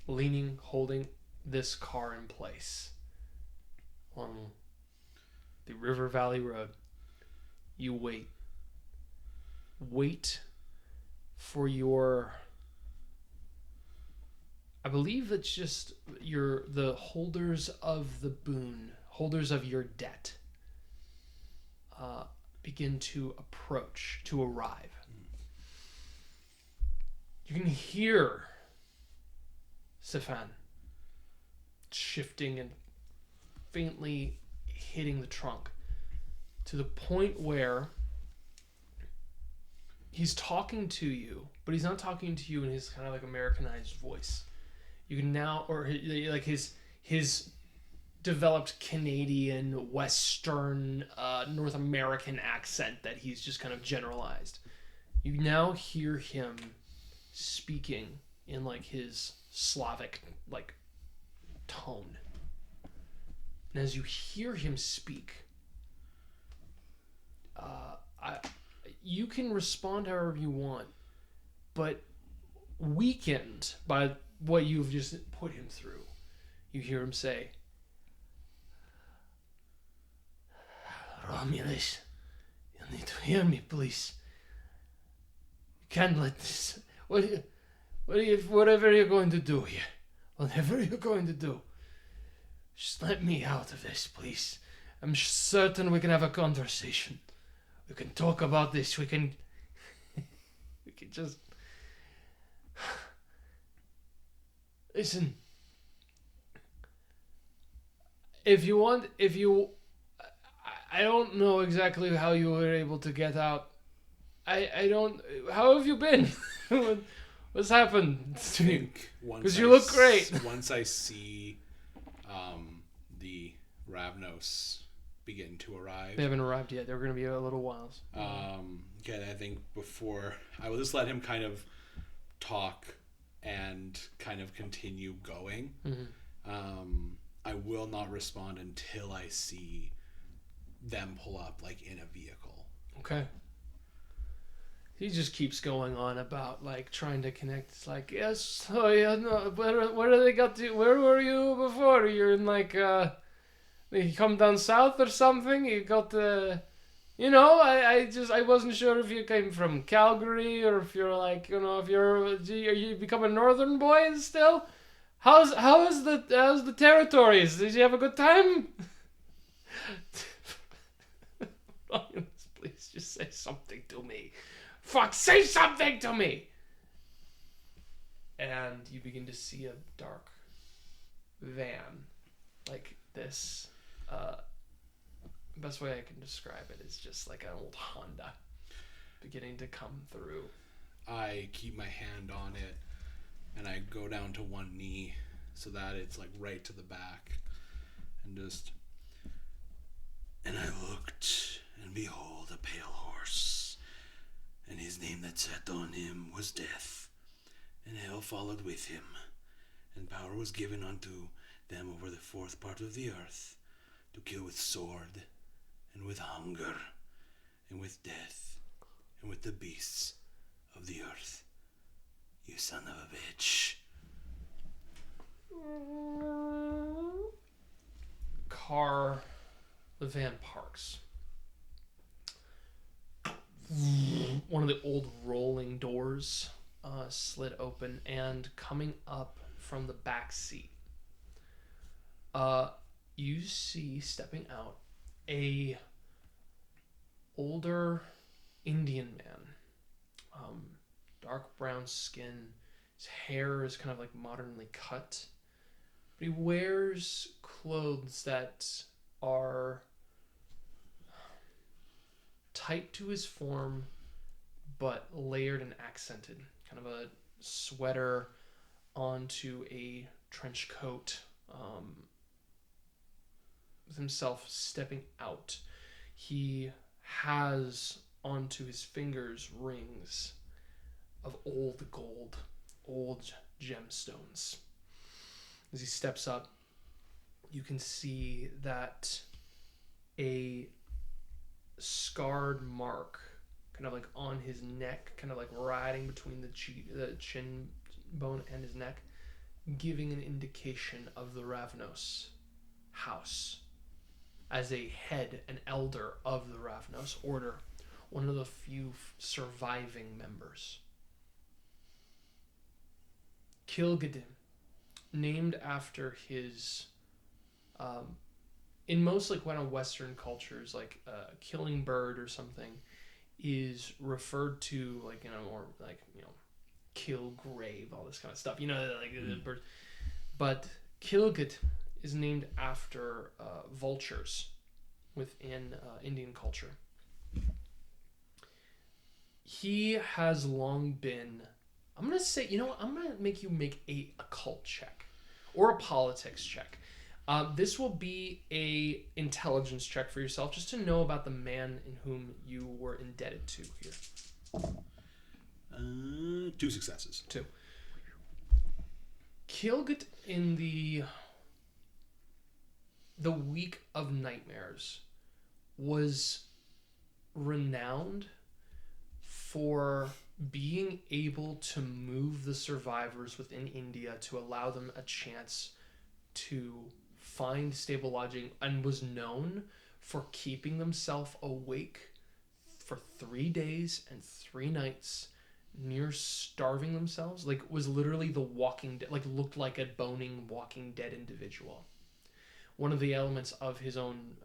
leaning, holding this car in place on the River Valley Road. You wait. Wait for your... I believe it's just the holders of the boon, holders of your debt, begin to approach, to arrive. You can hear Stefan shifting and faintly hitting the trunk to the point where he's talking to you, but he's not talking to you in his kind of like Americanized voice. You can now, or like his developed Canadian, Western, North American accent that he's just kind of generalized. You now hear him speaking in like his Slavic like tone. And as you hear him speak, you can respond however you want, but weakened by what you've just put him through, you hear him say, Romulus, you need to hear me, please. You can't let this... Whatever you're going to do here, whatever you're going to do, just let me out of this, please. I'm certain we can have a conversation. We can talk about this. We can just... Listen. I don't know exactly how you were able to get out. How have you been? What's happened to you? Because you look great. Once I see the Ravnos begin to arrive. They haven't arrived yet. They're going to be a little while. Okay, I think before I will just let him kind of talk and kind of continue going. I will not respond until I see them pull up like in a vehicle. Okay. He just keeps going on about like trying to connect. It's like, yes, oh yeah, no, where do they got to? Where were you before? You're in like you come down south or something. You got the, I wasn't sure if you came from Calgary or if you're like, if are you become a northern boy still? How's the territories? Did you have a good time? Please just say something to me. Fuck, say something to me! And you begin to see a dark van. Like this. Best way I can describe it is just like an old Honda beginning to come through. I keep my hand on it and I go down to one knee so that it's like right to the back and I looked, and behold, a pale horse, and his name that sat on him was Death, and hell followed with him, and power was given unto them over the fourth part of the earth, to kill with sword, and with hunger, and with death, and with the beasts of the earth. You son of a bitch. The van parks. One of the old rolling doors slid open, and coming up from the back seat, you see stepping out a older Indian man, dark brown skin. His hair is kind of like modernly cut, but he wears clothes that are tight to his form, but layered and accented. Kind of a sweater onto a trench coat. With himself stepping out, he has onto his fingers rings of old gold, old gemstones. As he steps up, you can see that a scarred mark kind of like on his neck, kind of like riding between the chin bone and his neck, giving an indication of the Ravnos house as a head, an elder of the Ravnos order, one of the few surviving members. Kilgadim, named after his in most like one of Western cultures, like killing bird or something is referred to like or like kill grave, all this kind of stuff, like the bird. But Kilgut is named after vultures within Indian culture. He has long been, I'm gonna say, I'm gonna make you make a occult check or a politics check. This will be a intelligence check for yourself, just to know about the man in whom you were indebted to here. 2 successes. 2. Kilgut in the Week of Nightmares was renowned for being able to move the survivors within India to allow them a chance to find stable lodging, and was known for keeping themselves awake for 3 days and 3 nights, near starving themselves. Like, was literally the Walking Dead, like looked like a boning Walking Dead individual. One of the elements of his own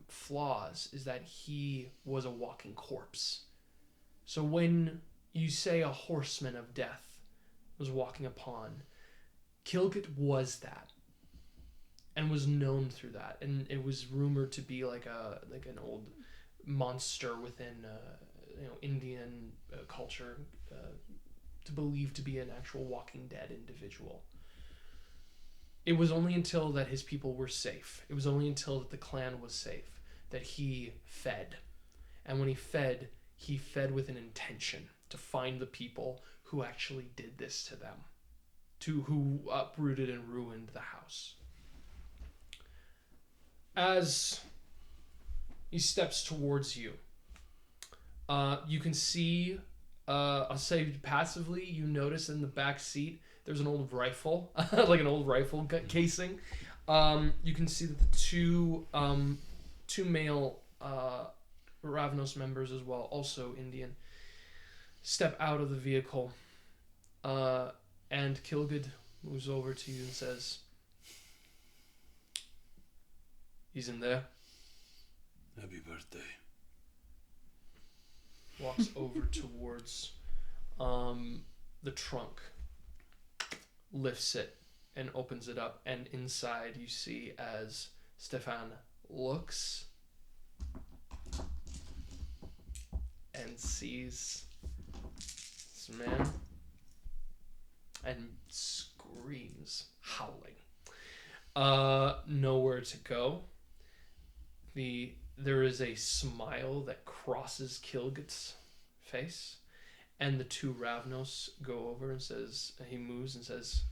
flaws is that he was a walking corpse. So when you say a horseman of death was walking upon, Kilgut was that, and was known through that, and it was rumored to be like an old monster within Indian culture, to believe to be an actual Walking Dead individual. It was only until that his people were safe, it was only until that the clan was safe, that he fed. And when he fed with an intention to find the people who actually did this to them, to who uprooted and ruined the house. As he steps towards you, you can see, I'll say passively, you notice in the back seat there's an old rifle, like an old rifle casing. You can see that the two male Ravnos members as well, also Indian, step out of the vehicle, and Kilgood moves over to you and says, "He's in there." Happy birthday. Walks over towards the trunk, lifts it, and opens it up, and inside you see as Stefan looks and sees this man and screams, howling. Nowhere to go. There is a smile that crosses Kilgood's face, and the two Ravnos go over and he moves and says,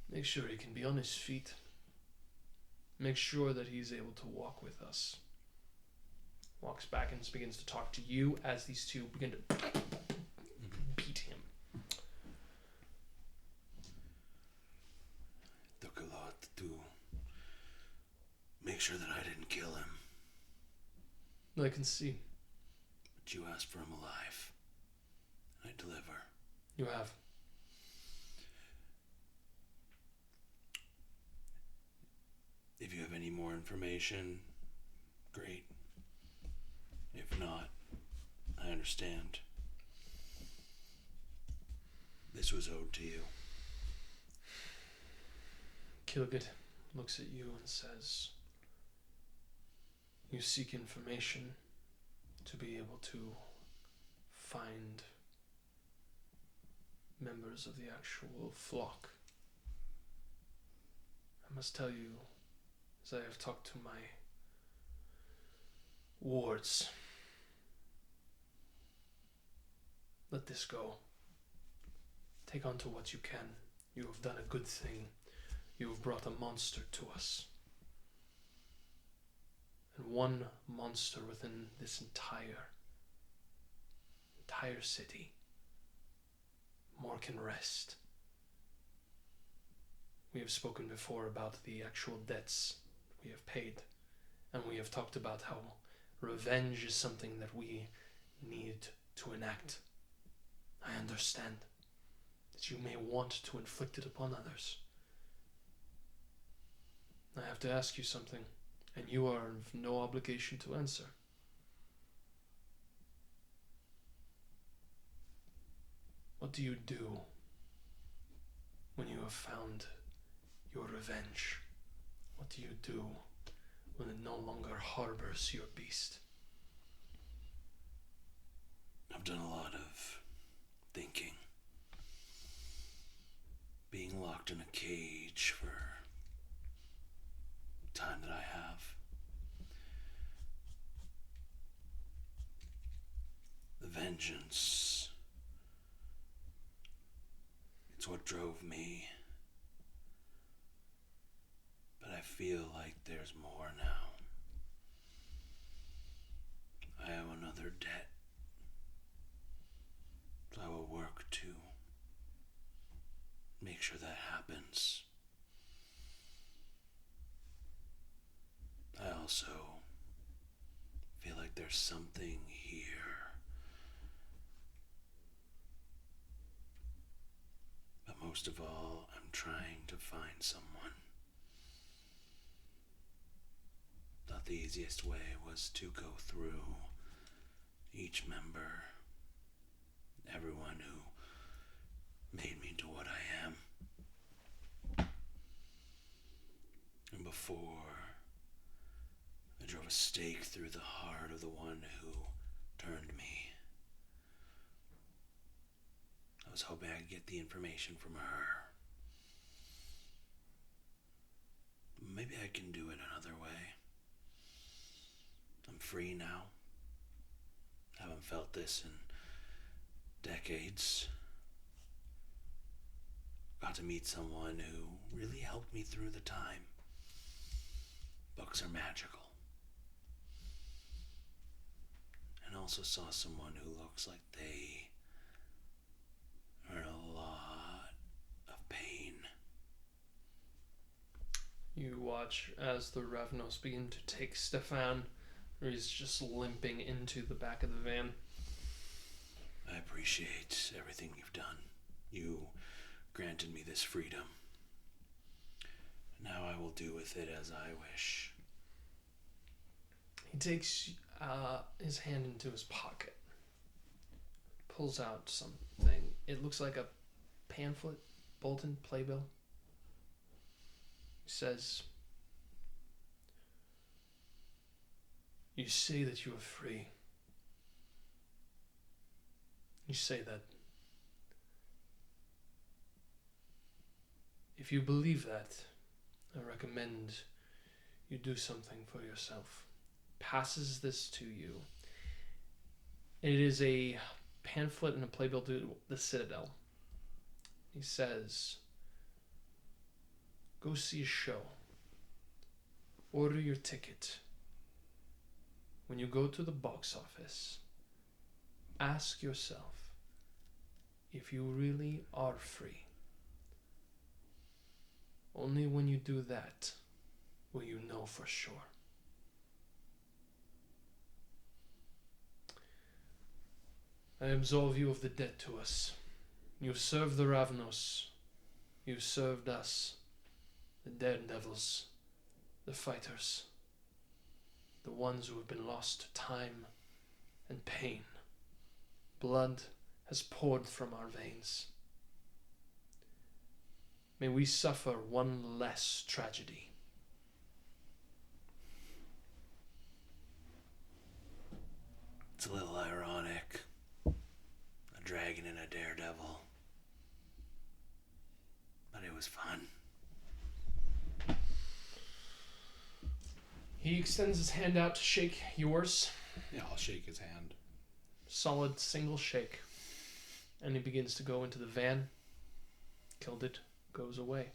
"Make sure he can be on his feet. Make sure that he's able to walk with us." Walks back and begins to talk to you as these two begin to beat him. Took a lot to make sure that I didn't kill him. I can see. But you asked for him alive. I deliver. You have. If you have any more information, great. If not, I understand. This was owed to you. Kilgood looks at you and says, "You seek information to be able to find members of the actual flock. I must tell you, as I have talked to my wards, let this go. Take on to what you can. You have done a good thing. You have brought a monster to us. And one monster within this entire city. More can rest. We have spoken before about the actual debts we have paid, and we have talked about how revenge is something that we need to enact. I understand that you may want to inflict it upon others. I have to ask you something, and you are of no obligation to answer. What do you do when you have found your revenge? What do you do when it no longer harbors your beast?" I've done a lot of thinking. Being locked in a cage for the time that I have. The vengeance. It's what drove me. But I feel like there's more now. I owe another debt. So I will work to make sure that happens. I also feel like there's something here. But most of all, I'm trying to find someone. Thought the easiest way was to go through each member, everyone who made me into what I am. And before I drove a stake through the heart of the one who turned me, I was hoping I could get the information from her. Maybe I can do it another way. I'm free now. I haven't felt this in decades. Got to meet someone who really helped me through the time. Books are magical. And also saw someone who looks like they are in a lot of pain. You watch as the Ravnos begin to take Stefan, where he's just limping into the back of the van. I appreciate everything you've done. You granted me this freedom. Now I will do with it as I wish. He takes his hand into his pocket, pulls out something. It looks like a pamphlet, bulletin, playbill. He says, "You say that you are free. You say that. If you believe that, I recommend you do something for yourself." Passes this to you. It is a pamphlet and a playbill to the Citadel. He says, "Go see a show. Order your ticket. When you go to the box office, ask yourself if you really are free. Only when you do that will you know for sure." I absolve you of the debt to us. You served the Ravnos. You served us, the daredevils, the fighters, the ones who have been lost to time and pain. Blood has poured from our veins. May we suffer one less tragedy. It's a little ironic. A dragon and a daredevil. But it was fun. He extends his hand out to shake yours. Yeah, I'll shake his hand. Solid single shake. And he begins to go into the van. Killed it. Goes away.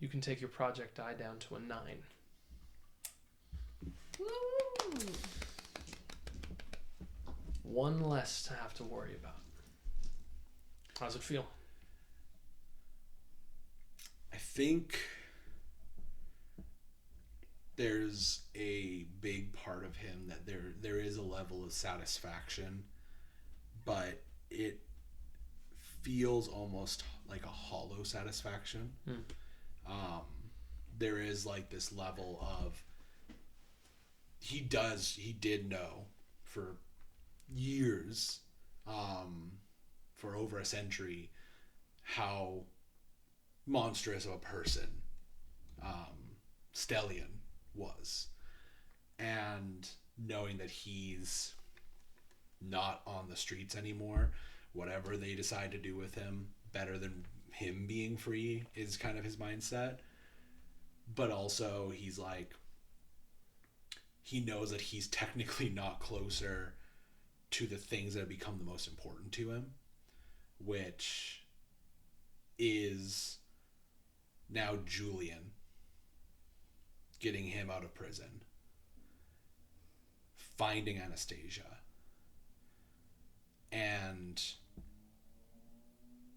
You can take your project die down to a 9. Woo! One less to have to worry about. How's it feel? I think there's a big part of him that there is a level of satisfaction, but it feels almost like a hollow satisfaction. There is like this level of he did know for years, for over a century, how monstrous of a person Stellion was, and knowing that he's not on the streets anymore, whatever they decide to do with him, better than him being free is kind of his mindset. But also he's like, he knows that he's technically not closer to the things that have become the most important to him, which is now Julian, getting him out of prison, finding Anastasia, and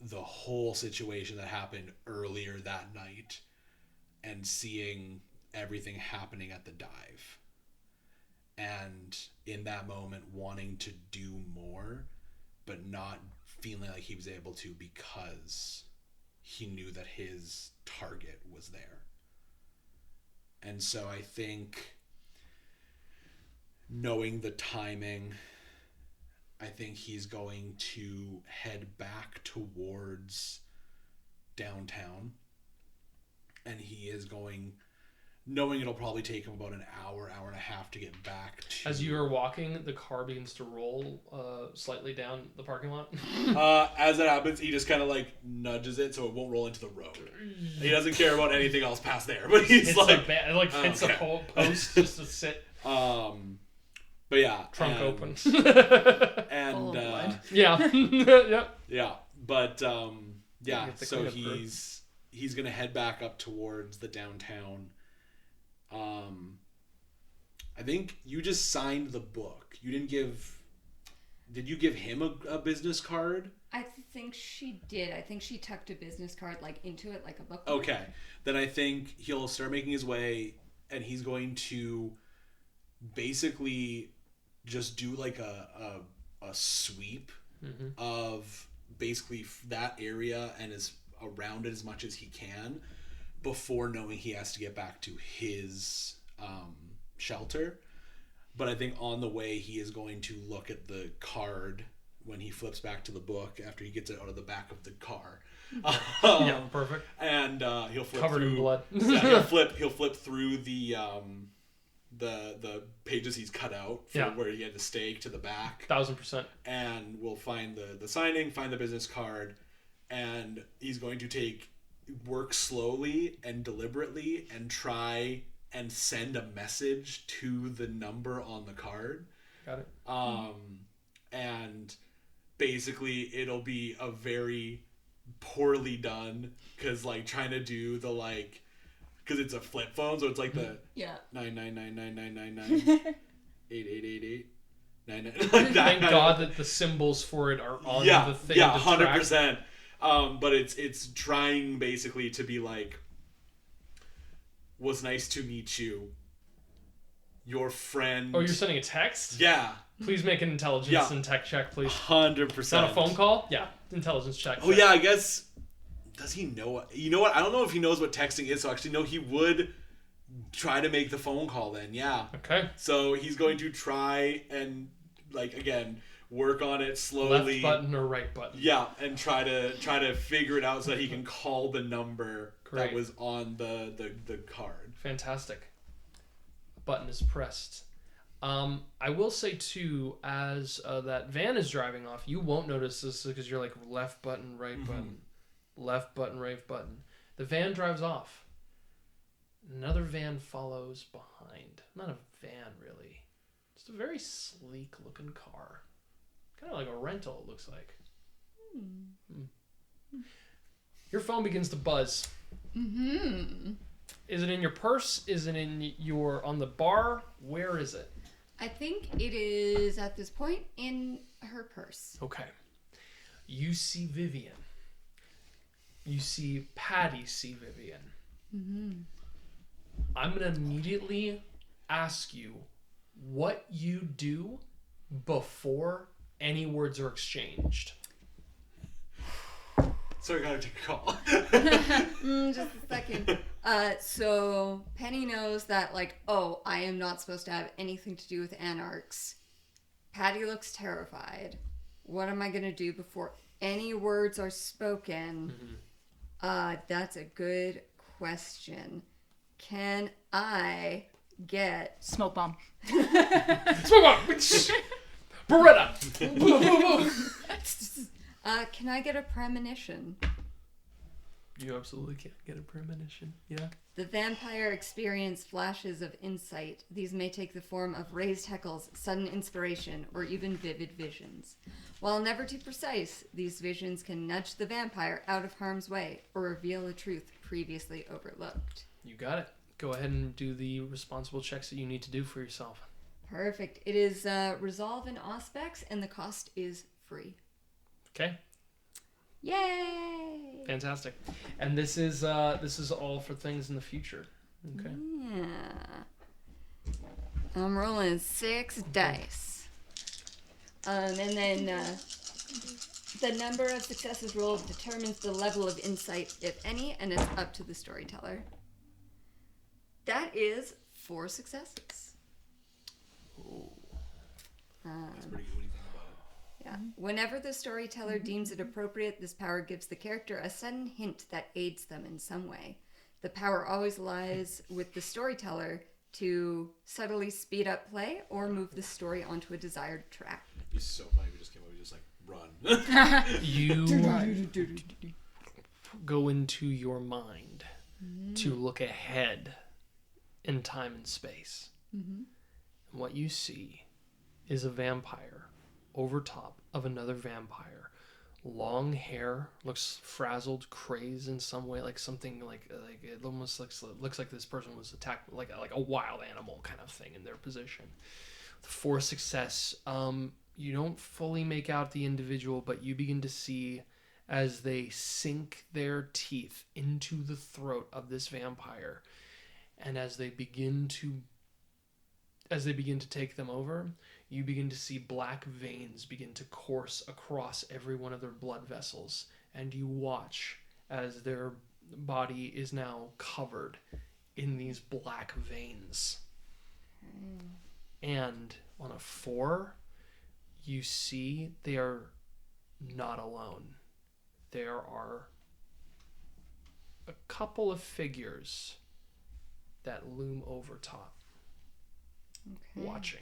the whole situation that happened earlier that night, and seeing everything happening at the dive, and in that moment wanting to do more but not feeling like he was able to because he knew that his target was there. And so I think, knowing the timing, I think he's going to head back towards downtown, and he is going, knowing it'll probably take him about an hour and a half to get back to... As you are walking, the car begins to roll slightly down the parking lot. As that happens, he just kind of like nudges it so it won't roll into the road. He doesn't care about anything else past there, but he's hits like... hits a post just to sit. But yeah, Trunk and, open. and Full of blood. Yeah. Yep. yeah, but yeah. Get the So cleanup crew. he's gonna head back up towards the downtown. I think you just signed the book. You didn't give. Did you give him a business card? I think she did. I think she tucked a business card like into it, like a book. Okay, then I think he'll start making his way, and he's going to basically just do like a sweep of basically that area and is around it as much as he can before knowing he has to get back to his shelter. But I think on the way he is going to look at the card when he flips back to the book after he gets it out of the back of the car. Yeah, perfect. And he'll flip Covered through, in blood. yeah, he'll flip through the pages he's cut out for where he had the stake to the back. 1000%. And we'll find the signing, find the business card, and he's going to work slowly and deliberately and try and send a message to the number on the card. Got it. And basically it'll be a very poorly done, because like trying to do the like, because it's a flip phone, so it's like the 9999999 8888 Thank God that the symbols for it are on the thing. Yeah, to track. 100%. But it's trying basically to be like, was nice to meet you. Your friend. Oh, you're sending a text? Yeah. Please make an intelligence and tech check, please. 100%. Is that a phone call? Yeah, intelligence check. Oh yeah, I guess. Does he know? You know what? I don't know if he knows what texting is. So actually, no, he would try to make the phone call then. Yeah. Okay. So he's going to try and like again work on it slowly. Left button or right button? Yeah, and try to figure it out so that he can call the number that was on the card. Fantastic. Button is pressed. I will say too, as that van is driving off, you won't notice this because you're like left button, right button, left button, right button. The van drives off. Another van follows behind. Not a van really, just a very sleek looking car, kind of like a rental. It looks like. Your phone begins to buzz. Is it in your purse? Is it in on the bar? Where is it? I think it is at this point in her purse. Okay. You see Vivian. You see Patty see Vivian. I'm going to immediately ask you what you do before any words are exchanged. Sorry, I gotta take a call. Just a second. So Penny knows that, like, oh, I am not supposed to have anything to do with anarchs. Patty looks terrified. What am I going to do before any words are spoken? That's a good question. Can I get... Smoke bomb. Smoke bomb! Beretta! Can I get a premonition? You absolutely can get a premonition. Yeah. The vampire experience flashes of insight. These may take the form of raised heckles, sudden inspiration, or even vivid visions. While never too precise, these visions can nudge the vampire out of harm's way or reveal a truth previously overlooked. You got it. Go ahead and do the responsible checks that you need to do for yourself. Perfect. It is resolve in Auspex, and the cost is free. Okay. Yay! Fantastic. And this is all for things in the future. Okay. Yeah. I'm rolling 6 dice. And then the number of successes rolled determines the level of insight, if any, and it's up to the storyteller. That is 4 successes. That's pretty good when you think about it. Yeah. Whenever the storyteller deems it appropriate, this power gives the character a sudden hint that aids them in some way. The power always lies with the storyteller to subtly speed up play or move the story onto a desired track. It'd be so funny if we just came up and just like, run. You go into your mind to look ahead in time and space. And what you see is a vampire over top of another vampire. Long hair, looks frazzled, crazed in some way, like something like it almost looks like this person was attacked like a wild animal kind of thing in their position. For success, you don't fully make out the individual, but you begin to see as they sink their teeth into the throat of this vampire, and as they begin to take them over, you begin to see black veins begin to course across every one of their blood vessels, and you watch as their body is now covered in these black veins. And on a 4, you see they are not alone. There are a couple of figures that loom over top, watching.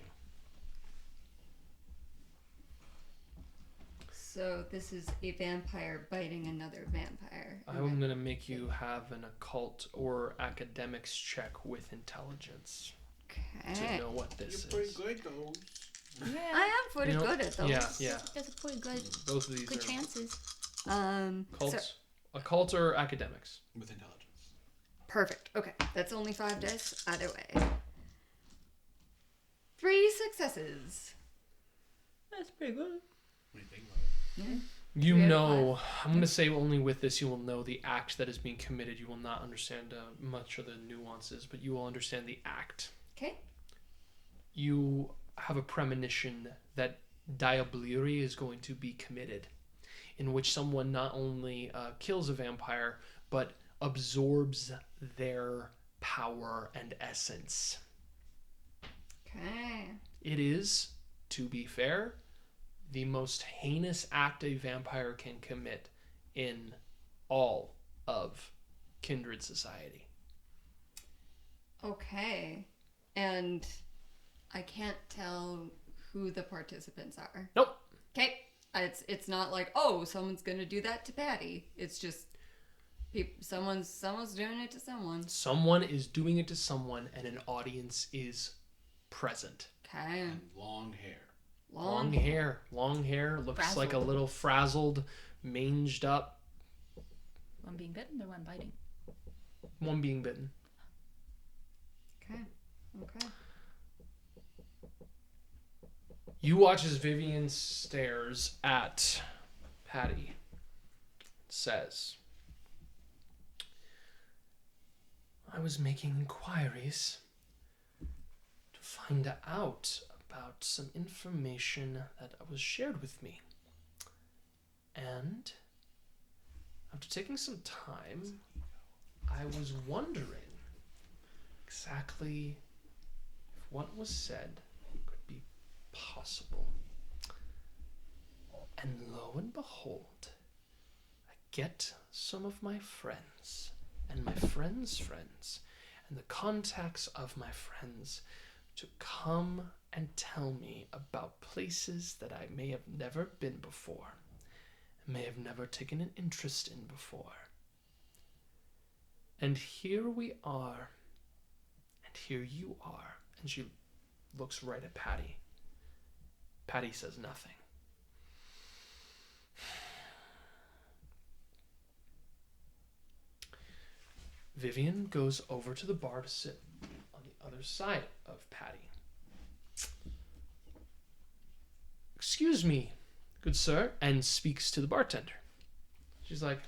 So this is a vampire biting another vampire. I'm going to make you have an occult or academics check with intelligence to know what this You're is. pretty good, though. Yeah. I am pretty good at those. Yeah. That's a pretty good, Both of these good are chances. occult or academics. With intelligence. Perfect. Okay, that's only 5 dice either way. 3 successes. That's pretty good. What do you think about it? Yeah. You We have know, I'm going to say only with this you will know the act that is being committed. You will not understand much of the nuances, but you will understand the act. Okay. You have a premonition that diablerie is going to be committed, in which someone not only kills a vampire, but absorbs their power and essence. Okay. It is, to be fair, the most heinous act a vampire can commit in all of kindred society. Okay. And I can't tell who the participants are. Nope. Okay. It's not like, oh, someone's gonna do that to Patty. It's just someone's doing it to someone. Someone is doing it to someone, and an audience is present. Okay. And long hair. Long hair, looks Frazzled. like a little frazzled, manged up. One being bitten or one biting? One being bitten. Okay. Okay. You watch as Vivian stares at Patty. Says, I was making inquiries to find out about some information that was shared with me. And after taking some time, I was wondering exactly if what was said could be possible. And lo and behold, I get some of my friends and my friends' friends and the contacts of my friends to come and tell me about places that I may have never been before, may have never taken an interest in before. And here we are, and here you are. And she looks right at Patty. Patty says nothing. Vivian goes over to the bar to sit on the other side of Patty. Excuse me, good sir, and speaks to the bartender. She's like,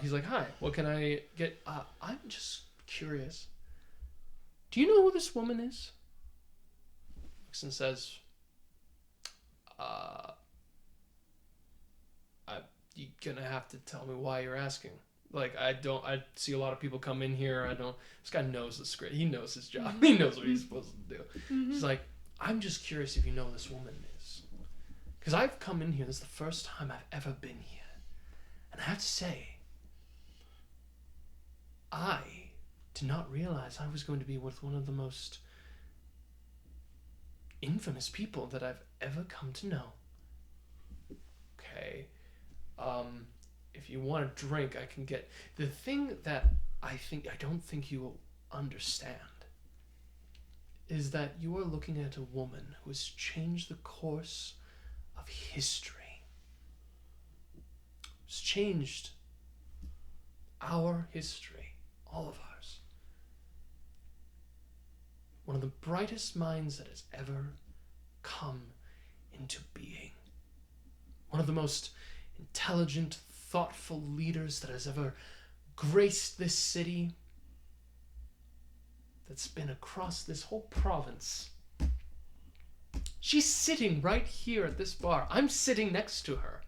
he's like, hi, what can I get? I'm just curious. Do you know who this woman is? Nixon says, you're gonna have to tell me why you're asking. Like, I see a lot of people come in here. This guy knows the script. He knows his job. He knows what he's supposed to do. Mm-hmm. She's like, I'm just curious if you know who this woman is. Because I've come in here. This is the first time I've ever been here. And I have to say, I did not realize I was going to be with one of the most infamous people that I've ever come to know. Okay. If you want a drink, I can get... The thing that I don't think you will understand is that you are looking at a woman who has changed the course of history. Has changed our history, all of ours. One of the brightest minds that has ever come into being. One of the most intelligent, thoughtful leaders that has ever graced this city, that's been across this whole province. She's sitting right here at this bar. I'm sitting next to her.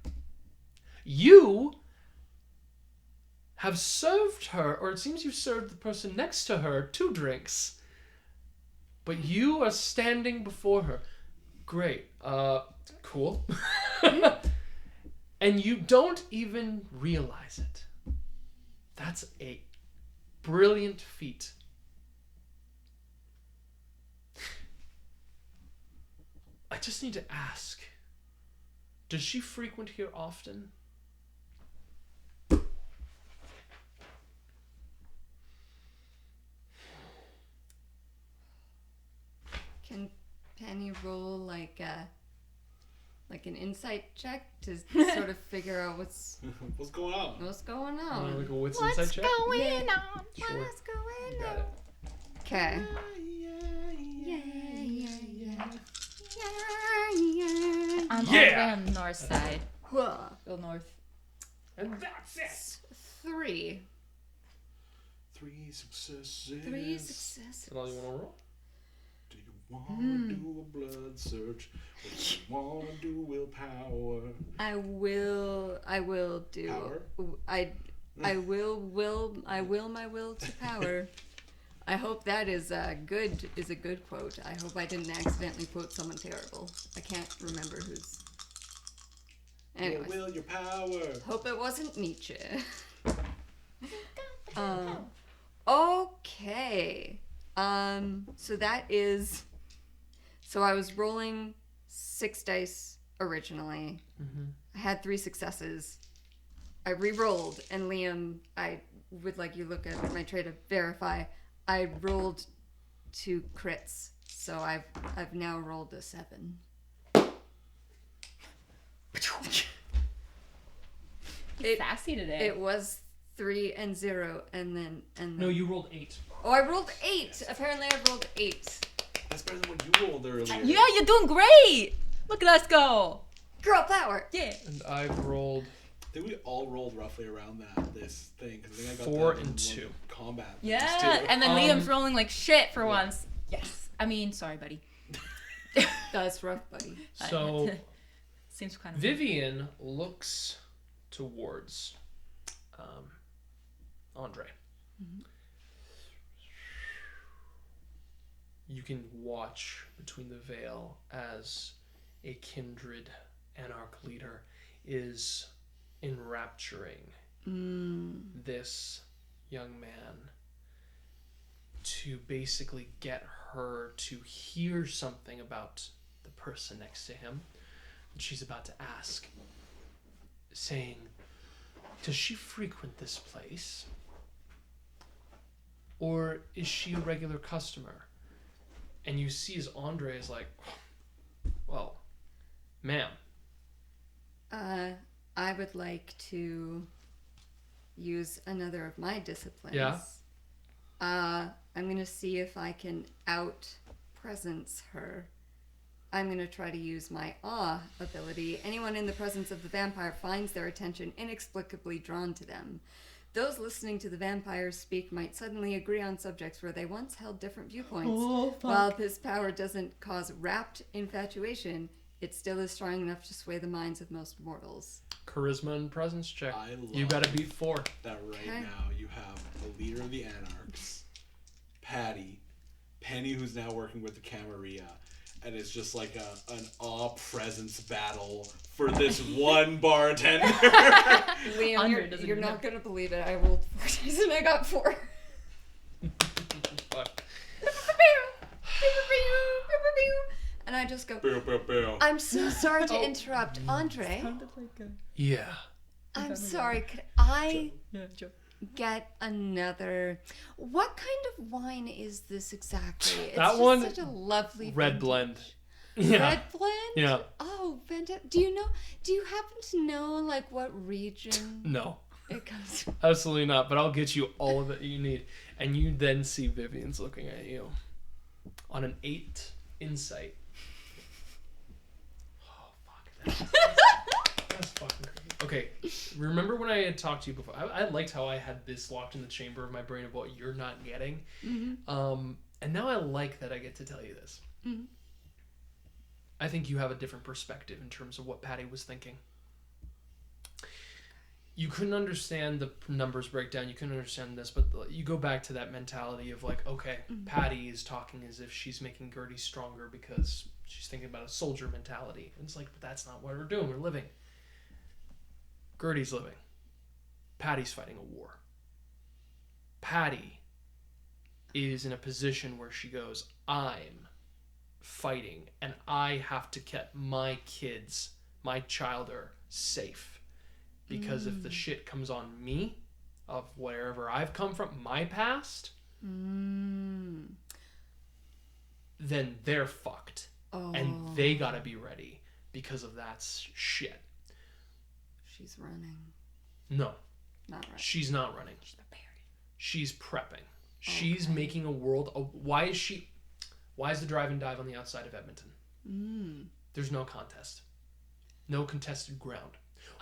You have served her, or it seems you've served the person next to her 2 drinks. But you are standing before her. Great. Cool. And you don't even realize it. That's a brilliant feat. I just need to ask, does she frequent here often? Can Penny roll like an insight check to sort of figure out what's going on? Like a wits insight check? Going on? Sure. What's going You got on? it. Okay. I'm all the Yeah. way on the north side. Huh. Go north. And that's it. 3. 3 successes. 3 successes. Is that all you want to roll? Do you want to do a blood search? Or do you want to do willpower? I will do. Power? I will my will to power. I hope that is a good quote. I hope I didn't accidentally quote someone terrible. I can't remember who's. Anyways, Your will, your power. hope it wasn't Nietzsche. Okay. So that is. So I was rolling 6 dice originally. Mm-hmm. I had 3 successes. I re-rolled, and Liam, I would like you look at my tray to verify. I rolled 2 crits, so I've now rolled a 7. He's sassy today. It was 3 and 0, and then No, you rolled 8. Oh, I rolled 8. Apparently, I rolled 8. That's better than what you rolled earlier. Yeah, you're doing great. Look at us go. Girl power. Yeah. And I've rolled I think we all rolled roughly around this thing. 'Cause I think I got 4 that in and one 2. Combat. Yeah. Too. And then Um, Liam's rolling like shit for once. Yes. I mean, sorry, buddy. That's rough, buddy. So Seems kind of. Vivian looks towards Andre. Mm-hmm. You can watch between the veil as a kindred anarch leader is enrapturing this young man to basically get her to hear something about the person next to him that she's about to ask, saying, does she frequent this place? Or is she a regular customer? And you see as Andre is like, well, ma'am. I would like to use another of my disciplines. Yeah. I'm going to see if I can out-presence her. I'm going to try to use my awe ability. Anyone in the presence of the vampire finds their attention inexplicably drawn to them. Those listening to the vampires speak might suddenly agree on subjects where they once held different viewpoints. Oh, fuck. While this power doesn't cause rapt infatuation, it still is strong enough to sway the minds of most mortals. Charisma and presence check. I love You gotta beat 4. that right Okay. now you have the leader of the Anarchs, Patty, Penny, who's now working with the Camarilla, and it's just like an awe presence battle for this one bartender. Liam, Andre doesn't you're even not going to believe it. I rolled 4 dice and I got 4. Fuck. And I just go, Pew, pew, pew. I'm so sorry to interrupt. Andre, Yeah. I'm sorry. Could I Yeah, Joe. get another. What kind of wine is this exactly? It's That just one, such a lovely red vintage. blend. Yeah. Red blend? Yeah. Oh, fantastic. Do you happen to know like what region No, it comes from? absolutely not. But I'll get you all of it you need. And you then see Vivian's looking at you on an 8 insight. Oh, fuck. That's fucking crazy. Okay, remember when I had talked to you before? I liked how I had this locked in the chamber of my brain of what you're not getting. Mm-hmm. And now I like that I get to tell you this. Mm-hmm. I think you have a different perspective in terms of what Patty was thinking. You couldn't understand the numbers breakdown. You couldn't understand this, but you go back to that mentality of like, okay, Patty is talking as if she's making Gertie stronger because she's thinking about a soldier mentality. And it's like, but that's not what we're doing. We're living. Gertie's living. Patty's fighting a war. Patty is in a position where she goes, I'm fighting and I have to get my kids, my childer, safe. Because if the shit comes on me, of wherever I've come from, my past, then they're fucked. Oh. And they gotta be ready because of that shit. She's running. No, Not right. she's not running. She's preparing. She's prepping. She's Okay. making a world. Why is the drive and dive on the outside of Edmonton? There's no contest. No contested ground.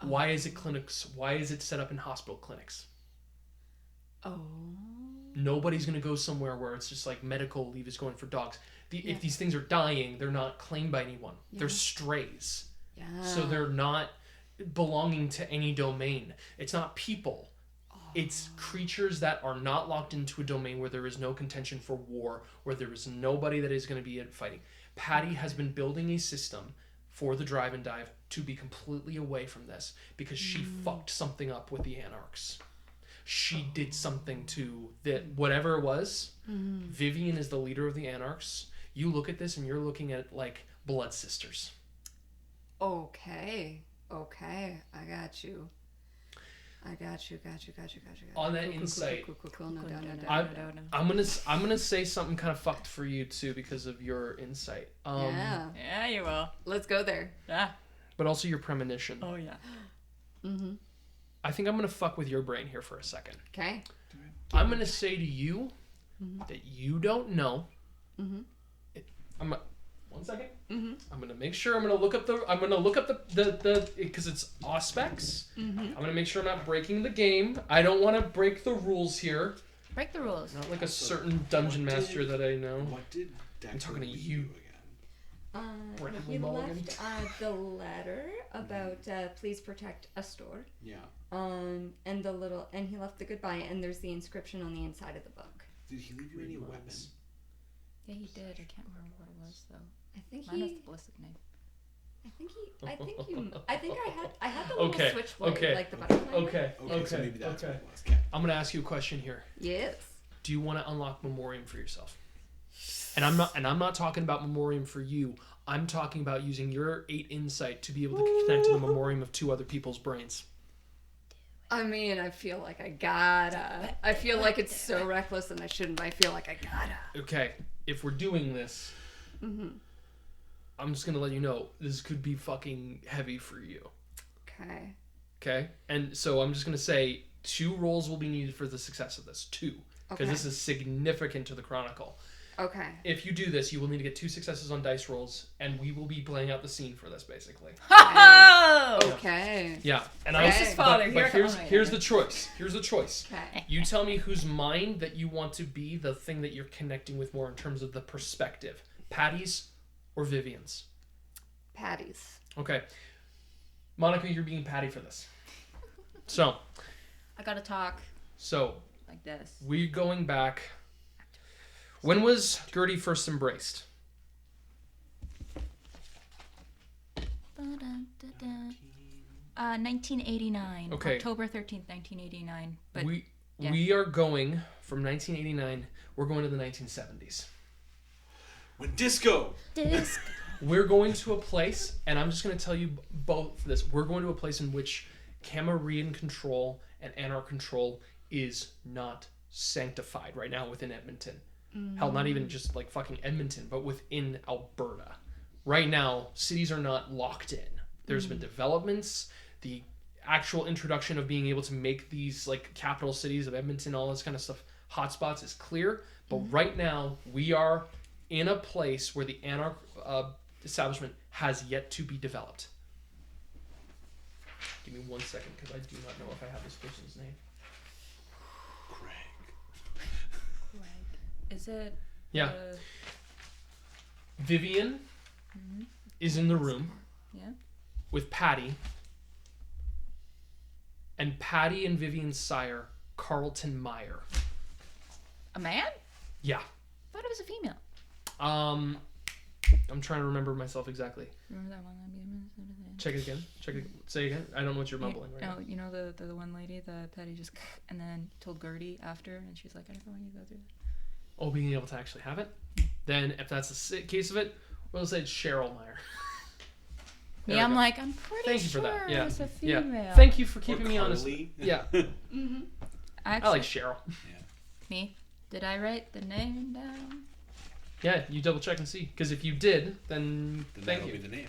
Why is it clinics? Why is it set up in hospital clinics? Oh. Nobody's going to go somewhere where it's just like medical leave is going for dogs. If these things are dying, they're not claimed by anyone. They're strays. Yeah. So they're not belonging to any domain. It's not people. It's creatures that are not locked into a domain where there is no contention for war, where there is nobody that is going to be fighting. Patty has been building a system for the drive and dive to be completely away from this because she fucked something up with the Anarchs. She did something to that, whatever it was. Vivian is the leader of the Anarchs. You look at this and you're looking at like blood sisters. Okay. I got you. Got you. On that Cool, insight, cool. No. I'm gonna say something kind of fucked for you too because of your insight. Yeah. Yeah, you will. Let's go there. Yeah. But also your premonition. Oh, yeah. I think I'm gonna fuck with your brain here for a second. Okay. I'm gonna say to you that you don't know. One second. I'm gonna make sure. I'm gonna look up the because it's Auspex. I'm gonna make sure I'm not breaking the game. I don't want to break the rules here. Break the rules. Not like a certain dungeon master that I know. What did Decker I'm talking to leave you. again? Bradley He Mulligan. left the letter about please protect Astor. Yeah. And he left the goodbye, and there's the inscription on the inside of the book. Did he leave you any weapons? Yeah, he did. I can't remember what it was, though. I think Mine was the ballistic knife. I think I had the little Okay, switchblade, okay, like the butterfly. Okay. So maybe that's Okay. what it was. Okay. I'm gonna ask you a question here. Yes. Do you want to unlock Memorium for yourself? And I'm not talking about Memorium for you. I'm talking about using your 8 insight to be able to connect to the Memorium of 2 other people's brains. I mean, I feel like I gotta. I feel like it's so reckless and I shouldn't, but I feel like I gotta. Okay, if we're doing this, I'm just gonna let you know this could be fucking heavy for you. Okay. Okay, and so I'm just gonna say 2 rolls will be needed for the success of this. 2, because Okay. this is significant to the Chronicle. Okay. If you do this, you will need to get 2 successes on dice rolls, and we will be playing out the scene for this, basically. Oh! Okay. Yeah, and Gracious Father, but here here's the choice. Here's the choice. Okay. You tell me whose mind that you want to be the thing that you're connecting with more in terms of the perspective. Patty's or Vivian's? Patties. Okay. Monika, you're being Patty for this. So, I gotta talk like this. we're going back. When was Gertie first embraced? 1989. Okay. October 13th, 1989. But We are going from 1989. We're going to the 1970s. When disco. disc. We're going to a place, and I'm just going to tell you both this. We're going to a place in which Camarilla control and Anarch control is not sanctified right now within Edmonton. Hell, not even just like fucking Edmonton, but within Alberta. Right now, cities are not locked in. There's been developments, the actual introduction of being able to make these like capital cities of Edmonton, all this kind of stuff, hotspots is clear. But right now, we are in a place where the Anarch establishment has yet to be developed. Give me 1 second, because I do not know if I have this person's name. Craig. Is it? Yeah. Vivian is in the room Yeah. with Patty. And Patty and Vivian's sire, Carlton Meyer. A man? Yeah. I thought it was a female. I'm trying to remember myself exactly. Remember that one? Check it again. Say it again. I don't know what you're mumbling right now. No, you know the one lady that Patty just and then told Gertie after, and she's like, I never want you to go through that. Oh, being able to actually have it? Then, if that's the case of it, we'll say it's Cheryl Meyer. There we I'm go. like, I'm pretty Thank you sure for that. Yeah. it's a female. Yeah. Thank you for keeping me honest. Carly. Yeah. Actually, I like Cheryl. me. Did I write the name down? Yeah, you double check and see. Because if you did, then Then thank that'll you. be the name.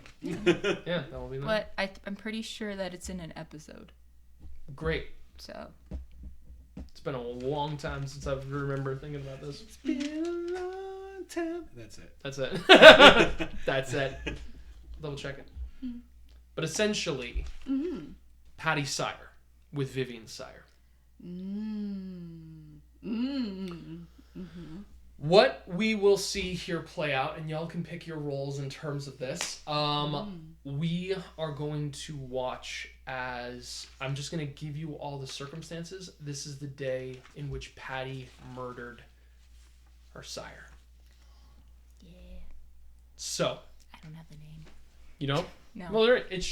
Yeah, that will be mine. But I'm pretty sure that it's in an episode. Great. So. It's been a long time since I've remembered thinking about this. It's been a long time. That's it. That's it. That's it. Double check it. But essentially, Patty Sire with Vivian Sire. What we will see here play out, and y'all can pick your roles in terms of this. We are going to watch as I'm just going to give you all the circumstances. This is the day in which Patty murdered her sire. Yeah. So, I don't have the name. you know, No. well, it's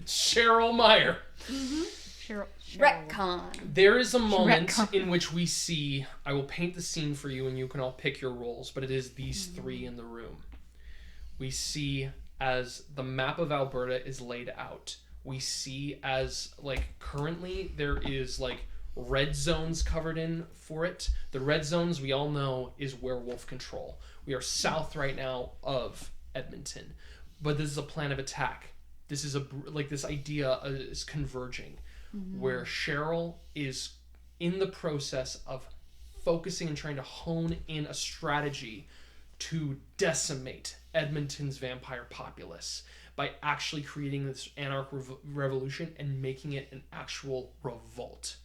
Cheryl Meyer. Cheryl. Retcon. There is a moment Retcon. in which we see, I will paint the scene for you and you can all pick your roles, but it is these three in the room. We see as the map of Alberta is laid out. We see as, like, currently there is, like, red zones covered in for it. The red zones, we all know, is werewolf control. We are south right now of Edmonton, but this is a plan of attack. This is this idea is converging. Where Cheryl is in the process of focusing and trying to hone in a strategy to decimate Edmonton's vampire populace by actually creating this anarch revolution and making it an actual revolt.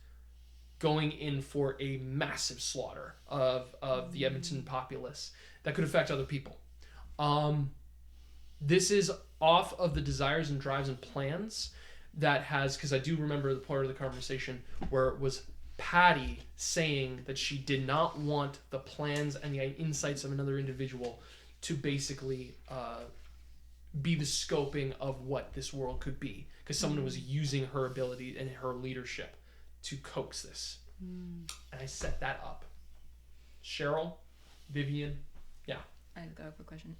Going in for a massive slaughter of the Edmonton populace that could affect other people. This is off of the desires and drives and plans that has, because I do remember the part of the conversation where it was Patty saying that she did not want the plans and the insights of another individual to basically be the scoping of what this world could be, because someone was using her ability and her leadership to coax this. And I set that up. Cheryl, Vivian, yeah. I got a quick question.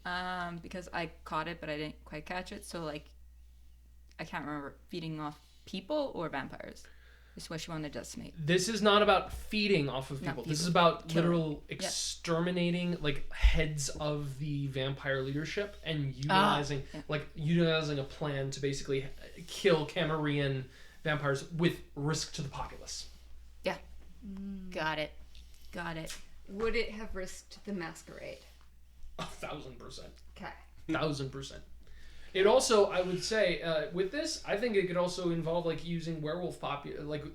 Because I caught it, but I didn't quite catch it. So, like, I can't remember, feeding off people or vampires? Is what she wanted to decimate. This is not about feeding off of people. This is about literal exterminating, like, heads of the vampire leadership and utilizing a plan to basically kill Cameroonian vampires with risk to the populace. Yeah. Got it. Would it have risked the Masquerade? 1,000%. Okay. 1,000%. It also, I would say, with this, I think it could also involve like using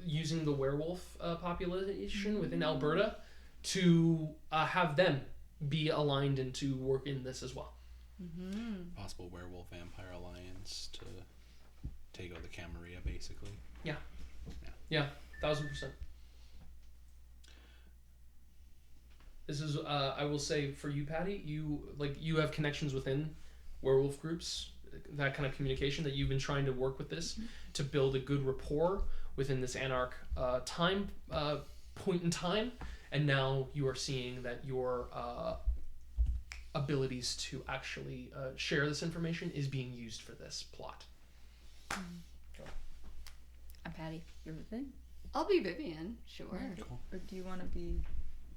using the werewolf population within Alberta to have them be aligned and to work in this as well. Possible werewolf vampire alliance to take out the Camarilla, basically. Yeah, 1,000%. This is, I will say, for you, Patty, you have connections within werewolf groups, that kind of communication that you've been trying to work with this to build a good rapport within this anarch point in time, and now you are seeing that your abilities to actually share this information is being used for this plot. I'm Patty. You're the thing. I'll be Vivian, sure. Or do you want to be?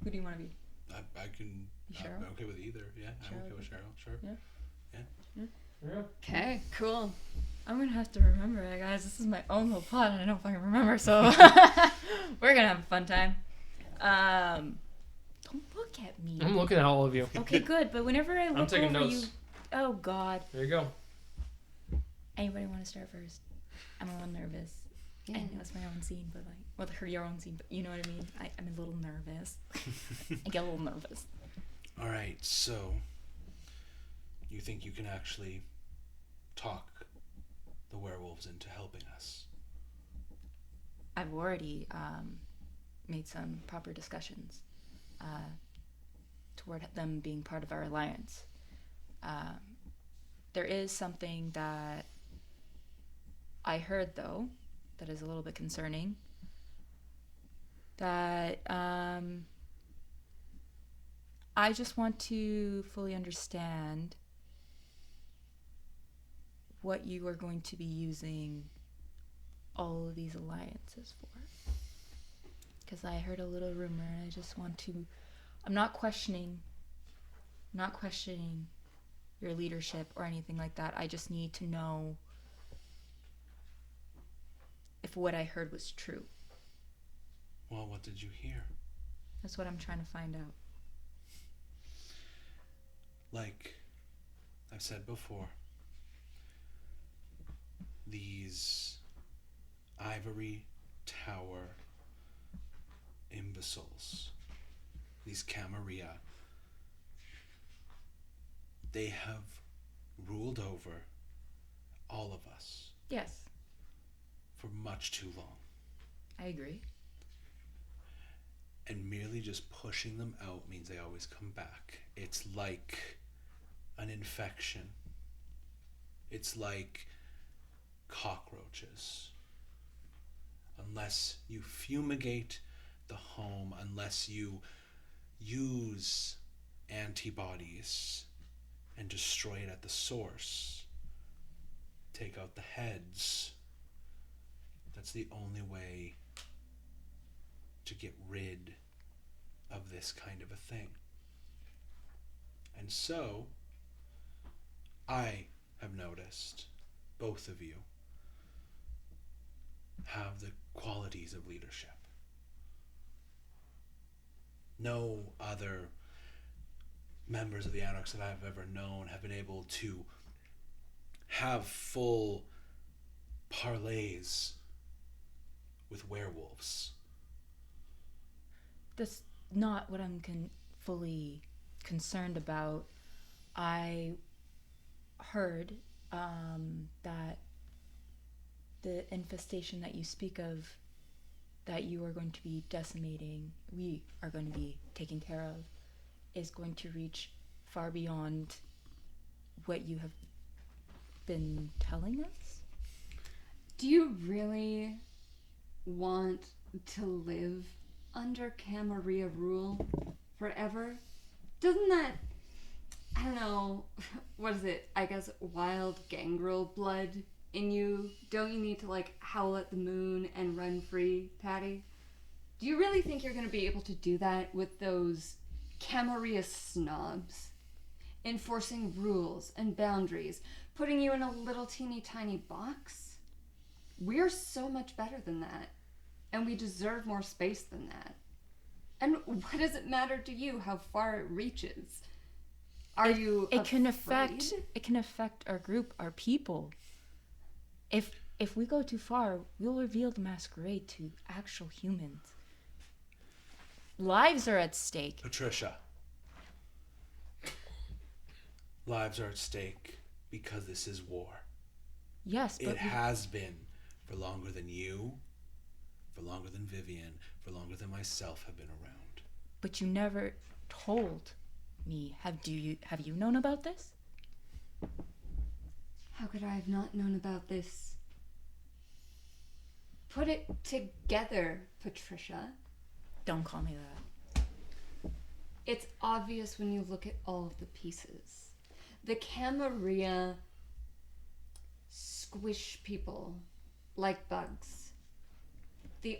Who do you want to be? I can. Cheryl? I'm okay with either. Yeah, I'm okay with Cheryl. Sure. Yeah. Okay, cool. I'm gonna have to remember it, guys. This is my own little plot, and I don't fucking remember, so we're gonna have a fun time. Don't look at me. I'm looking at all of you. Okay, good. But whenever I look taking over notes. you, oh God. There you go. Anybody want to start first? I'm a little nervous. Yeah. I know it's my own scene, but your own scene, but you know what I mean. I'm a little nervous. I get a little nervous. All right. So, you think you can actually talk the werewolves into helping us? I've already made some proper discussions toward them being part of our alliance. There is something that I heard, though, that is a little bit concerning. That I just want to fully understand what you are going to be using all of these alliances for. Because I heard a little rumor, and I just want to... I'm not questioning your leadership or anything like that. I just need to know if what I heard was true. Well, what did you hear? That's what I'm trying to find out. Like I've said before, these ivory tower imbeciles, these Camarilla, they have ruled over all of us. Yes, for much too long. I agree. And merely just pushing them out means they always come back. It's like an infection. It's like cockroaches. Unless you fumigate the home, unless you use antibodies and destroy it at the source, take out the heads, that's the only way to get rid of this kind of a thing. And so, I have noticed both of you have the qualities of leadership. No other members of the Anarchs that I've ever known have been able to have full parlays with werewolves. That's not what I'm fully concerned about. I heard that the infestation that you speak of, that you are going to be decimating, we are going to be taking care of, is going to reach far beyond what you have been telling us. Do you really want to live under Camarilla rule forever? Doesn't that, I don't know, what is it? I guess wild gangrel blood in you? Don't you need to like howl at the moon and run free, Patty? Do you really think you're going to be able to do that with those Camarilla snobs? Enforcing rules and boundaries, putting you in a little teeny tiny box? We're so much better than that. And we deserve more space than that. And what does it matter to you how far it reaches? Are you It can afraid? affect our group, our people. If we go too far, we'll reveal the Masquerade to actual humans. Lives are at stake. Patricia, lives are at stake because this is war. Yes, but it has been for longer than you, for longer than Vivian, for longer than myself have been around. But you never told me. Have you known about this? How could I have not known about this? Put it together, Patricia. Don't call me that. It's obvious when you look at all of the pieces. The Camarilla squish people like bugs.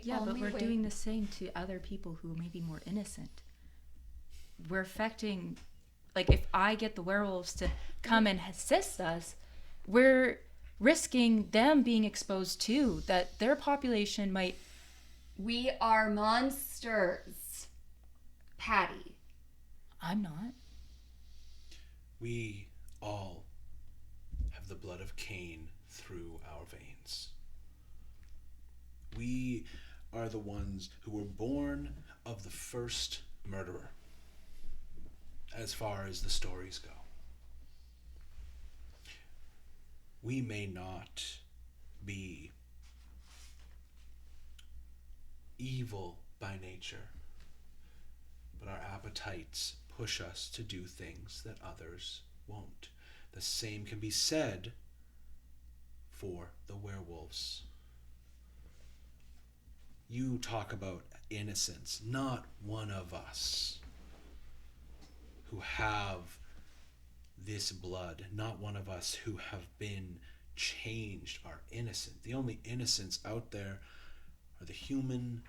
but we're doing the same to other people who may be more innocent. We're affecting, like, if I get the werewolves to come and assist us, we're risking them being exposed too, that their population might... We are monsters, Patty. I'm not. We all have the blood of Cain through our veins. We are the ones who were born of the first murderer, as far as the stories go. We may not be evil by nature, but our appetites push us to do things that others won't. The same can be said for the werewolves. You talk about innocence. Not one of us who have this blood, not one of us who have been changed are innocent. The only innocents out there are the human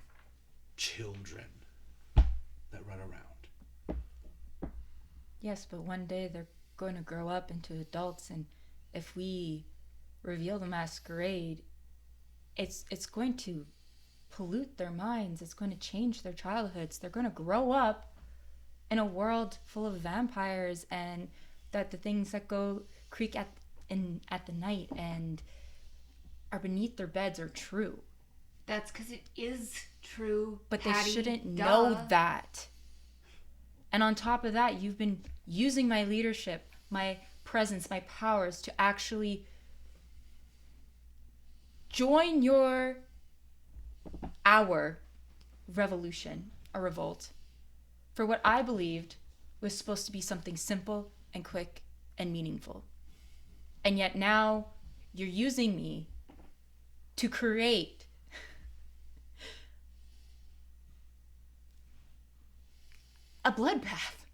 children that run around. Yes, but one day they're going to grow up into adults, and if we reveal the masquerade, it's going to pollute their minds. It's going to change their childhoods. They're going to grow up in a world full of vampires, and that the things that go creak at the night and are beneath their beds are true. That's because it is true, but Patty. They shouldn't Duh. know that. And on top of that, you've been using my leadership, my presence, my powers to actually join our revolution, a revolt, for what I believed was supposed to be something simple and quick and meaningful. And yet now you're using me to create a bloodbath.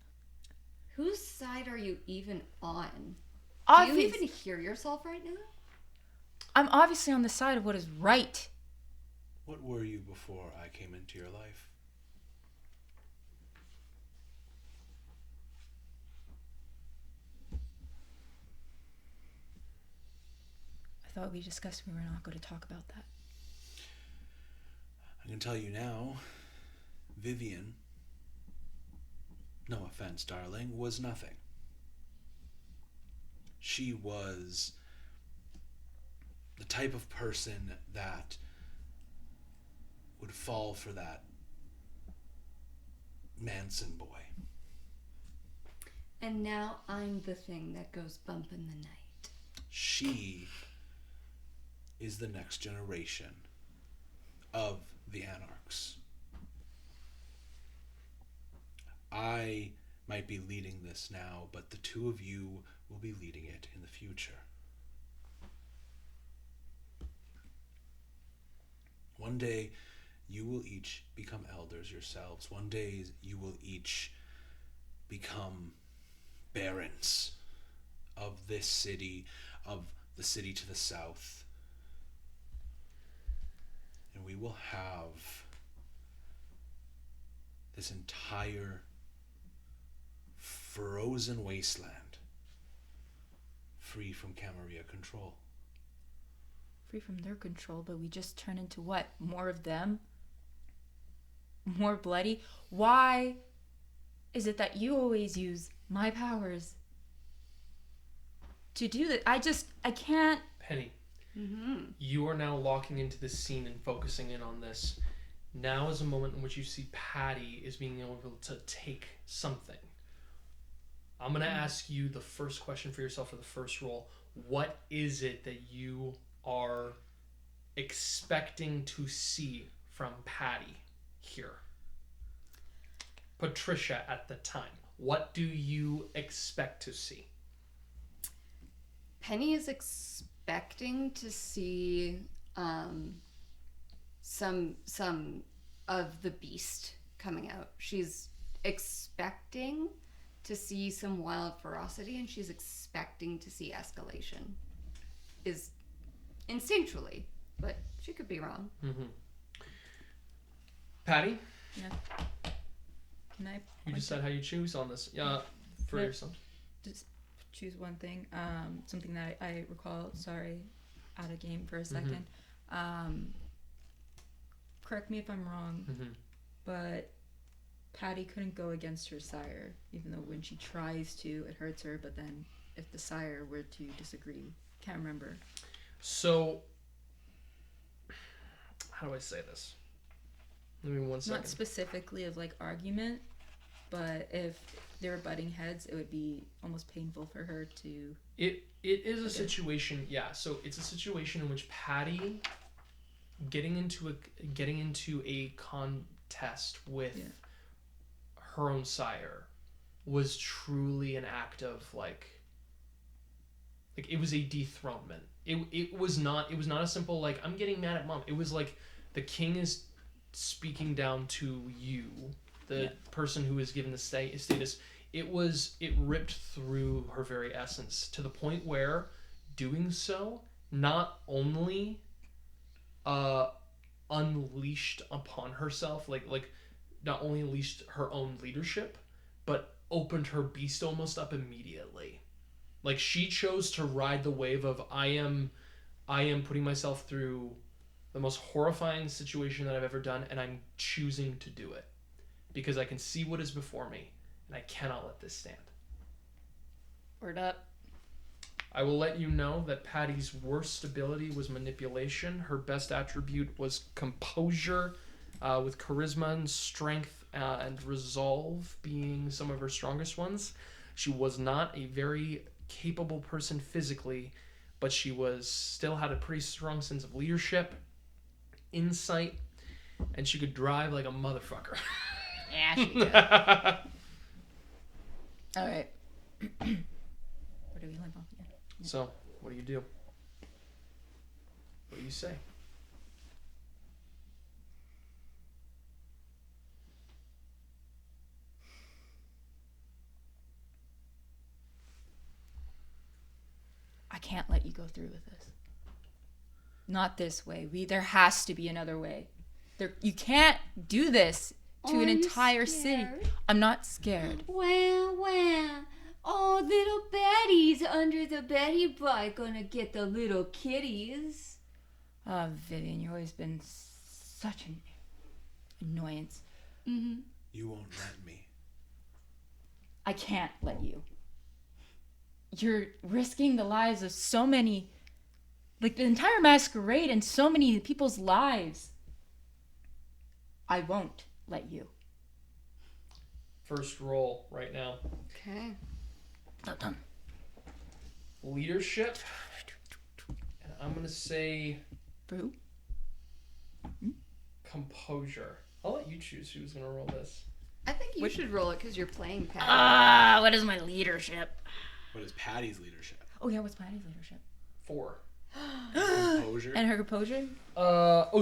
Whose side are you even on? Do you even hear yourself right now? I'm obviously on the side of what is right. What were you before I came into your life? I thought we discussed we were not going to talk about that. I can tell you now, Vivian, no offense, darling, was nothing. She was the type of person that would fall for that Manson boy. And now I'm the thing that goes bump in the night. She is the next generation of the Anarchs. I might be leading this now, but the two of you will be leading it in the future. One day, you will each become elders yourselves. One day, you will each become barons of this city, of the city to the south. And we will have this entire frozen wasteland free from Camarilla control. Free from their control, but we just turn into what? More of them? More bloody? Why is it that you always use my powers to do that? I can't. Penny, Mm-hmm. you are now locking into this scene and focusing in on this. Now is a moment in which you see Patty is being able to take something. I'm going to ask you the first question for yourself for the first roll. What is it that you are expecting to see from Patty here? Patricia at the time. What do you expect to see? Penny is expecting to see some of the beast coming out. She's expecting to see some wild ferocity, and she's expecting to see escalation. Is instinctually, but she could be wrong. Mm-hmm. Patty, Yeah. Can I? you decide how you choose on this. Yeah, for Yeah. yourself. Just choose one thing. Something that I recall. Sorry, out of game for a second. Correct me if I'm wrong, but Patty couldn't go against her sire, even though when she tries to, it hurts her. But then, if the sire were to disagree, can't remember. So, how do I say this? Give me 1 second. Not specifically of like argument, but if they were butting heads, it would be almost painful for her to. It is a situation, yeah. So it's a situation in which Patty getting into a contest with her own sire was truly an act of like it was a dethronement. It was not a simple like I'm getting mad at mom. It was like the king is speaking down to you, the person who is given the status. It ripped through her very essence to the point where doing so not only unleashed upon herself, like not only unleashed her own leadership, but opened her beast almost up immediately. Like she chose to ride the wave of I am putting myself through the most horrifying situation that I've ever done, and I'm choosing to do it because I can see what is before me, and I cannot let this stand. Word up. I will let you know that Patty's worst ability was manipulation. Her best attribute was composure, with charisma and strength and resolve being some of her strongest ones. She was not a very capable person physically, but she still had a pretty strong sense of leadership, insight, and she could drive like a motherfucker. Yeah, she did. All right. Where do we leave off again? So, what do you do? What do you say? I can't let you go through with this. Not this way. There has to be another way. You can't do this to an entire city. I'm not scared. Well. Oh, little Betty's under the Betty bike gonna get the little kitties. Vivian, you've always been such an annoyance. Mm-hmm. You won't let me. I can't let you. You're risking the lives of so many, like the entire Masquerade and so many people's lives. I won't let you. First roll right now. Okay. Not done. Leadership. And I'm going to say Boo. composure. I'll let you choose who's going to roll this. I think you should roll it because you're playing Patty. What is my leadership? What is Patty's leadership? Oh yeah, what's Patty's leadership? 4. Composure. And her composure?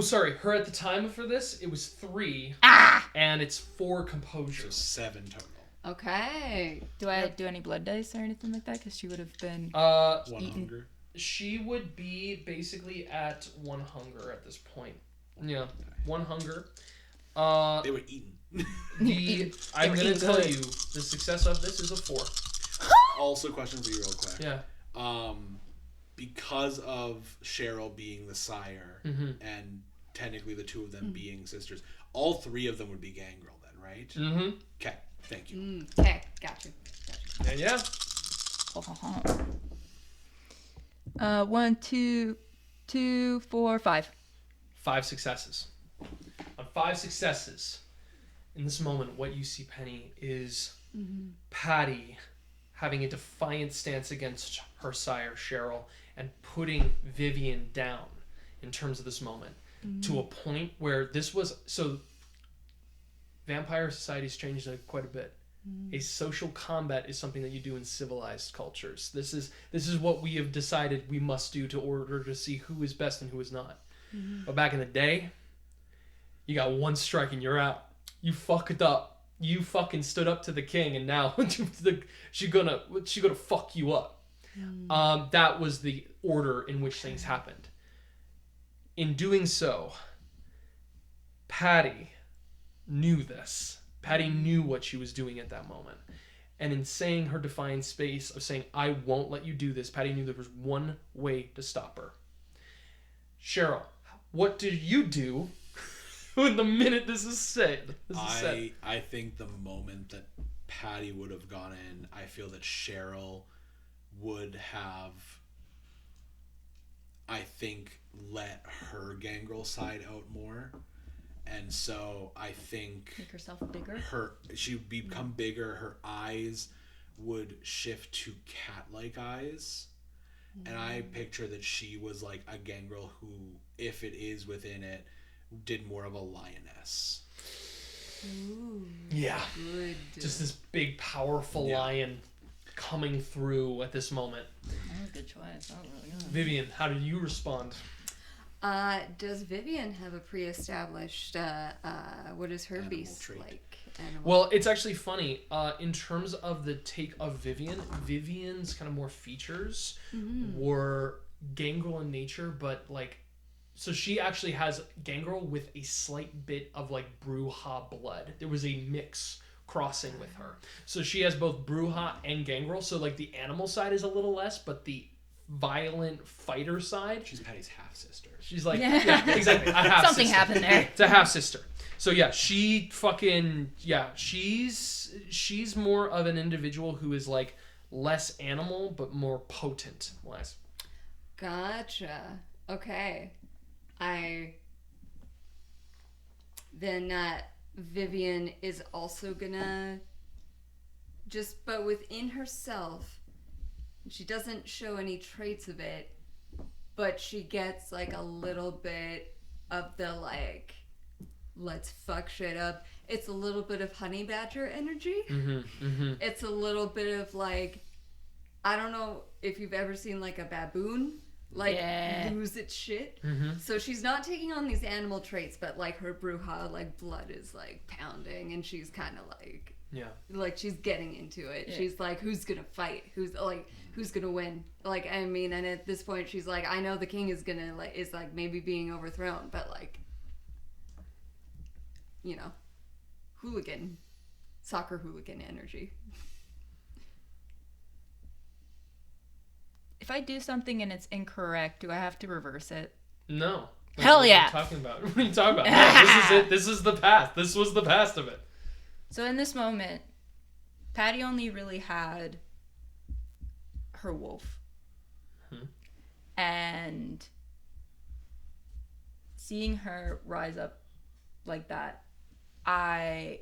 Sorry. Her at the time for this, it was 3. And it's 4 composure. So 7 total. Okay. Do I do any blood dice or anything like that? Because she would have been 1 eaten. hunger. She would be basically at 1 hunger at this point. Yeah, 1 hunger. They were eaten. I'm going to tell you, the success of this is a 4. Also, question for you real quick. Yeah. Because of Cheryl being the sire and technically the 2 of them being sisters, all 3 of them would be Gangrel then, right? Mm-hmm. Okay, thank you. Okay, gotcha. And yeah. 1, 2, 4, 5. 5 successes. On 5 successes, in this moment, what you see, Penny, is Patty having a defiant stance against her sire, Cheryl, and putting Vivian down in terms of this moment to a point where this was... So, vampire society's changed quite a bit. A social combat is something that you do in civilized cultures. This is what we have decided we must do to order to see who is best and who is not. But back in the day, you got 1 strike and you're out. You fucked up. You fucking stood up to the king, and now she gonna fuck you up. That was the order in which things happened. In doing so, Patty knew this. Patty knew what she was doing at that moment. And in saying her defined space of saying, I won't let you do this, Patty knew there was one way to stop her. Cheryl, what did you do when the minute this is said? I think the moment that Patty would have gone in, I feel that Cheryl would have, I think, let her gangrel side out more. And so I think Make herself bigger. She would become bigger. Her eyes would shift to cat-like eyes. And I picture that she was like a gangrel who, if it is within it, did more of a lioness. Ooh, Yeah. good. Just this big, powerful lion coming through at this moment. That was a good choice. That was really good. Vivian, how did you respond? Does Vivian have a pre-established, what is her Animal beast trait. like? Animal. Well, it's actually funny. In terms of the take of Vivian's kind of more features were gangrel in nature, but like, so she actually has gangrel with a slight bit of like Bruja blood. There was a mix crossing with her. So she has both Bruja and gangrel. So like the animal side is a little less, but the violent fighter side. She's Patty's half-sister. She's like, yeah, exactly. A half Something sister. happened there. It's a half sister. So yeah, she fucking, yeah, she's more of an individual who is like less animal, but more potent. Less. Gotcha. Okay. Then Vivian is also gonna but within herself, she doesn't show any traits of it, but she gets like a little bit of the like, let's fuck shit up. It's a little bit of honey badger energy. It's a little bit of like, I don't know if you've ever seen like a baboon like lose its shit. So she's not taking on these animal traits, but like her Bruja like blood is like pounding, and she's kind of like, like she's getting into it. She's like, who's gonna fight? Who's gonna win? Like, I mean, and at this point she's like, I know the king is gonna is maybe being overthrown, but like, you know, soccer hooligan energy. If I do something and it's incorrect, do I have to reverse it? No. Hell yeah. What are you talking about? What are you talking about? No, this is it. This is the past. This was the past of it. So in this moment, Patty only really had her wolf. And seeing her rise up like that, I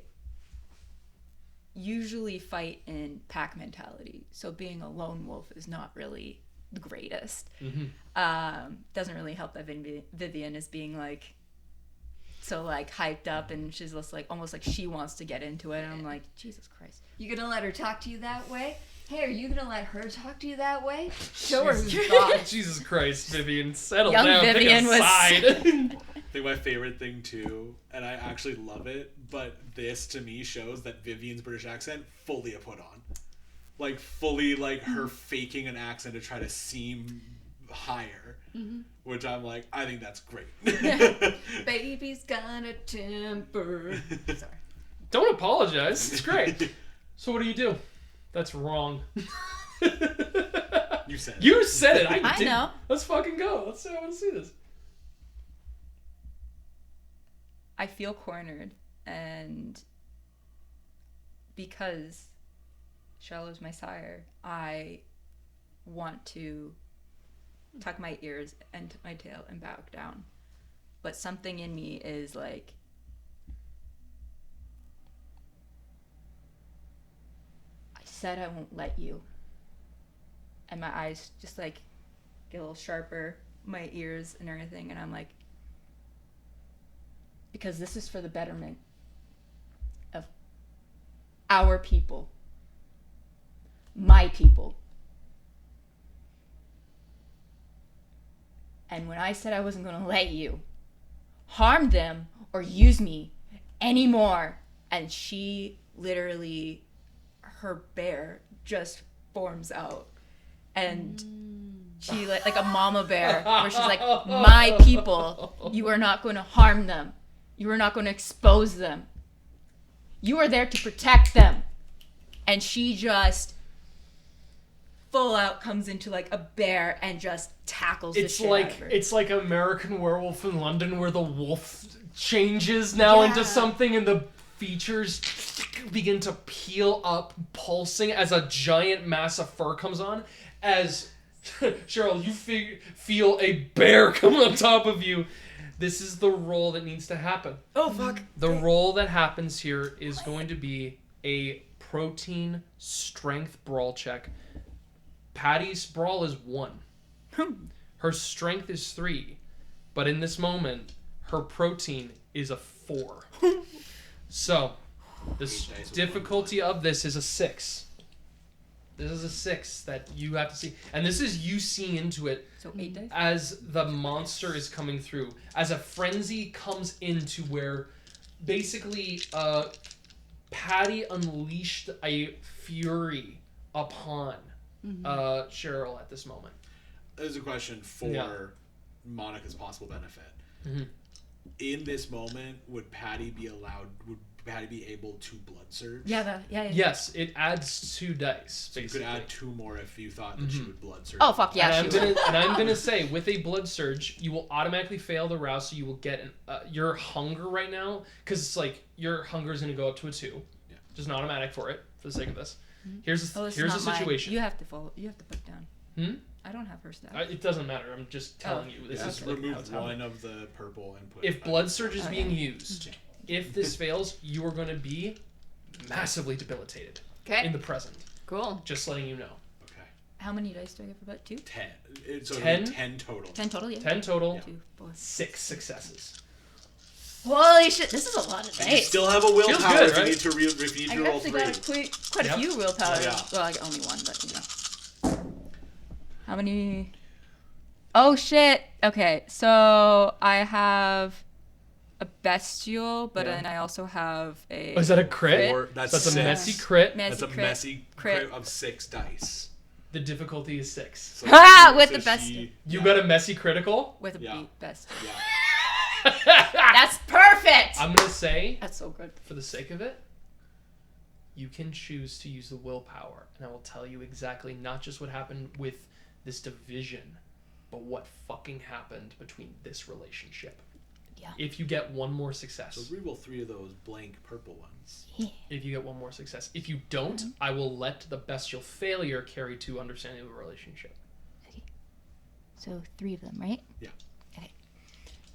usually fight in pack mentality. So being a lone wolf is not really the greatest. Doesn't really help that Vivian is being like so like hyped up, and she's just like almost like she wants to get into it, and I'm like, Jesus Christ. You gonna let her talk to you that way? Hey, are you gonna let her talk to you that way? Show her who's boss. Jesus Christ, Vivian, settle Young down. Vivian Pick a side. I think my favorite thing too, and I actually love it, but this to me shows that Vivian's British accent fully a put on. Like fully like her faking an accent to try to seem higher. Which I'm like, I think that's great. Baby's got a temper. Sorry. Don't apologize. It's great. So what do? That's wrong. You said it. You said it. I did. know. Let's fucking go. Let's see. I want to see this. I feel cornered, and because Charlotte's my sire, I want to tuck my ears and my tail and back down. But something in me is like, I said I won't let you. And my eyes just like get a little sharper, my ears and everything, and I'm like, because this is for the betterment of our people, my people. And when I said I wasn't going to let you harm them or use me anymore, and she literally, her bear just forms out, and she like a mama bear, where she's like, my people, you are not going to harm them. You are not going to expose them. You are there to protect them. And she just full out comes into like a bear and just tackles the shit out of her. It's like American Werewolf in London where the wolf changes now into something and the features begin to peel up, pulsing as a giant mass of fur comes on. As Cheryl, you feel a bear come on top of you. This is the roll that needs to happen. Oh, fuck. The roll that happens here is going to be a protein strength brawl check. Patty's brawl is 1. Her strength is 3. But in this moment, her protein is a 4. So, the difficulty of this is a 6. This is a 6 that you have to see. And this is you seeing into it. So 8 dice? As the monster is coming through. As a frenzy comes into where basically Patty unleashed a fury upon Cheryl at this moment. There's a question for Monika's possible benefit. Mm-hmm. In this moment, would Patty be able to blood surge? Yeah. Yes, it adds 2 dice. So you could add 2 more if you thought that she would blood surge. Oh, fuck yeah, and I'm gonna say, with a blood surge, you will automatically fail the rouse, so you will get your hunger right now, because it's like your hunger is gonna go up to a 2. Yeah. Just an automatic for it, for the sake of this. Here's the situation. You have to put it down. I don't have her stat. It doesn't matter. I'm just telling you. This is like remove 1 of the purple and put. If blood surge is being used, if this fails, you are going to be massively debilitated. Okay. In the present. Cool. Just letting you know. Okay. How many dice do I get for that? 2? 10. So 10? 10 total. 10 total, yeah. 10 total. 2, 4. 6 successes. Holy shit, this is a lot of dice. You still have a willpower good, if right? you need to repeat I your roll actually 3. got quite a few willpower. Yeah. Well, like only 1, but you know. How many? Oh shit. Okay, so I have a bestial, but then I also have a. Oh, is that a crit? 4, that's a 6. messy crit. That's a messy crit of 6 dice. The difficulty is 6. So With the bestial. You got a messy critical? With a bestial. Yeah. That's perfect! I'm going to say, That's so good. for the sake of it, you can choose to use the willpower. And I will tell you exactly not just what happened with this division, but what fucking happened between this relationship. Yeah. If you get 1 more success. So reroll 3 of those blank purple ones. Yeah. If you get 1 more success. If you don't, I will let the bestial failure carry to understanding of a relationship. Okay. So 3 of them, right? Yeah. Okay.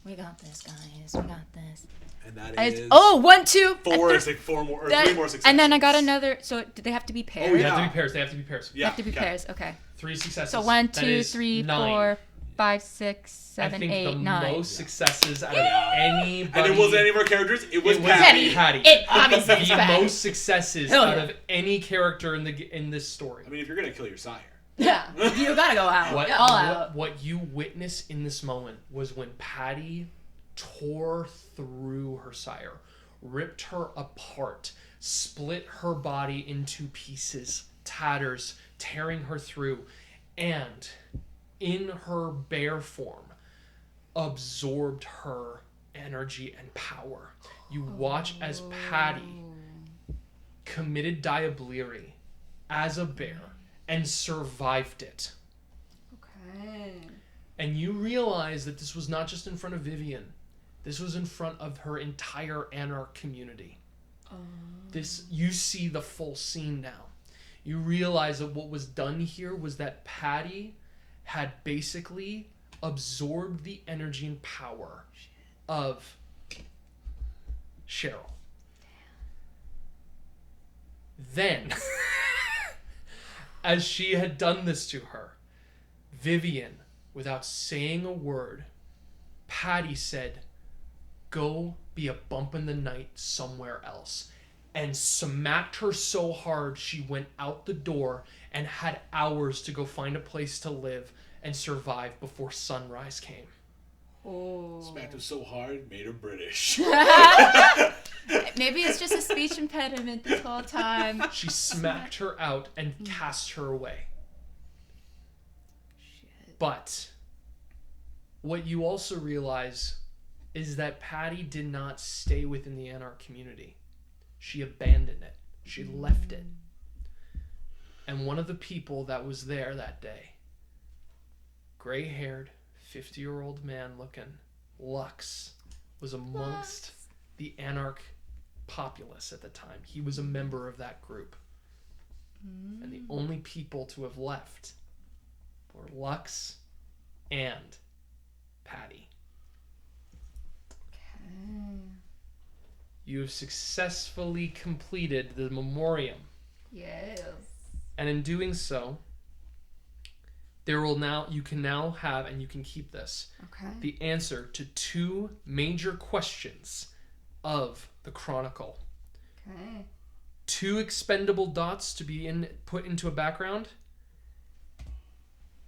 We got this, guys. We got this. And that is 1, 2, 4 more, or 3 more successes. And then I got another. So do they have to be pairs? Oh, They yeah. have to be pairs. They have to be pairs. They have to be pairs. Okay. 3 successes. So 1, That 2, is 3, 9. 4, 5, 6, 7, I think 8, the 9. most successes out of anybody. And it wasn't any of our characters. It was Patty. It obviously is The Patty. most successes Hell out yeah. of any character in this story. I mean, if you're gonna kill your sire. Yeah. You gotta go out. All out. What you witness in this moment was when Patty tore through her sire, ripped her apart, split her body into pieces, tatters, tearing her through, and in her bear form absorbed her energy and power. You watch as Patty committed diablerie as a bear and survived it. Okay. And you realize that this was not just in front of Vivian. This was in front of her entire Anarch community. You see the full scene now. You realize that what was done here was that Patty had basically absorbed the energy and power of Cheryl. Then, as she had done this to her, Vivian, without saying a word, Patty said, "Go be a bump in the night somewhere else," and smacked her so hard she went out the door and had hours to go find a place to live and survive before sunrise came. Oh. Smacked her so hard, made her British. Maybe it's just a speech impediment this whole time. She smacked her out and cast her away. Shit. But what you also realize is that Patty did not stay within the Anarch community. She abandoned it. She left it. And one of the people that was there that day, gray-haired, 50-year-old man looking, Lux, was amongst the Anarch populace at the time. He was a member of that group. And the only people to have left were Lux and Patty. Okay. You have successfully completed the Memorium. Yes. And in doing so, you can now have, and you can keep this, Okay. the answer to 2 major questions of the Chronicle. Okay. 2 expendable dots to be put into a background,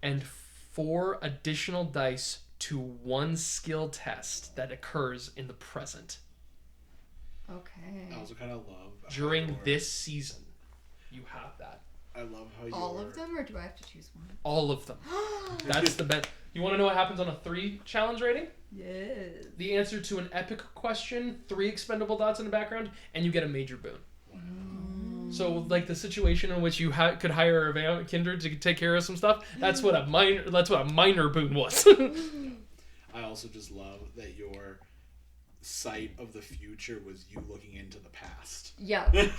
and 4 additional dice to 1 skill test that occurs in the present. Okay. I also kind of love During this season, you have that. I love how All of them, or do I have to choose one? All of them. That's the best. You want to know what happens on a 3 challenge rating? Yes. The answer to an epic question, 3 expendable dots in the background, and you get a major boon. So, like the situation in which you could hire a kindred to take care of some stuff, that's what a minor boon was. I also just love that your sight of the future was you looking into the past. Yeah.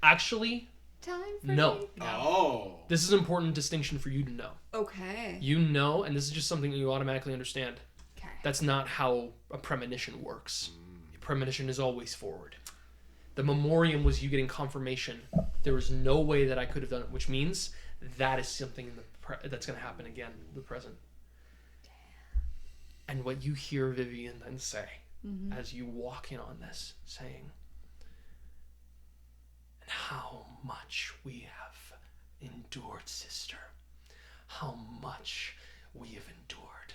Actually, Time for no. me. Oh. This is an important distinction for you to know. Okay. You know, and this is just something you automatically understand. Okay. That's not how a premonition works. A premonition is always forward. The Memorium was you getting confirmation. There was no way that I could have done it, which means that is something that's going to happen again in the present. Damn. And what you hear Vivian then say as you walk in on this, saying, and how much we have endured, sister. How much we have endured.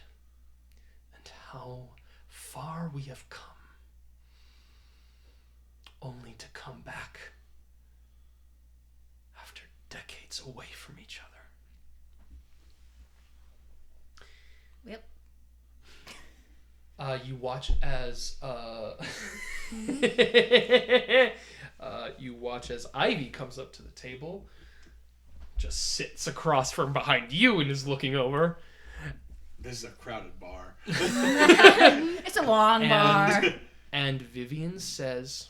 And how far we have come. Only to come back after decades away from each other. Yep. You watch as Ivy comes up to the table, just sits across from behind you and is looking over. This is a crowded bar. It's a long bar. And Vivian says,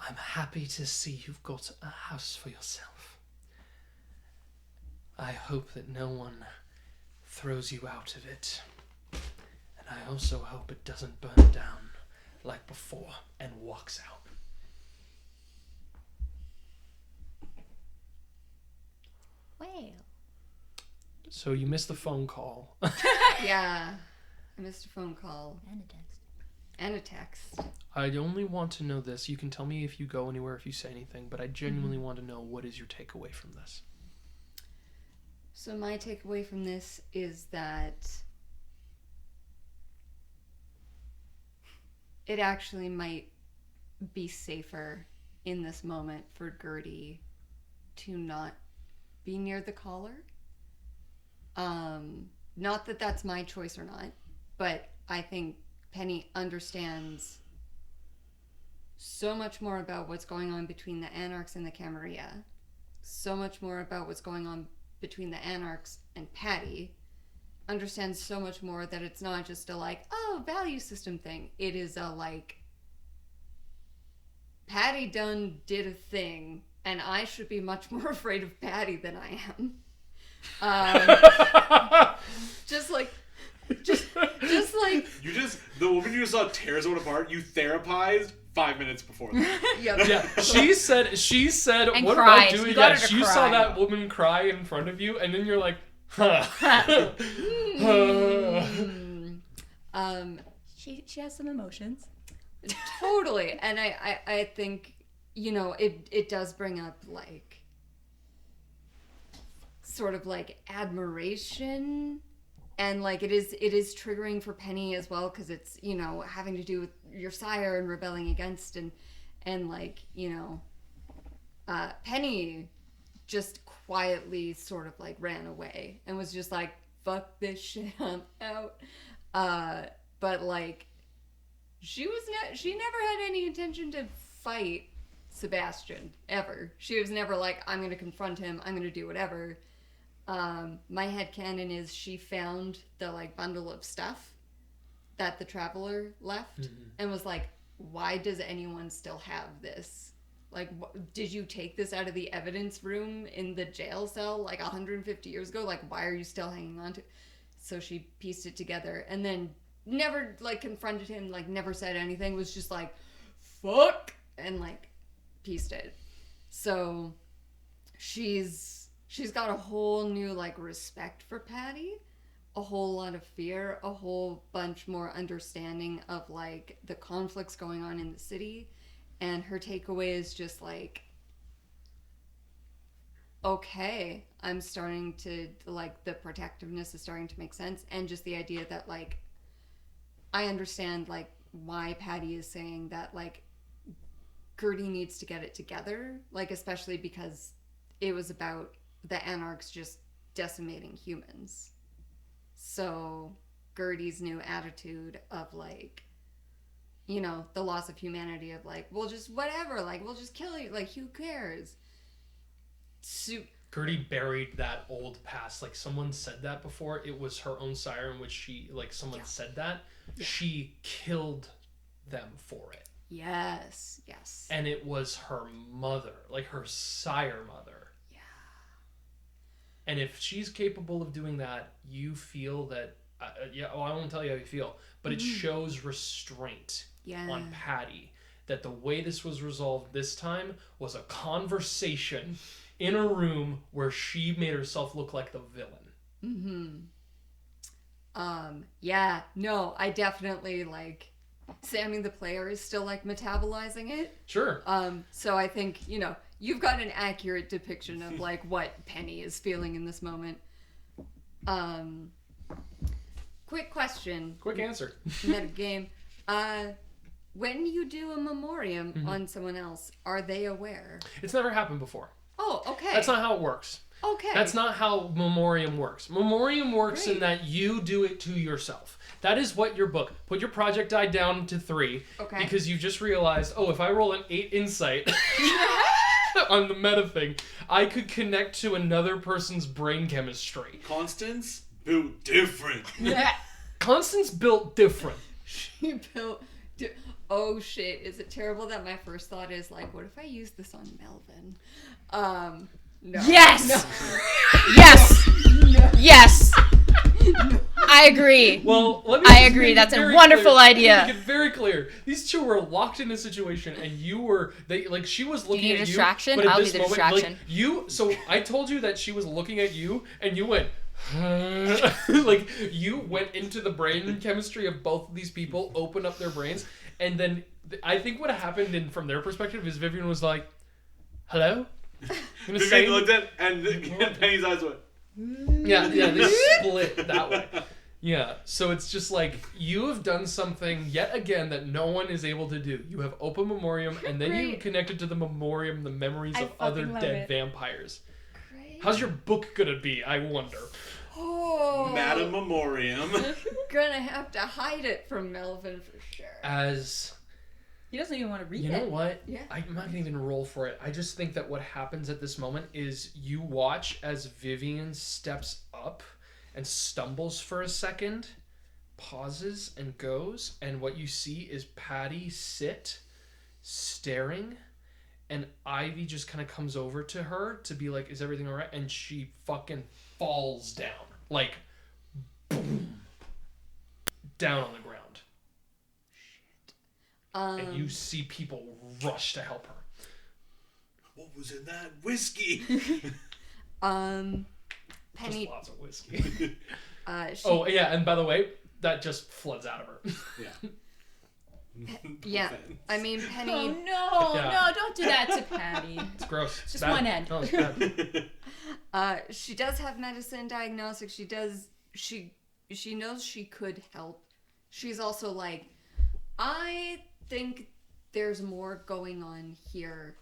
I'm happy to see you've got a house for yourself. I hope that no one throws you out of it. And I also hope it doesn't burn down like before, and walks out. Well. So you missed the phone call. Yeah. I missed a phone call. And a text. And a text. I only want to know this. You can tell me if you go anywhere, if you say anything, but I genuinely want to know, what is your takeaway from this? So my takeaway from this is that it actually might be safer in this moment for Gertie to not be near the collar. Not that that's my choice or not, but I think Penny understands so much more about what's going on between the Anarchs and the Camarilla, so much more about what's going on between the Anarchs and Patty, understands so much more that it's not just a like, oh, value system thing. It is a like, Patty done did a thing, and I should be much more afraid of Patty than I am. Just like The woman you saw tear someone apart, you therapized 5 minutes before that. Yep. Yeah, she said, And what cried. about doing You got that? her to You cry. saw that woman cry in front of you, and then you're like, huh. She has some emotions. Totally. And I think, you know, it does bring up like sort of like admiration, and like it is triggering for Penny as well, because it's, you know, having to do with your sire and rebelling against, and like, you know, Penny just quietly sort of like ran away and was just like, fuck this shit, I'm out. But like she never had any intention to fight Sebastian ever. She was never like, I'm gonna confront him, I'm gonna do whatever. My headcanon is she found the like bundle of stuff that the traveler left and was like, why does anyone still have this? Like, did you take this out of the evidence room in the jail cell like 150 years ago? Like, why are you still hanging on to it? So she pieced it together and then never like confronted him, like never said anything, was just like, fuck, and like pieced it. So she's got a whole new like respect for Patty, a whole lot of fear, a whole bunch more understanding of like the conflicts going on in the city, and her takeaway is just like, okay, I'm starting to like, the protectiveness is starting to make sense, and just the idea that like I understand like why Patty is saying that like Gertie needs to get it together, like especially because it was about the Anarchs just decimating humans. So Gertie's new attitude of like, you know, the loss of humanity of like, we'll just whatever, like we'll just kill you, like who cares? Gertie buried that old past. Like someone said that before. It was her own sire in which she, like someone said that. Yeah. She killed them for it. Yes. And it was her mother, like her sire mother. Yeah. And if she's capable of doing that, you feel that, I won't tell you how you feel, but it shows restraint on Patty. That the way this was resolved this time was a conversation in a room where she made herself look like the villain. Yeah, no, I definitely like Sami the player is still like metabolizing it. Sure. So I think, you know, you've got an accurate depiction of like what Penny is feeling in this moment. Quick question. Quick answer. Meta game. When you do a memoriam on someone else, are they aware? It's never happened before. Oh, okay. That's not how it works. Okay. That's not how Memorium works. Memorium works in that you do it to yourself. That is what your book. Put your project die down to 3. Okay. Because you just realized, if I roll an 8 insight on the meta thing, I could connect to another person's brain chemistry. Constance built different. Yeah. Constance built different. She built... Oh shit, is it terrible that my first thought is like, what if I use this on Melvin? No. Yes! No. Yes! No. Yes! I agree. Well, I agree. That's a wonderful idea. Let me make it very clear. These two were locked in a situation, and you were she was looking you need at a distraction? you. But I'll at be this the moment, distraction. So I told you that she was looking at you, and you went. Like you went into the brain chemistry of both of these people, opened up their brains, and then I think what happened from their perspective is Vivian was like, "Hello." Vivian looked at and Penny's eyes went. Yeah, they split that way. Yeah, so it's just like you have done something yet again that no one is able to do. You have open Memoriam, and then you connected to the Memoriam the memories of other dead vampires. Great. How's your book gonna be, I wonder? Oh, Madam Memoriam. Gonna have to hide it from Melvin for sure. As he doesn't even want to read it. You know what? Yeah. I'm not gonna even roll for it. I just think that what happens at this moment is you watch as Vivian steps up and stumbles for a second, pauses and goes, and what you see is Patty sit, staring, and Ivy just kind of comes over to her to be like, is everything alright? And she fucking falls down. Like, boom. Down on the ground. Shit. And you see people rush to help her. What was in that whiskey? Penny. Just lots of whiskey. She... and by the way, that just floods out of her. Yeah. Yeah, I mean, Penny... Oh, no, don't do that to Patty. It's gross. Just bad. One end. No, it's bad. She does have medicine diagnostics. She knows she could help. She's also like, I think there's more going on here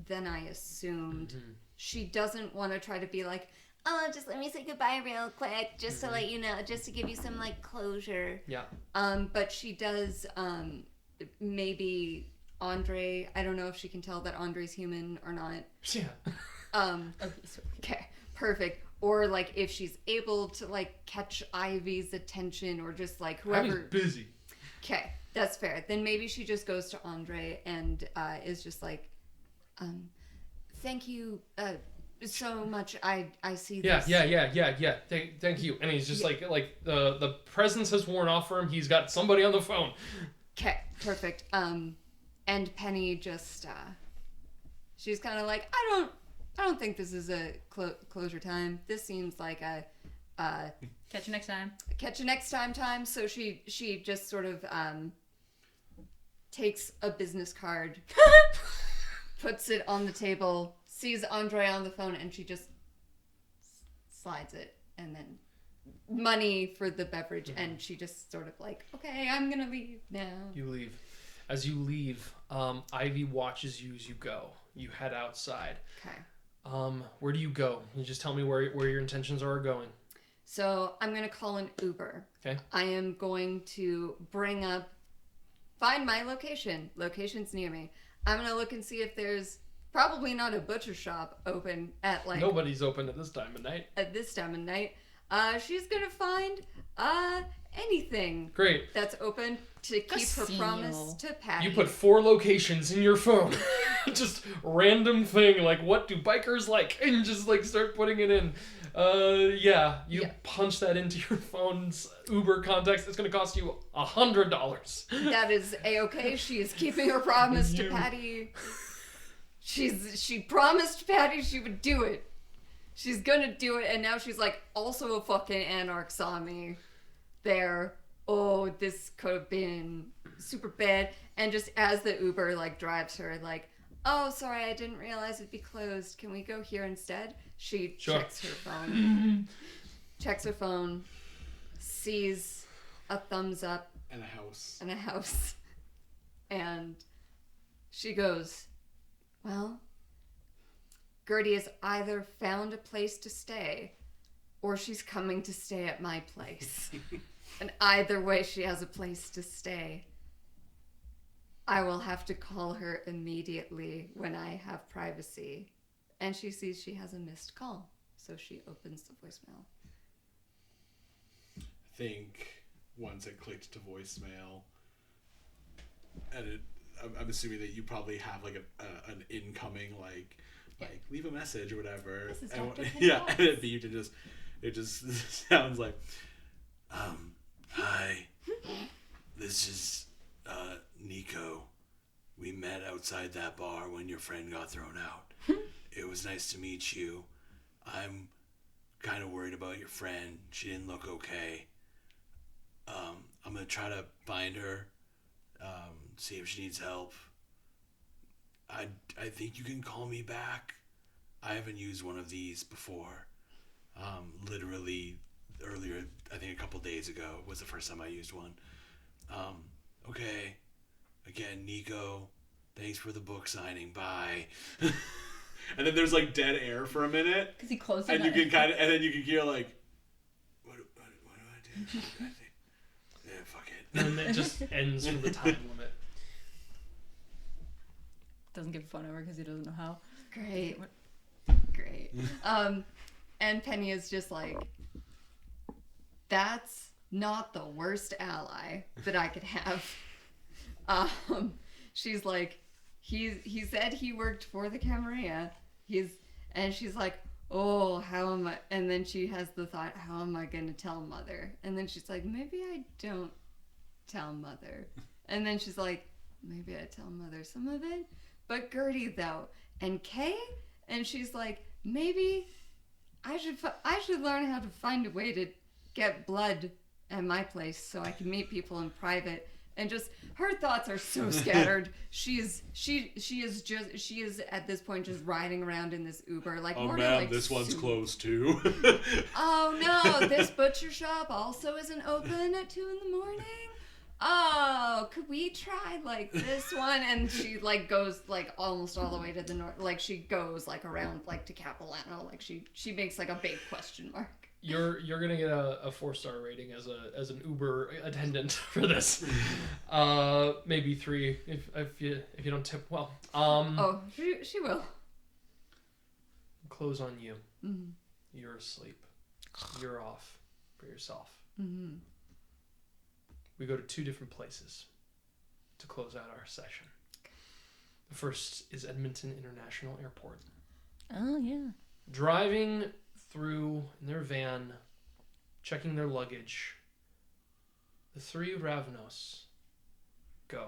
than I assumed. Mm-hmm. She doesn't want to try to be like, oh, just let me say goodbye real quick, just to let you know, just to give you some like closure. Yeah. But she does maybe Andre. I don't know if she can tell that Andre's human or not. Yeah. Okay, perfect. Or like if she's able to like catch Ivy's attention, or just like whoever. Ivy's busy. Okay, that's fair. Then maybe she just goes to Andre and is just like, thank you so much. I see this. Yeah. Thank you. And he's just like the presence has worn off for him. He's got somebody on the phone. Okay, perfect. And Penny just she's kind of like, I don't think this is a closure time. This seems like a catch you next time. Catch you next time. So she just sort of takes a business card, puts it on the table, sees Andre on the phone, and she just slides it, and then money for the beverage, and she just sort of like, okay, I'm gonna leave now. You leave. As you leave, Ivy watches you as you go. You head outside. Okay. Where do you go? Can you just tell me where your intentions are going? So I'm gonna call an Uber. Okay. I am going to find my location. Location's near me. I'm gonna look and see if there's probably not a butcher shop open at like. Nobody's open at this time of night. At this time of night. She's gonna find anything. Great. That's open to keep her promise to Patty. You put 4 locations in your phone. Just random thing, like what do bikers like? And just like start putting it in. You punch that into your phone's Uber context. It's gonna cost you $100. That is A-okay. She is keeping her promise to Patty. She promised Patty she would do it. She's gonna do it, and now she's like also a fucking anarch Sami there. Oh, this could have been super bad. And just as the Uber like drives her, like, oh, sorry, I didn't realize it'd be closed. Can we go here instead? She checks her phone. Checks her phone. Sees a thumbs up. And a house. And she goes, well, Gertie has either found a place to stay or she's coming to stay at my place. And either way, she has a place to stay. I will have to call her immediately when I have privacy. And she sees she has a missed call. So she opens the voicemail. I think once it clicked to voicemail, and I'm assuming that you probably have like an incoming like leave a message or whatever. This is And, Dr. yeah, and it just sounds like, hi, this is Nico. We met outside that bar when your friend got thrown out. It was nice to meet you. I'm kind of worried about your friend. She didn't look okay. I'm gonna try to find her, see if she needs help. I think you can call me back. I haven't used one of these before. Literally earlier, I think a couple days ago was the first time I used one. Okay. Again, Nico, thanks for the book signing. Bye. And then there's like dead air for a minute. Because he closed and you can and then you can hear like, what do I do? Yeah, fuck it. And it just ends for the time limit. Doesn't give a phone number because he doesn't know how. Great. And Penny is just like, that's not the worst ally that I could have. She's like, he said he worked for the Camarilla. And she's like, oh, how am I? And then she has the thought, how am I going to tell Mother? And then she's like, maybe I don't tell Mother. And then she's like, maybe I tell Mother some of it. But Gertie, though, and Kay? And she's like, maybe I should learn how to find a way to get blood at my place so I can meet people in private. And just her thoughts are so scattered. She is at this point just riding around in this Uber like. Oh more man, like this one's soup. closed too. Oh no, this butcher shop also isn't open at 2 a.m. Oh, could we try like this one? And she like goes like almost all the way to the north. Like she goes like around like to Capilano. Like she makes like a big question mark. You're gonna get a 4-star rating as an Uber attendant for this. Maybe 3 if you don't tip well. Oh, she will. Close on you. Mm-hmm. You're asleep. You're off for yourself. Mm-hmm. We go to 2 different places to close out our session. The first is Edmonton International Airport. Oh, yeah. Driving through in their van, checking their luggage, the 3 Ravnos go.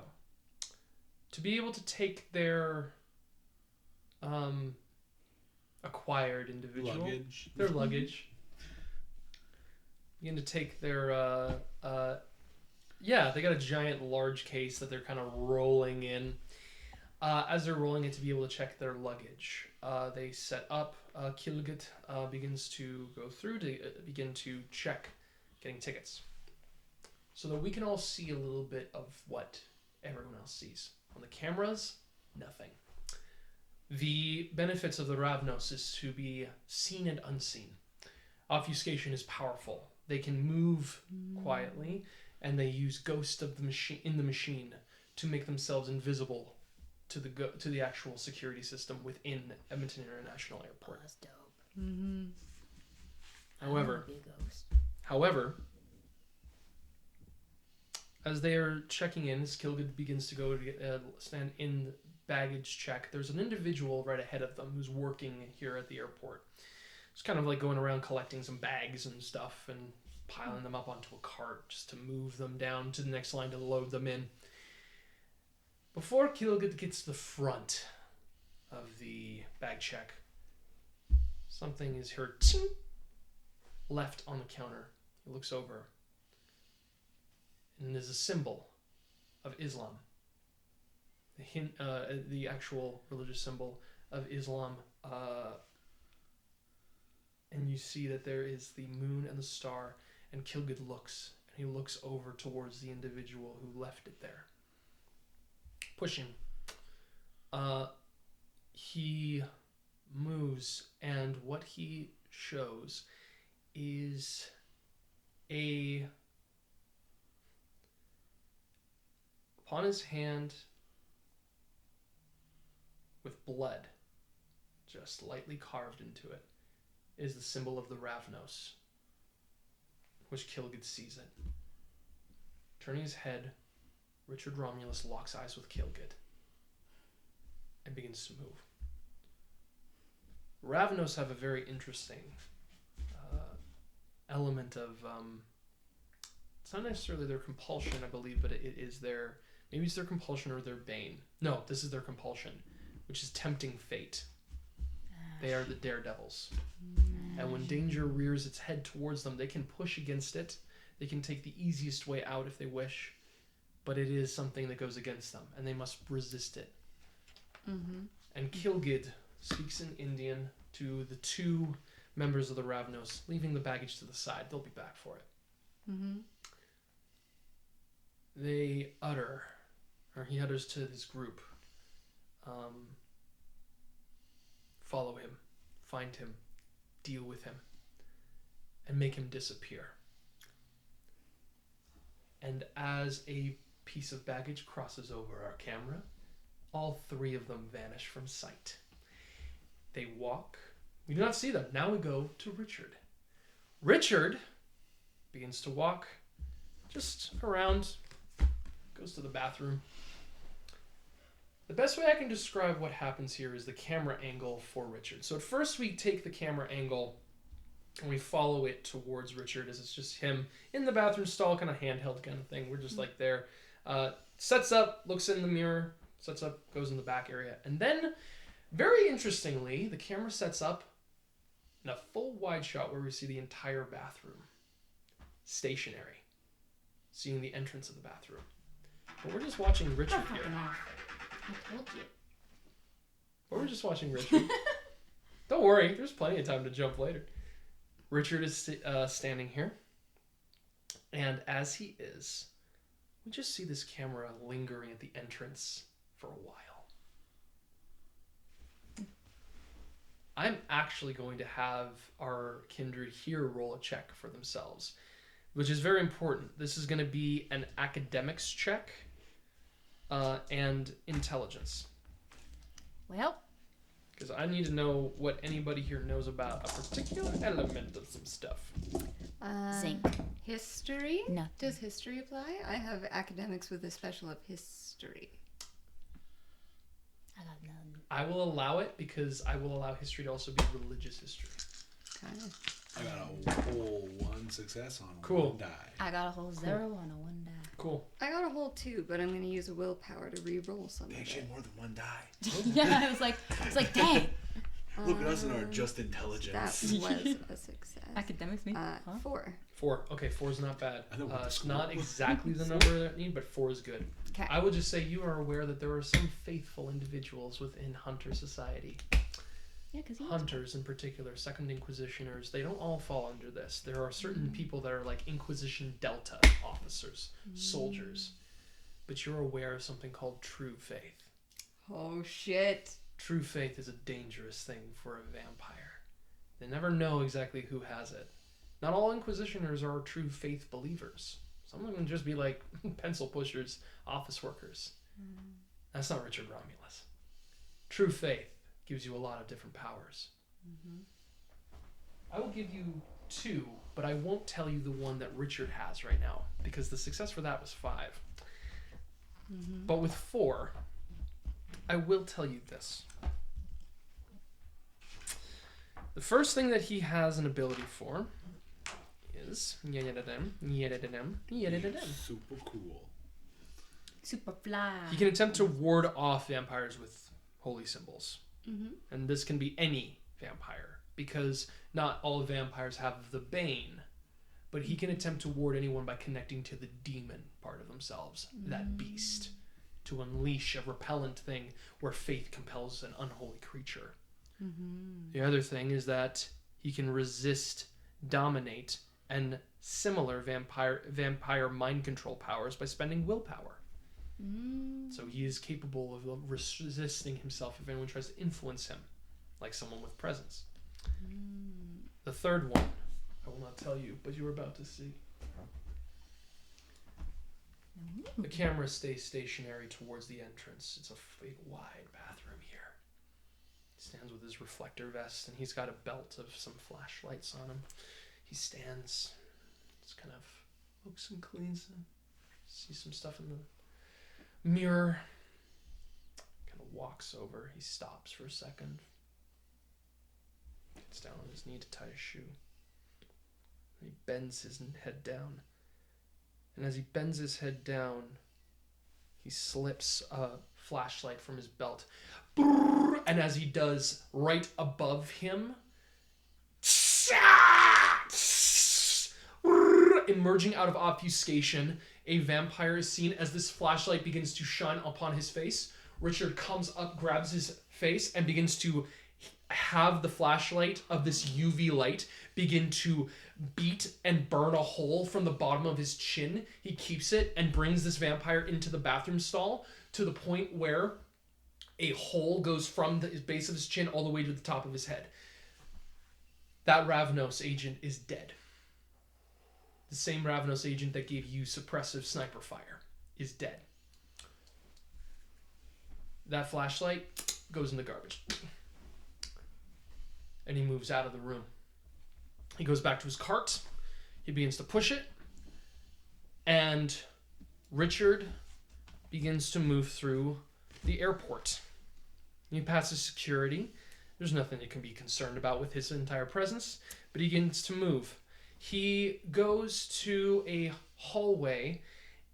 To be able to take their acquired individual, their luggage, begin to take their they got a giant large case that they're kind of rolling in. As they're rolling it to be able to check their luggage, they set up. Kilgit begins to go through to begin to check getting tickets, so that we can all see a little bit of what everyone else sees. On the cameras, nothing. The benefits of the Ravnos is to be seen and unseen. Obfuscation is powerful. They can move quietly, and they use ghost of the machine to make themselves invisible to the actual security system within Edmonton International Airport. That's dope. Mm-hmm. However, as they are checking in, as Kilgid begins to go to stand in baggage check, there's an individual right ahead of them who's working here at the airport. It's kind of like going around collecting some bags and stuff and piling them up onto a cart just to move them down to the next line to load them in. Before Kilgit gets to the front of the bag check, something is heard ting, left on the counter. He looks over, and there's a symbol of Islam. The actual religious symbol of Islam, and you see that there is the moon and the star, and Kilgit looks, and he looks over towards the individual who left it there. Pushing. He moves, and what he shows is upon his hand with blood just lightly carved into it is the symbol of the Ravnos, which Kilgit sees it. Turning his head, Richard Romulus locks eyes with Kilgit and begins to move. Ravnos have a very interesting element of it's not necessarily their compulsion, I believe, but it is their, maybe it's their compulsion or their bane. No, this is their compulsion, which is tempting fate. They are the daredevils. And when danger rears its head towards them, they can push against it. They can take the easiest way out if they wish, but it is something that goes against them, and they must resist it. Mm-hmm. And Kilgid speaks in Indian to the 2 members of the Ravnos, leaving the baggage to the side. They'll be back for it. Mm-hmm. They utter, or he utters to his group, follow him, find him, deal with him, and make him disappear. And as a piece of baggage crosses over our camera, all 3 of them vanish from sight. They walk. We do not see them. Now we go to Richard. Richard begins to walk just around, goes to the bathroom. The best way I can describe what happens here is the camera angle for Richard. So at first we take the camera angle and we follow it towards Richard as it's just him in the bathroom stall, kind of handheld kind of thing. We're just like there. Sets up, looks in the mirror, sets up, goes in the back area. And then, very interestingly, the camera sets up in a full wide shot where we see the entire bathroom. Stationary. Seeing the entrance of the bathroom. But we're just watching Richard here. I told you. But we're just watching Richard. Don't worry, there's plenty of time to jump later. Richard is standing here. And as he is, we just see this camera lingering at the entrance for a while. I'm actually going to have our kindred here roll a check for themselves, which is very important. This is going to be an academics check and intelligence. Well, Because I need to know what anybody here knows about a particular element of some stuff. zinc. History? No. Does history apply? I have academics with a special of history. I got none. I will allow it because I will allow history to also be religious history. Okay. I got a whole 1 success on Cool. 1 die. I got a whole 0 on a 1 die. Cool. I got a whole 2, but I'm going to use a willpower to re-roll some of They actually it. had more than 1 die. Yeah, I was like, dang. Look at us in our just That intelligence. was a success. Academics, me? 4. 4. Okay, 4 is not bad. I know what the It's school not was. exactly the number that I need, but 4 is good. Okay. I would just say you are aware that there are some faithful individuals within Hunter Society. Yeah, because he Hunters in particular, Second Inquisitioners, they don't all fall under this. There are certain people that are like Inquisition Delta officers, soldiers. But you're aware of something called true faith. Oh, shit. True faith is a dangerous thing for a vampire. They never know exactly who has it. Not all Inquisitioners are true faith believers. Some of them just be like pencil pushers, office workers. That's not Richard Romulus. True faith gives you a lot of different powers. I will give you 2, but I won't tell you the one that Richard has right now because the success for that was 5. But with 4, I will tell you this. The first thing that he has an ability for is Super cool. super fly. he can attempt to ward off vampires with holy symbols. And this can be any vampire because not all vampires have the Bane, but he can attempt to ward anyone by connecting to the demon part of themselves, that beast, to unleash a repellent thing where faith compels an unholy creature. The other thing is that he can resist, dominate, and similar vampire mind control powers by spending willpower. So he is capable of resisting himself if anyone tries to influence him, like someone with presence. The third one, I will not tell you, but you're about to see. The camera stays stationary towards the entrance. It's a big, wide bathroom here. He stands with his reflector vest, and he's got a belt of some flashlights on him. He stands, just kind of looks and cleans and sees some stuff in the mirror. Kind of walks over. He stops for a second. Gets down on his knee to tie a shoe. And he bends his head down. And as he bends his head down, he slips a flashlight from his belt. And as he does, right above him, emerging out of obfuscation, a vampire is seen as this flashlight begins to shine upon his face. Richard comes up, grabs his face, and begins to have the flashlight of this UV light begin to beat and burn a hole from the bottom of his chin. He keeps it and brings this vampire into the bathroom stall to the point where a hole goes from the base of his chin all the way to the top of his head. That Ravnos agent is dead. The same Ravnos agent that gave you suppressive sniper fire is dead. That flashlight goes in the garbage. And he moves out of the room. He goes back to his cart. He begins to push it. And Richard begins to move through the airport. He passes security. There's nothing that can be concerned about with his entire presence, but he begins to move. He goes to a hallway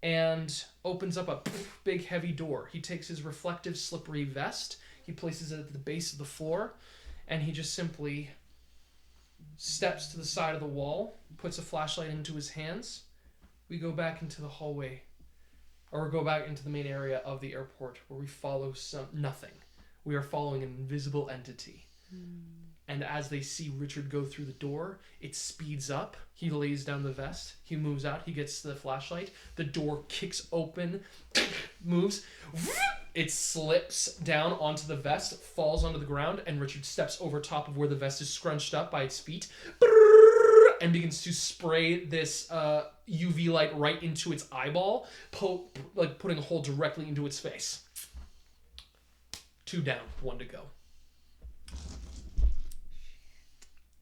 and opens up a big heavy door. He takes his reflective slippery vest. He places it at the base of the floor, and he just simply steps to the side of the wall, puts a flashlight into his hands. We go back into the hallway, or go back into the main area of the airport where we follow nothing. We are following an invisible entity. And as they see Richard go through the door, it speeds up. He lays down the vest. He moves out. He gets the flashlight. The door kicks open, moves. It slips down onto the vest, falls onto the ground, and Richard steps over top of where the vest is scrunched up by its feet and begins to spray this UV light right into its eyeball, putting a hole directly into its face. 2 down, 1 to go.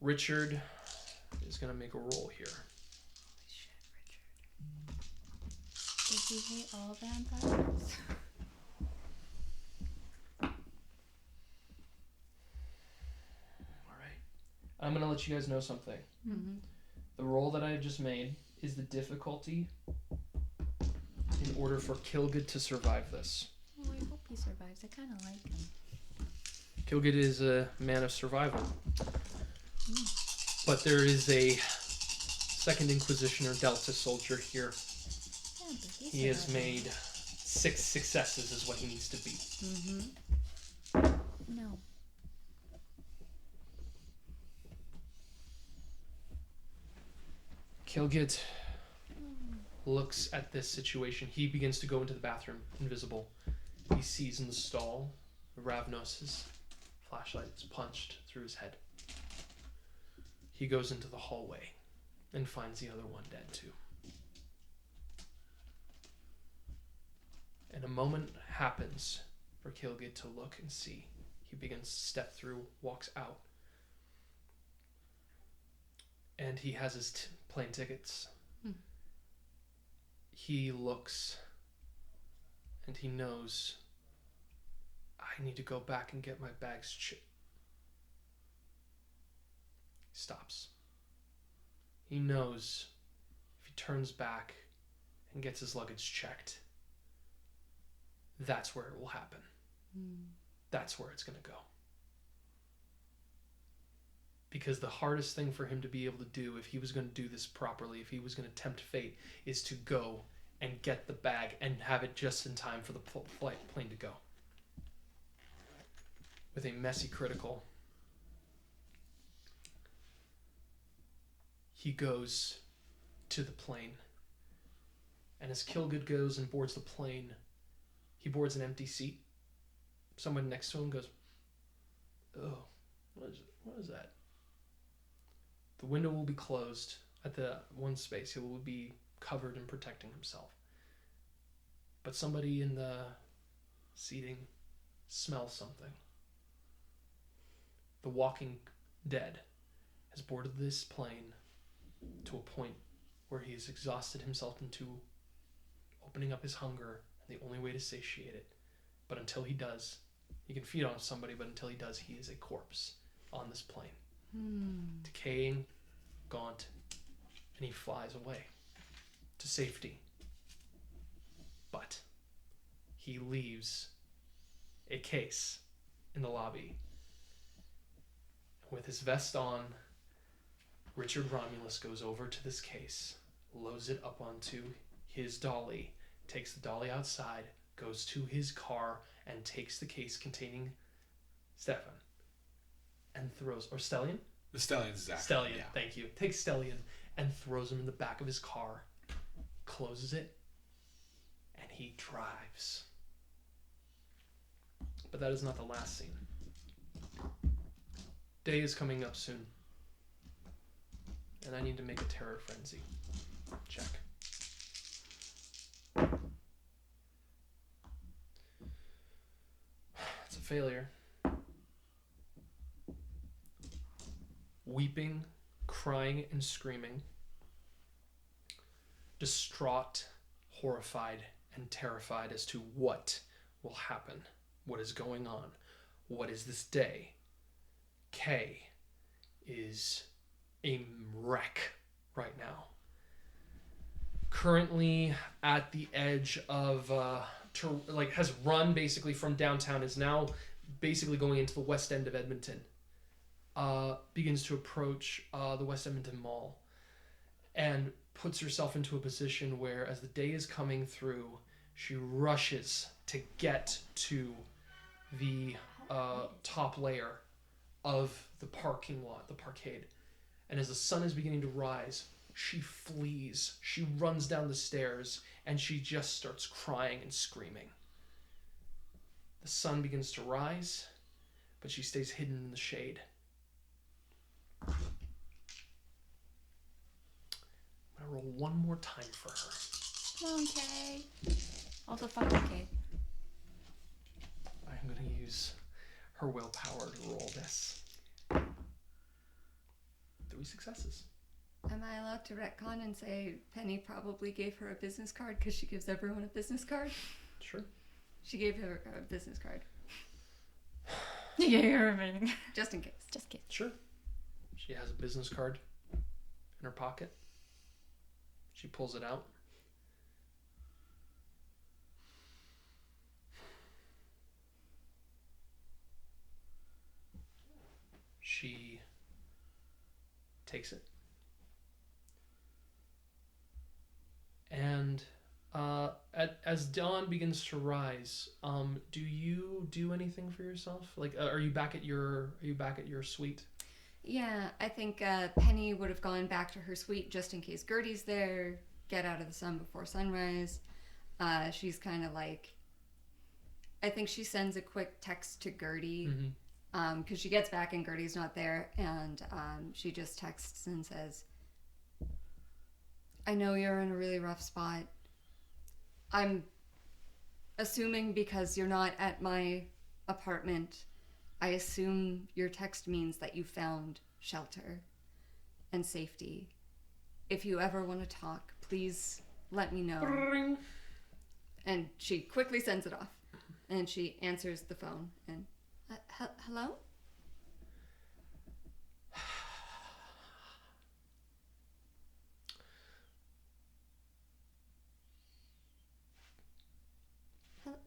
Richard is going to make a roll here. Does he hate all vampires? Alright. I'm going to let you guys know something. Mm-hmm. The roll that I just made is the difficulty in order for Kilgud to survive this. Oh, I hope he survives. I kind of like him. Kilgud is a man of survival. But there is a second Inquisitioner Delta soldier here. Yeah, but He has made 6 successes is what he needs to beat. Mm-hmm. No. Kilgud looks at this situation. He begins to go into the bathroom, invisible. He sees in the stall Ravnos's flashlight is punched through his head. He goes into the hallway and finds the other one dead too. And a moment happens for Kilgud to look and see. He begins to step through, walks out. And he has his plane tickets. He looks and he knows, I need to go back and get my bags checked. He stops. He knows if he turns back and gets his luggage checked, that's where it will happen. That's where it's going to go. Because the hardest thing for him to be able to do, if he was going to do this properly, if he was going to tempt fate, is to go and get the bag and have it just in time for the plane to go. With a messy critical, he goes to the plane. And as Kilgud goes and boards the plane, he boards an empty seat. Someone next to him goes, oh, what is that? The window will be closed at the one space. He will be covered and protecting himself. But somebody in the seating smells something. The Walking Dead has boarded this plane to a point where he has exhausted himself into opening up his hunger, and the only way to satiate it. But until he does, he can feed on somebody, but until he does, he is a corpse on this plane. Decaying, gaunt, and he flies away to safety. But he leaves a case in the lobby. With his vest on, Richard Romulus goes over to this case, loads it up onto his dolly, takes the dolly outside, goes to his car, and takes the case containing Stefan and throws, or Stellian? The Stellion's Zach. Stellian, yeah. thank you. Takes Stellian and throws him in the back of his car, closes it, and he drives. But that is not the last scene. Day is coming up soon. And I need to make a terror frenzy. Check. It's a failure. Weeping, crying, and screaming. Distraught, horrified, and terrified as to what will happen. What is going on? What is this day? Kay is a wreck right now. Currently at the edge of, has run basically from downtown, is now basically going into the west end of Edmonton. Begins to approach the West Edmonton Mall and puts herself into a position where, as the day is coming through, she rushes to get to the top layer of the parking lot, the parkade. And as the sun is beginning to rise, she flees. She runs down the stairs, and she just starts crying and screaming. The sun begins to rise, but she stays hidden in the shade. I'm gonna roll one more time for her. Okay. Also fun, okay. I'm gonna use her willpower to roll this. 3 successes. Am I allowed to retcon and say Penny probably gave her a business card because she gives everyone a business card? Sure. She gave her a business card. Yeah, you're amazing. Just in case. Just kidding. Sure. She has a business card in her pocket. She pulls it out. She takes it. And as dawn begins to rise, do you do anything for yourself? Like, are you back at your suite? Yeah, I think Penny would have gone back to her suite just in case Gertie's there. Get out of the sun before sunrise. She's kind of like, I think she sends a quick text to Gertie. Because she gets back and Gertie's not there, and she just texts and says, I know you're in a really rough spot. I'm assuming because you're not at my apartment, I assume your text means that you found shelter and safety. If you ever want to talk, please let me know. Ring. And she quickly sends it off, and she answers the phone and hello?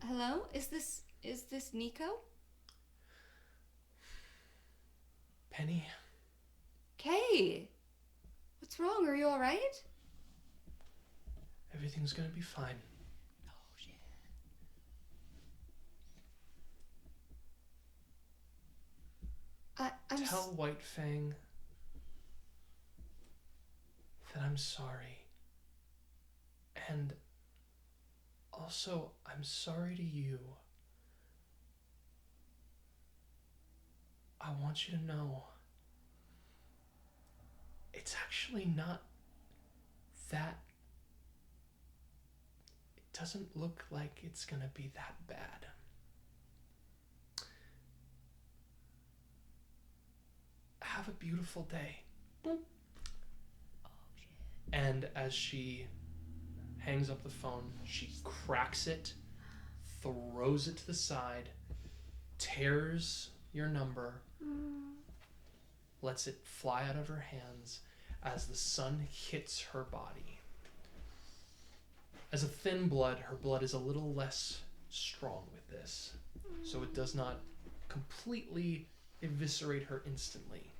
Hello? Is this Nico? Penny? Kay! What's wrong? Are you alright? Everything's gonna be fine. Oh, shit. Tell White Fang that I'm sorry. And also, I'm sorry to you. I want you to know it's actually not that. It doesn't look like it's gonna be that bad. Have a beautiful day. Oh, shit. And as she hangs up the phone, she cracks it, throws it to the side, tears your number, lets it fly out of her hands as the sun hits her body. As a thin blood, her blood is a little less strong with this, so it does not completely eviscerate her instantly.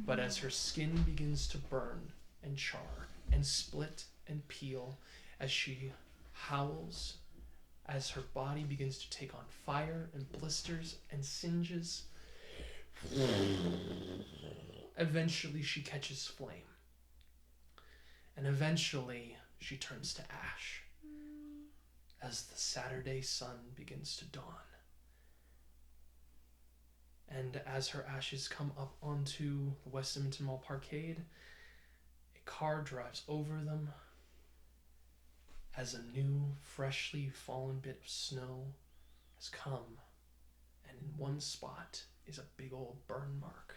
But as her skin begins to burn and char and split and peel, as she howls, as her body begins to take on fire and blisters and singes, eventually she catches flame. And eventually she turns to ash as the Saturday sun begins to dawn. And as her ashes come up onto the West Edmonton Mall Parkade, a car drives over them as a new, freshly fallen bit of snow has come, and in one spot is a big old burn mark.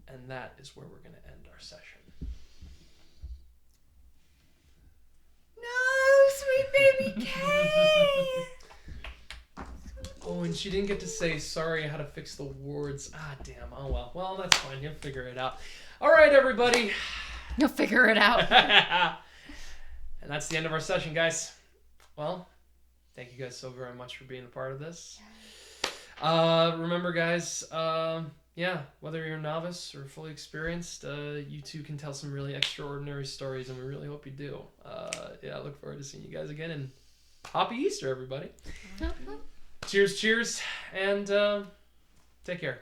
And that is where we're going to end our session. No, sweet baby Kay! Oh, and she didn't get to say, sorry, how to fix the wards. Ah, damn. Oh, well. Well, that's fine. You'll figure it out. All right, everybody. You'll figure it out. And that's the end of our session, guys. Well, thank you guys so very much for being a part of this. Remember, guys, whether you're a novice or fully experienced, you two can tell some really extraordinary stories, and we really hope you do. I look forward to seeing you guys again, and happy Easter, everybody. Cheers, and Take care.